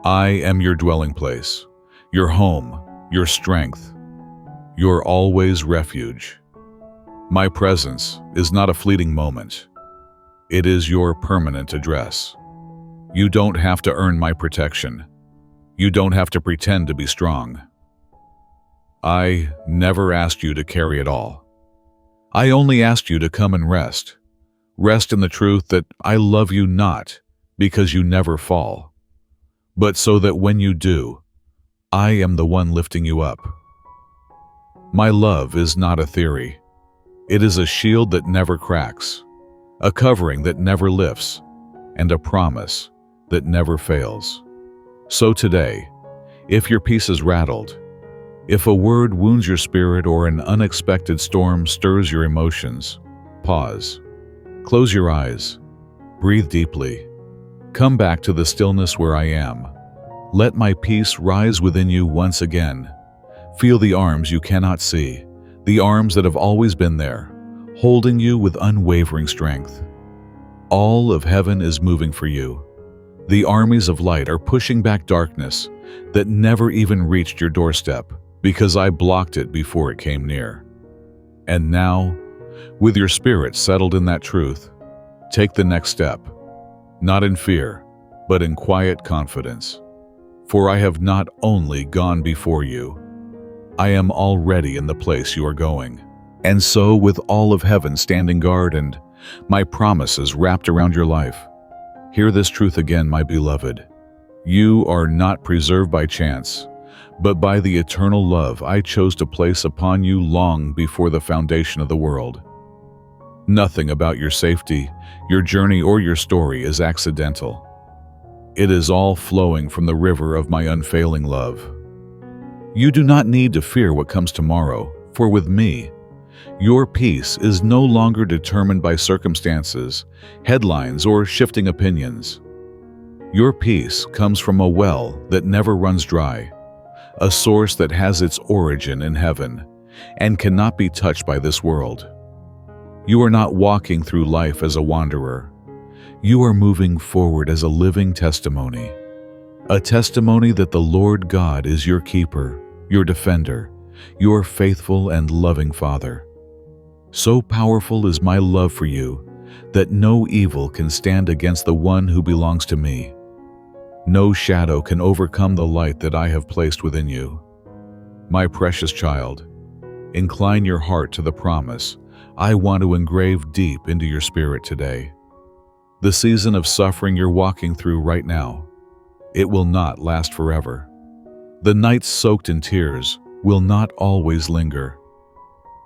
I am your dwelling place, your home, your strength, your always refuge. My presence is not a fleeting moment. It is your permanent address. You don't have to earn my protection. You don't have to pretend to be strong. I never asked you to carry it all. I only asked you to come and rest. Rest in the truth that I love you not because you never fall, but so that when you do, I am the one lifting you up. My love is not a theory. It is a shield that never cracks, a covering that never lifts, and a promise that never fails. So today, if your peace is rattled, if a word wounds your spirit or an unexpected storm stirs your emotions, pause. Close your eyes. Breathe deeply. Come back to the stillness where I am. Let my peace rise within you once again. Feel the arms you cannot see, the arms that have always been there, holding you with unwavering strength. All of heaven is moving for you. The armies of light are pushing back darkness that never even reached your doorstep because I blocked it before it came near. And now, with your spirit settled in that truth, take the next step, not in fear, but in quiet confidence. For I have not only gone before you, I am already in the place you are going. And so, with all of heaven standing guard and my promises wrapped around your life, hear this truth again, my beloved. You are not preserved by chance, but by the eternal love I chose to place upon you long before the foundation of the world. Nothing about your safety, your journey, or your story is accidental. It is all flowing from the river of my unfailing love. You do not need to fear what comes tomorrow, for with me, your peace is no longer determined by circumstances, headlines, or shifting opinions. Your peace comes from a well that never runs dry, a source that has its origin in heaven and cannot be touched by this world. You are not walking through life as a wanderer. You are moving forward as a living testimony, a testimony that the Lord God is your keeper, your defender, your faithful and loving Father. So powerful is my love for you that no evil can stand against the one who belongs to me. No shadow can overcome the light that I have placed within you. My precious child, incline your heart to the promise I want to engrave deep into your spirit today. The season of suffering you're walking through right now, it will not last forever. The nights soaked in tears will not always linger.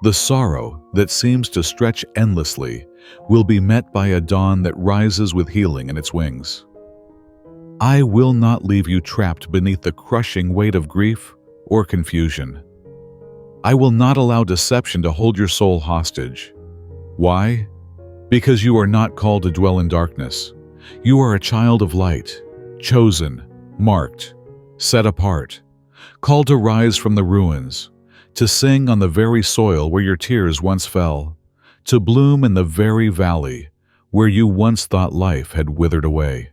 The sorrow that seems to stretch endlessly will be met by a dawn that rises with healing in its wings. I will not leave you trapped beneath the crushing weight of grief or confusion. I will not allow deception to hold your soul hostage. Why? Because you are not called to dwell in darkness. You are a child of light, chosen, marked, set apart, called to rise from the ruins, to sing on the very soil where your tears once fell, to bloom in the very valley where you once thought life had withered away.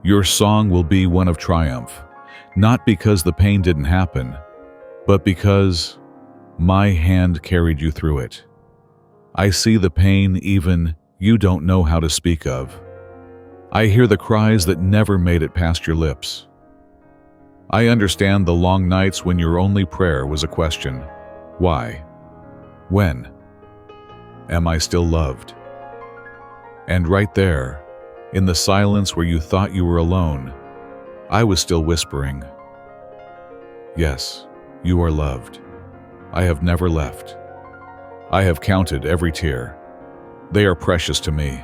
Your song will be one of triumph, not because the pain didn't happen, but because my hand carried you through it. I see the pain even you don't know how to speak of. I hear the cries that never made it past your lips. I understand the long nights when your only prayer was a question. Why? When? Am I still loved? And right there, in the silence where you thought you were alone, I was still whispering, yes, you are loved. I have never left. I have counted every tear. They are precious to me.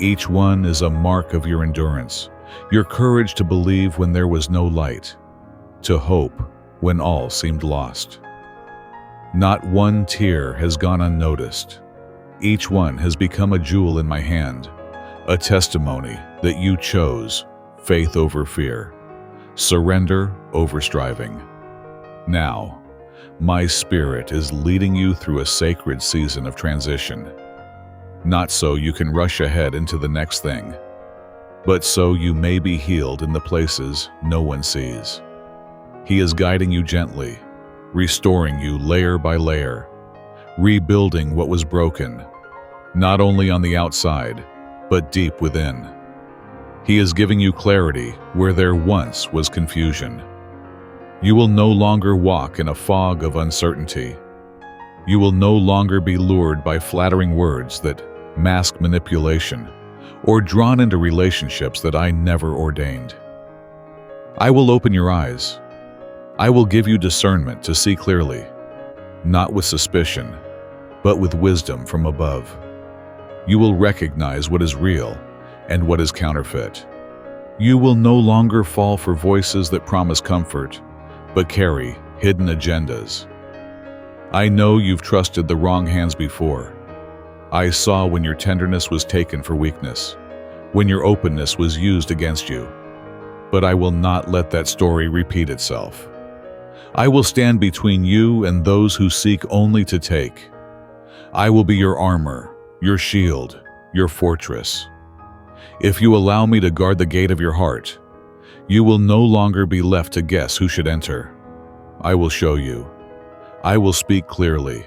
Each one is a mark of your endurance, your courage to believe when there was no light, to hope when all seemed lost. Not one tear has gone unnoticed. Each one has become a jewel in my hand, a testimony that you chose faith over fear, surrender over striving. Now, my spirit is leading you through a sacred season of transition, not so you can rush ahead into the next thing, but so you may be healed in the places no one sees. He is guiding you gently, restoring you layer by layer, rebuilding what was broken, not only on the outside, but deep within. He is giving you clarity where there once was confusion. You will no longer walk in a fog of uncertainty. You will no longer be lured by flattering words that mask manipulation, or drawn into relationships that I never ordained. I will open your eyes. I will give you discernment to see clearly, not with suspicion, but with wisdom from above. You will recognize what is real and what is counterfeit. You will no longer fall for voices that promise comfort, but carry hidden agendas. I know you've trusted the wrong hands before. I saw when your tenderness was taken for weakness, when your openness was used against you. But I will not let that story repeat itself. I will stand between you and those who seek only to take. I will be your armor, your shield, your fortress. If you allow me to guard the gate of your heart, you will no longer be left to guess who should enter. I will show you. I will speak clearly,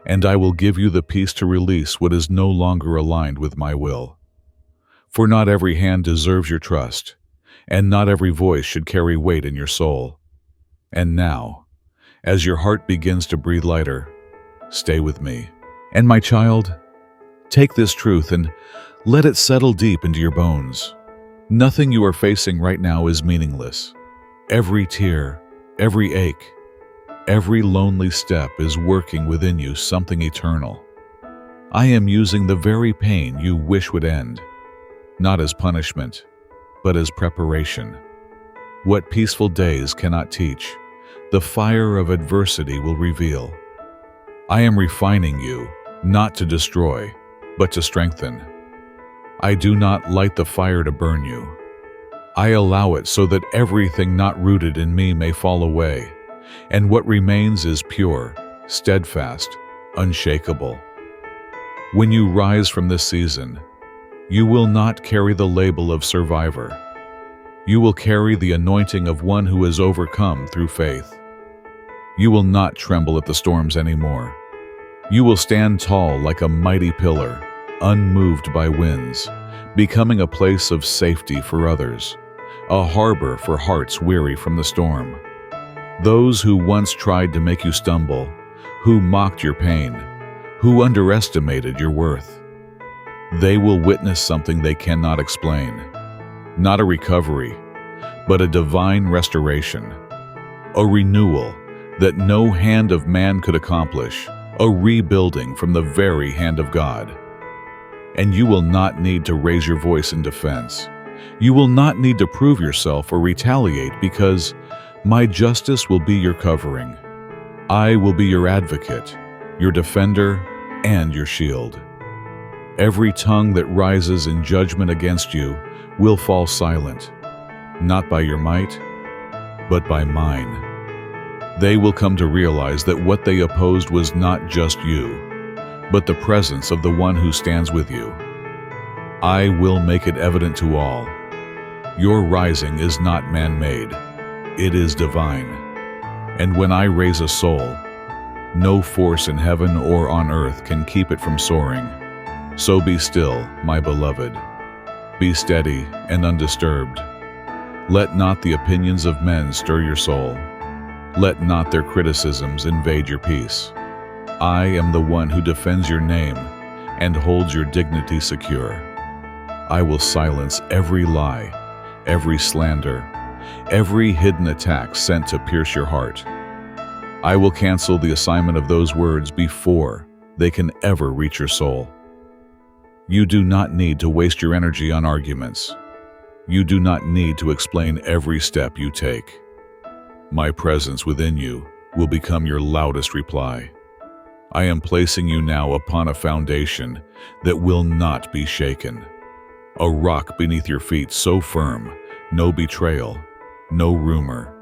and I will give you the peace to release what is no longer aligned with my will. For not every hand deserves your trust, and not every voice should carry weight in your soul. And now, as your heart begins to breathe lighter, stay with me. And my child, take this truth and let it settle deep into your bones. Nothing you are facing right now is meaningless. Every tear, every ache, every lonely step is working within you something eternal. I am using the very pain you wish would end, not as punishment, but as preparation. What peaceful days cannot teach, the fire of adversity will reveal. I am refining you, not to destroy, but to strengthen. I do not light the fire to burn you. I allow it so that everything not rooted in me may fall away, and what remains is pure, steadfast, unshakable. When you rise from this season, you will not carry the label of survivor. You will carry the anointing of one who has overcome through faith. You will not tremble at the storms anymore. You will stand tall like a mighty pillar, unmoved by winds, becoming a place of safety for others, a harbor for hearts weary from the storm. Those who once tried to make you stumble, who mocked your pain, who underestimated your worth, They will witness something they cannot explain. Not a recovery, but a divine restoration. A renewal that no hand of man could accomplish. A rebuilding from the very hand of God. And you will not need to raise your voice in defense. You will not need to prove yourself or retaliate, because my justice will be your covering. I will be your advocate, your defender, and your shield. Every tongue that rises in judgment against you will fall silent, not by your might, but by mine. They will come to realize that what they opposed was not just you, but the presence of the one who stands with you. I will make it evident to all. Your rising is not man-made, it is divine. And when I raise a soul, no force in heaven or on earth can keep it from soaring. So be still, my beloved. Be steady and undisturbed. Let not the opinions of men stir your soul. Let not their criticisms invade your peace. I am the one who defends your name and holds your dignity secure. I will silence every lie, every slander, every hidden attack sent to pierce your heart. I will cancel the assignment of those words before they can ever reach your soul. You do not need to waste your energy on arguments. You do not need to explain every step you take. My presence within you will become your loudest reply. I am placing you now upon a foundation that will not be shaken. A rock beneath your feet so firm, no betrayal, no rumor,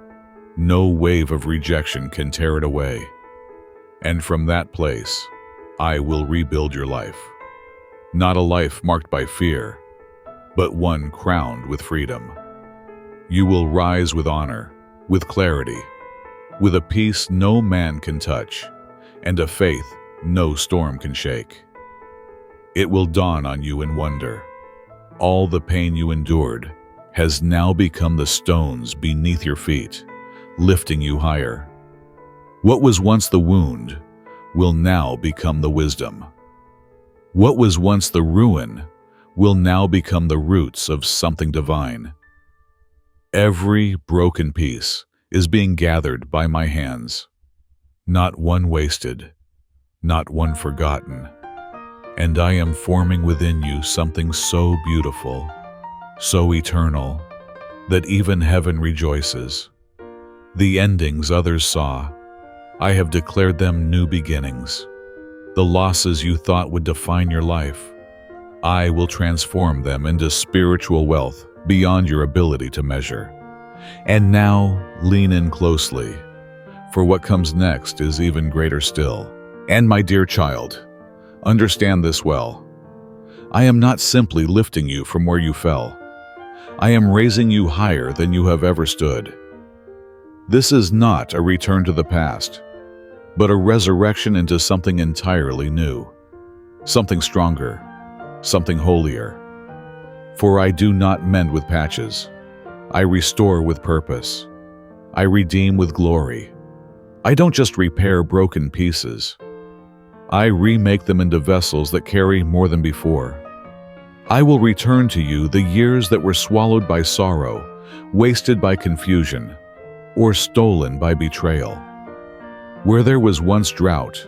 no wave of rejection can tear it away. And from that place, I will rebuild your life. Not a life marked by fear, but one crowned with freedom. You will rise with honor, with clarity, with a peace no man can touch, and a faith no storm can shake. It will dawn on you in wonder. All the pain you endured has now become the stones beneath your feet, lifting you higher. What was once the wound will now become the wisdom. What was once the ruin will now become the roots of something divine. Every broken piece is being gathered by my hands. Not one wasted, not one forgotten. And I am forming within you something so beautiful, so eternal, that even heaven rejoices. The endings others saw, I have declared them new beginnings. The losses you thought would define your life, I will transform them into spiritual wealth beyond your ability to measure. And now, lean in closely, for what comes next is even greater still. And my dear child, understand this well. I am not simply lifting you from where you fell. I am raising you higher than you have ever stood. This is not a return to the past, but a resurrection into something entirely new, something stronger, something holier. For I do not mend with patches. I restore with purpose. I redeem with glory. I don't just repair broken pieces. I remake them into vessels that carry more than before. I will return to you the years that were swallowed by sorrow, wasted by confusion, or stolen by betrayal. Where there was once drought,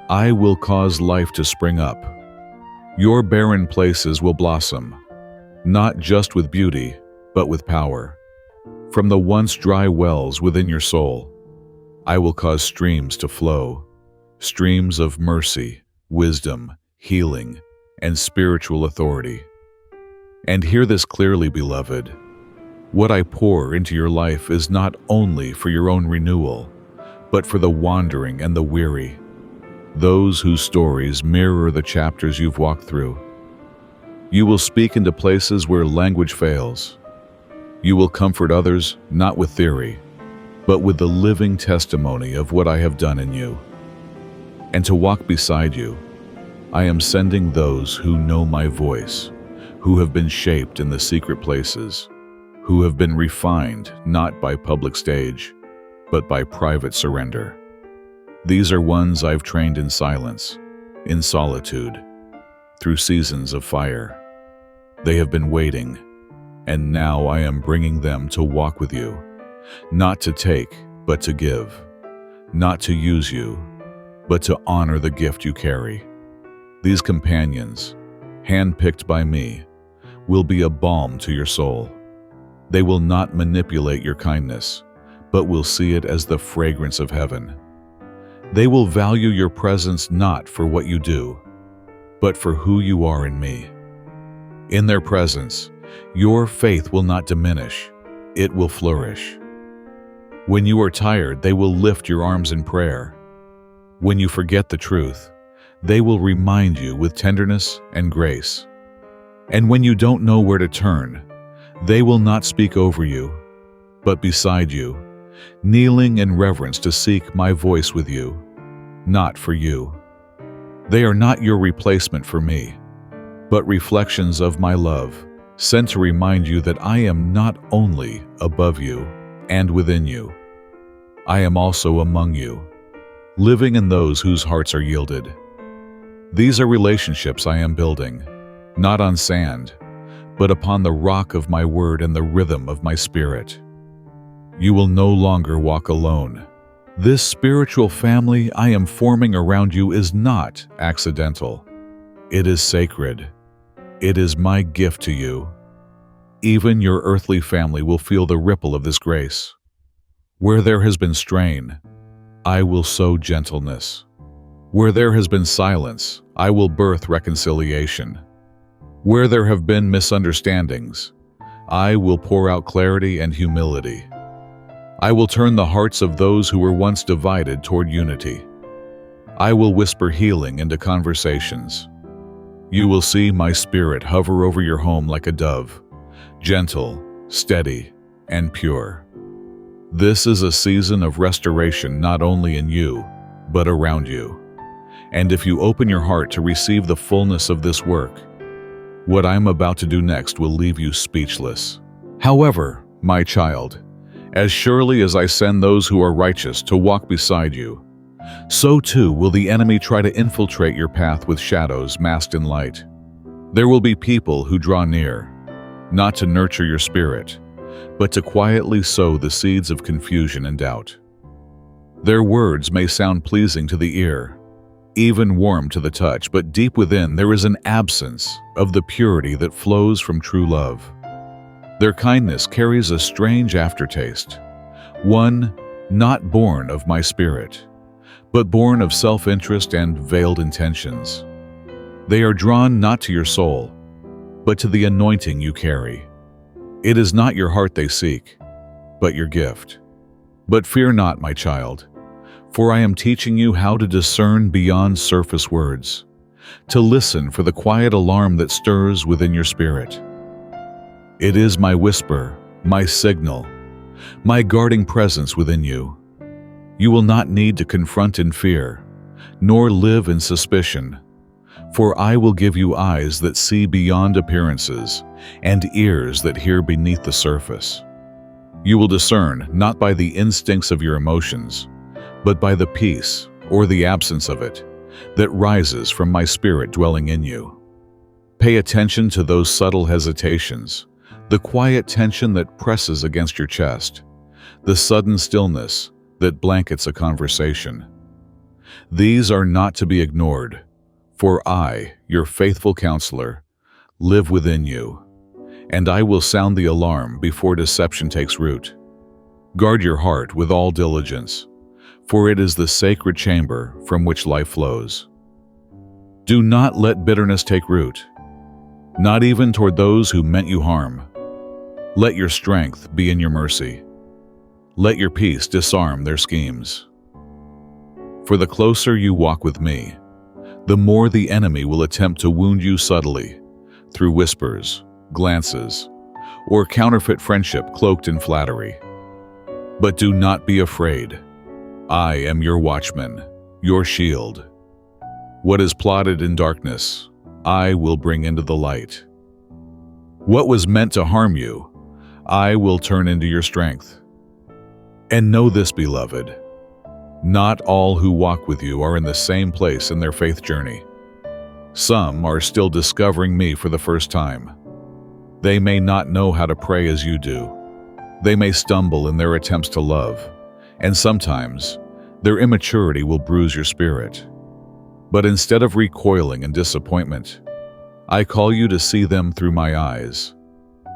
I will cause life to spring up. Your barren places will blossom, not just with beauty, but with power. From the once dry wells within your soul, I will cause streams to flow, streams of mercy, wisdom, healing, and spiritual authority. And hear this clearly, beloved. What I pour into your life is not only for your own renewal, but for the wandering and the weary, those whose stories mirror the chapters you've walked through. You will speak into places where language fails. You will comfort others not with theory, but with the living testimony of what I have done in you. And to walk beside you, I am sending those who know my voice, who have been shaped in the secret places, who have been refined not by public stage, but by private surrender. These are ones I've trained in silence, in solitude. through seasons of fire. They have been waiting, and now I am bringing them to walk with you, not to take, but to give, not to use you, but to honor the gift you carry. These companions, handpicked by me, will be a balm to your soul. They will not manipulate your kindness, but will see it as the fragrance of heaven. They will value your presence not for what you do, but for who you are in me. In their presence, your faith will not diminish, it will flourish. When you are tired, they will lift your arms in prayer. When you forget the truth, they will remind you with tenderness and grace. And when you don't know where to turn, they will not speak over you, but beside you, kneeling in reverence to seek my voice with you, not for you. They are not your replacement for me, but reflections of my love, sent to remind you that I am not only above you and within you, I am also among you, living in those whose hearts are yielded. These are relationships I am building, not on sand, but upon the rock of my word and the rhythm of my spirit. You will no longer walk alone. This spiritual family I am forming around you is not accidental. It is sacred. It is my gift to you. Even your earthly family will feel the ripple of this grace. Where there has been strain, I will sow gentleness. Where there has been silence, I will birth reconciliation. Where there have been misunderstandings, I will pour out clarity and humility. I will turn the hearts of those who were once divided toward unity. I will whisper healing into conversations. You will see my spirit hover over your home like a dove, gentle, steady, and pure. This is a season of restoration not only in you, but around you. And if you open your heart to receive the fullness of this work, what I'm about to do next will leave you speechless. However, my child, as surely as I send those who are righteous to walk beside you, so too will the enemy try to infiltrate your path with shadows masked in light. There will be people who draw near, not to nurture your spirit, but to quietly sow the seeds of confusion and doubt. Their words may sound pleasing to the ear, even warm to the touch, but deep within there is an absence of the purity that flows from true love. Their kindness carries a strange aftertaste, one not born of my spirit, but born of self-interest and veiled intentions. They are drawn not to your soul, but to the anointing you carry. It is not your heart they seek, but your gift. But fear not, my child, for I am teaching you how to discern beyond surface words, to listen for the quiet alarm that stirs within your spirit. It is my whisper, my signal, my guarding presence within you. You will not need to confront in fear, nor live in suspicion, for I will give you eyes that see beyond appearances and ears that hear beneath the surface. You will discern not by the instincts of your emotions, but by the peace, or the absence of it, that rises from my spirit dwelling in you. Pay attention to those subtle hesitations, the quiet tension that presses against your chest, the sudden stillness that blankets a conversation. These are not to be ignored, for I, your faithful counselor, live within you, and I will sound the alarm before deception takes root. Guard your heart with all diligence, for it is the sacred chamber from which life flows. Do not let bitterness take root, not even toward those who meant you harm. Let your strength be in your mercy. Let your peace disarm their schemes. For the closer you walk with me, the more the enemy will attempt to wound you subtly, through whispers, glances, or counterfeit friendship cloaked in flattery. But do not be afraid. I am your watchman, your shield. What is plotted in darkness, I will bring into the light. What was meant to harm you, I will turn into your strength. And know this, beloved, not all who walk with you are in the same place in their faith journey. Some are still discovering me for the first time. They may not know how to pray as you do. They may stumble in their attempts to love, and sometimes their immaturity will bruise your spirit. But instead of recoiling in disappointment, I call you to see them through my eyes,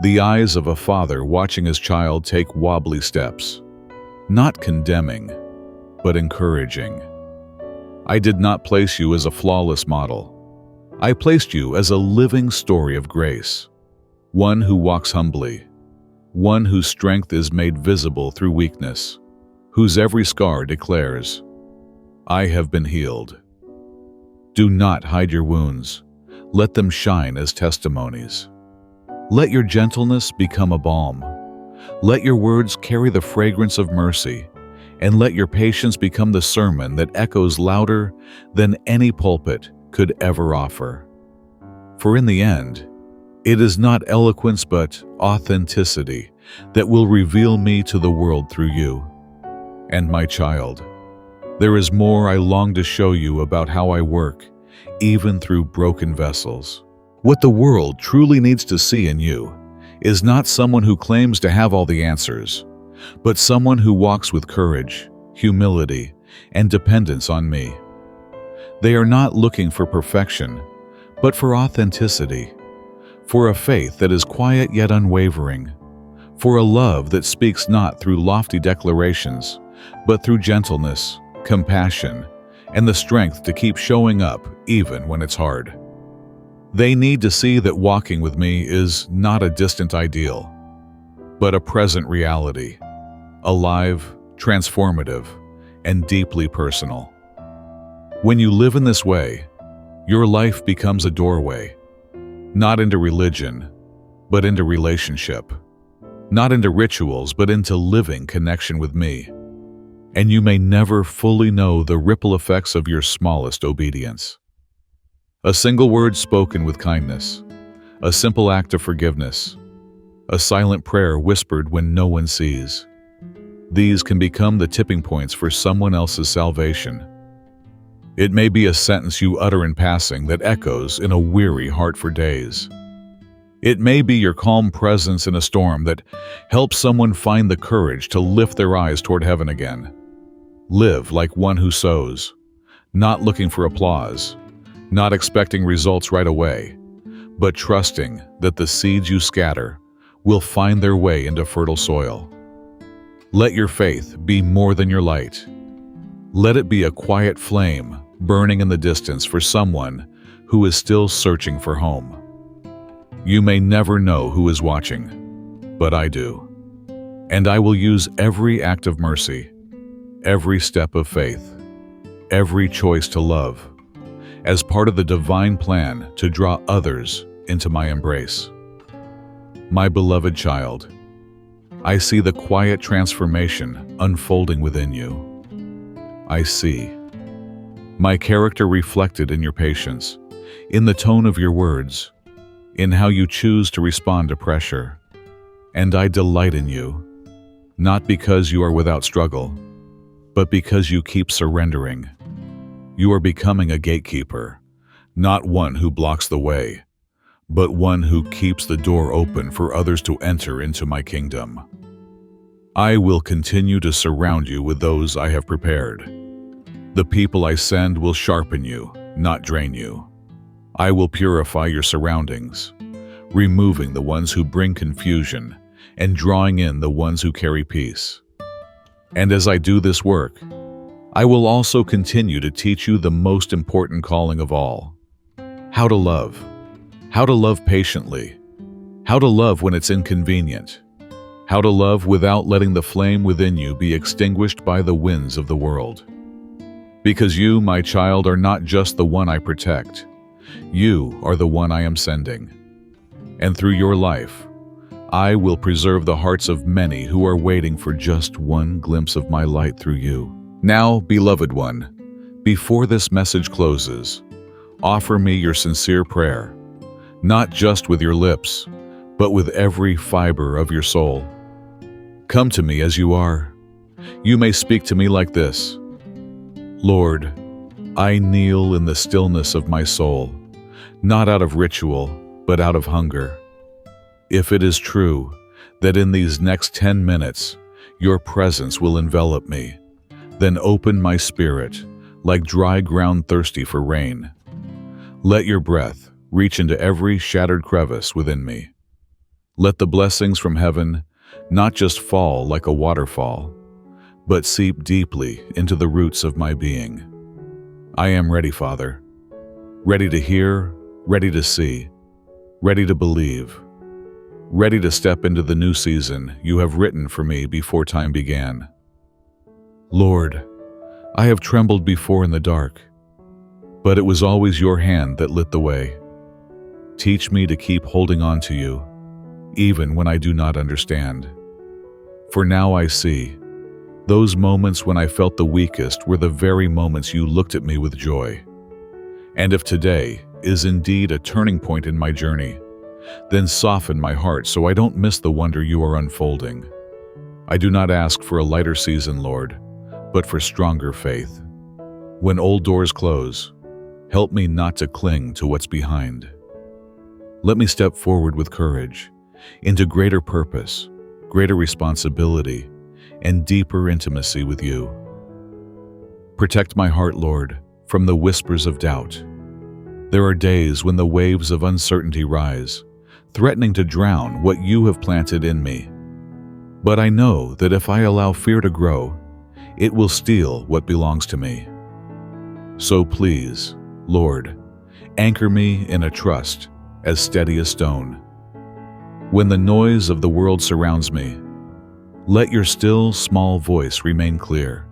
the eyes of a father watching his child take wobbly steps, not condemning, but encouraging. I did not place you as a flawless model. I placed you as a living story of grace, one who walks humbly, one whose strength is made visible through weakness, whose every scar declares, I have been healed. Do not hide your wounds. Let them shine as testimonies. Let your gentleness become a balm. Let your words carry the fragrance of mercy, and let your patience become the sermon that echoes louder than any pulpit could ever offer. For in the end, it is not eloquence but authenticity that will reveal me to the world through you. And my child, there is more I long to show you about how I work, even through broken vessels. What the world truly needs to see in you is not someone who claims to have all the answers, but someone who walks with courage, humility, and dependence on me. They are not looking for perfection, but for authenticity, for a faith that is quiet yet unwavering, for a love that speaks not through lofty declarations, but through gentleness, compassion, and the strength to keep showing up even when it's hard. They need to see that walking with me is not a distant ideal, but a present reality, alive, transformative, and deeply personal. When you live in this way, your life becomes a doorway, not into religion, but into relationship, not into rituals, but into living connection with me. And you may never fully know the ripple effects of your smallest obedience. A single word spoken with kindness, a simple act of forgiveness, a silent prayer whispered when no one sees. These can become the tipping points for someone else's salvation. It may be a sentence you utter in passing that echoes in a weary heart for days. It may be your calm presence in a storm that helps someone find the courage to lift their eyes toward heaven again. Live like one who sows, not looking for applause, not expecting results right away, but trusting that the seeds you scatter will find their way into fertile soil. Let your faith be more than your light. Let it be a quiet flame burning in the distance for someone who is still searching for home. You may never know who is watching, but I do. And I will use every act of mercy, every step of faith, every choice to love, as part of the divine plan to draw others into my embrace. My beloved child, I see the quiet transformation unfolding within you. I see my character reflected in your patience, in the tone of your words, in how you choose to respond to pressure. And I delight in you, not because you are without struggle, but because you keep surrendering. You are becoming a gatekeeper, not one who blocks the way, but one who keeps the door open for others to enter into my kingdom. I will continue to surround you with those I have prepared. The people I send will sharpen you, not drain you. I will purify your surroundings, removing the ones who bring confusion and drawing in the ones who carry peace. And as I do this work, I will also continue to teach you the most important calling of all: how to love patiently, how to love when it's inconvenient, how to love without letting the flame within you be extinguished by the winds of the world. Because you, my child, are not just the one I protect. You are the one I am sending. And through your life, I will preserve the hearts of many who are waiting for just one glimpse of my light through you. Now, beloved one, before this message closes, offer me your sincere prayer, not just with your lips, but with every fiber of your soul. Come to me as you are. You may speak to me like this: Lord, I kneel in the stillness of my soul, not out of ritual, but out of hunger. If it is true that in these next 10 minutes your presence will envelop me, then open my spirit like dry ground thirsty for rain. Let your breath reach into every shattered crevice within me. Let the blessings from heaven not just fall like a waterfall, but seep deeply into the roots of my being. I am ready, Father. Ready to hear, ready to see, ready to believe, ready to step into the new season you have written for me before time began. Lord, I have trembled before in the dark, but it was always your hand that lit the way. Teach me to keep holding on to you, even when I do not understand. For now I see, those moments when I felt the weakest were the very moments you looked at me with joy. And if today is indeed a turning point in my journey, then soften my heart so I don't miss the wonder you are unfolding. I do not ask for a lighter season, Lord, but for stronger faith. When old doors close, help me not to cling to what's behind. Let me step forward with courage, into greater purpose, greater responsibility, and deeper intimacy with you. Protect my heart, Lord, from the whispers of doubt. There are days when the waves of uncertainty rise, threatening to drown what you have planted in me. But I know that if I allow fear to grow, it will steal what belongs to me. So please, Lord, anchor me in a trust as steady as stone. When the noise of the world surrounds me, let your still, small voice remain clear.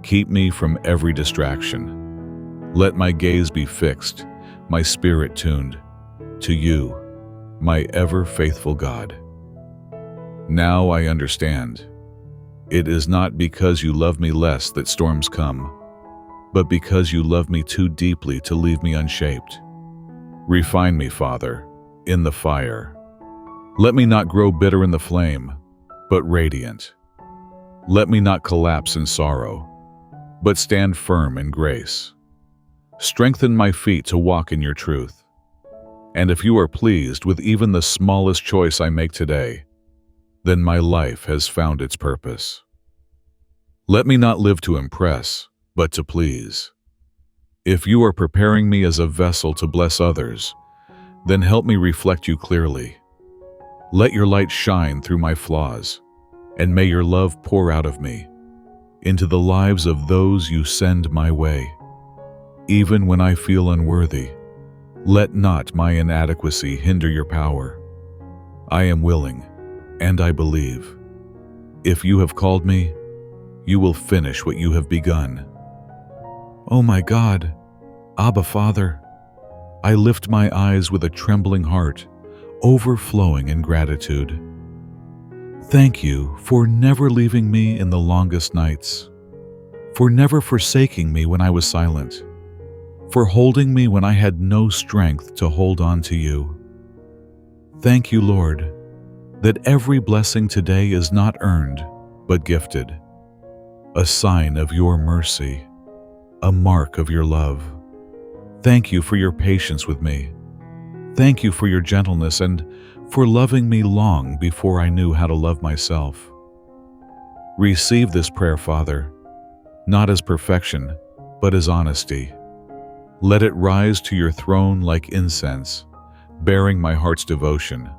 Keep me from every distraction. Let my gaze be fixed, my spirit tuned to you, my ever-faithful God. Now I understand. It is not because you love me less that storms come, but because you love me too deeply to leave me unshaped. Refine me, Father, in the fire. Let me not grow bitter in the flame, but radiant. Let me not collapse in sorrow, but stand firm in grace. Strengthen my feet to walk in your truth. And if you are pleased with even the smallest choice I make today, then my life has found its purpose. Let me not live to impress, but to please. If you are preparing me as a vessel to bless others, then help me reflect you clearly. Let your light shine through my flaws, and may your love pour out of me into the lives of those you send my way. Even when I feel unworthy, let not my inadequacy hinder your power. I am willing, and I believe. If you have called me, you will finish what you have begun. Oh my God, Abba Father, I lift my eyes with a trembling heart, overflowing in gratitude. Thank you for never leaving me in the longest nights, for never forsaking me when I was silent, for holding me when I had no strength to hold on to you. Thank you, Lord, that every blessing today is not earned, but gifted, a sign of your mercy, a mark of your love. Thank you for your patience with me. Thank you for your gentleness and for loving me long before I knew how to love myself. Receive this prayer, Father, not as perfection, but as honesty. Let it rise to your throne like incense, bearing my heart's devotion.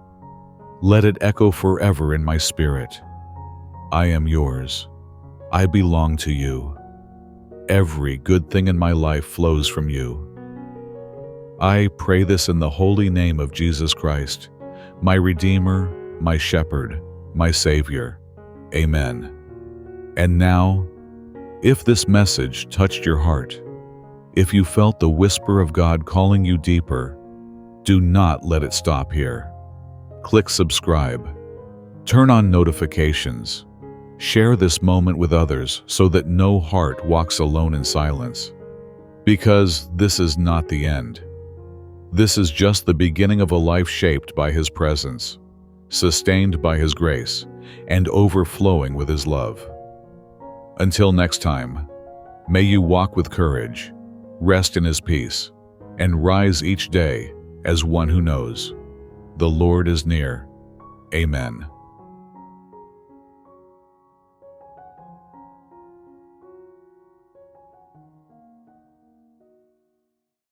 Let it echo forever in my spirit. I am yours. I belong to you. Every good thing in my life flows from you. I pray this in the holy name of Jesus Christ, my Redeemer, my Shepherd, my Savior. Amen. And now, if this message touched your heart, if you felt the whisper of God calling you deeper, do not let it stop here. Click subscribe. Turn on notifications. Share this moment with others so that no heart walks alone in silence. Because this is not the end. This is just the beginning of a life shaped by His presence, sustained by His grace, and overflowing with His love. Until next time, may you walk with courage, rest in His peace, and rise each day as one who knows. The Lord is near. Amen.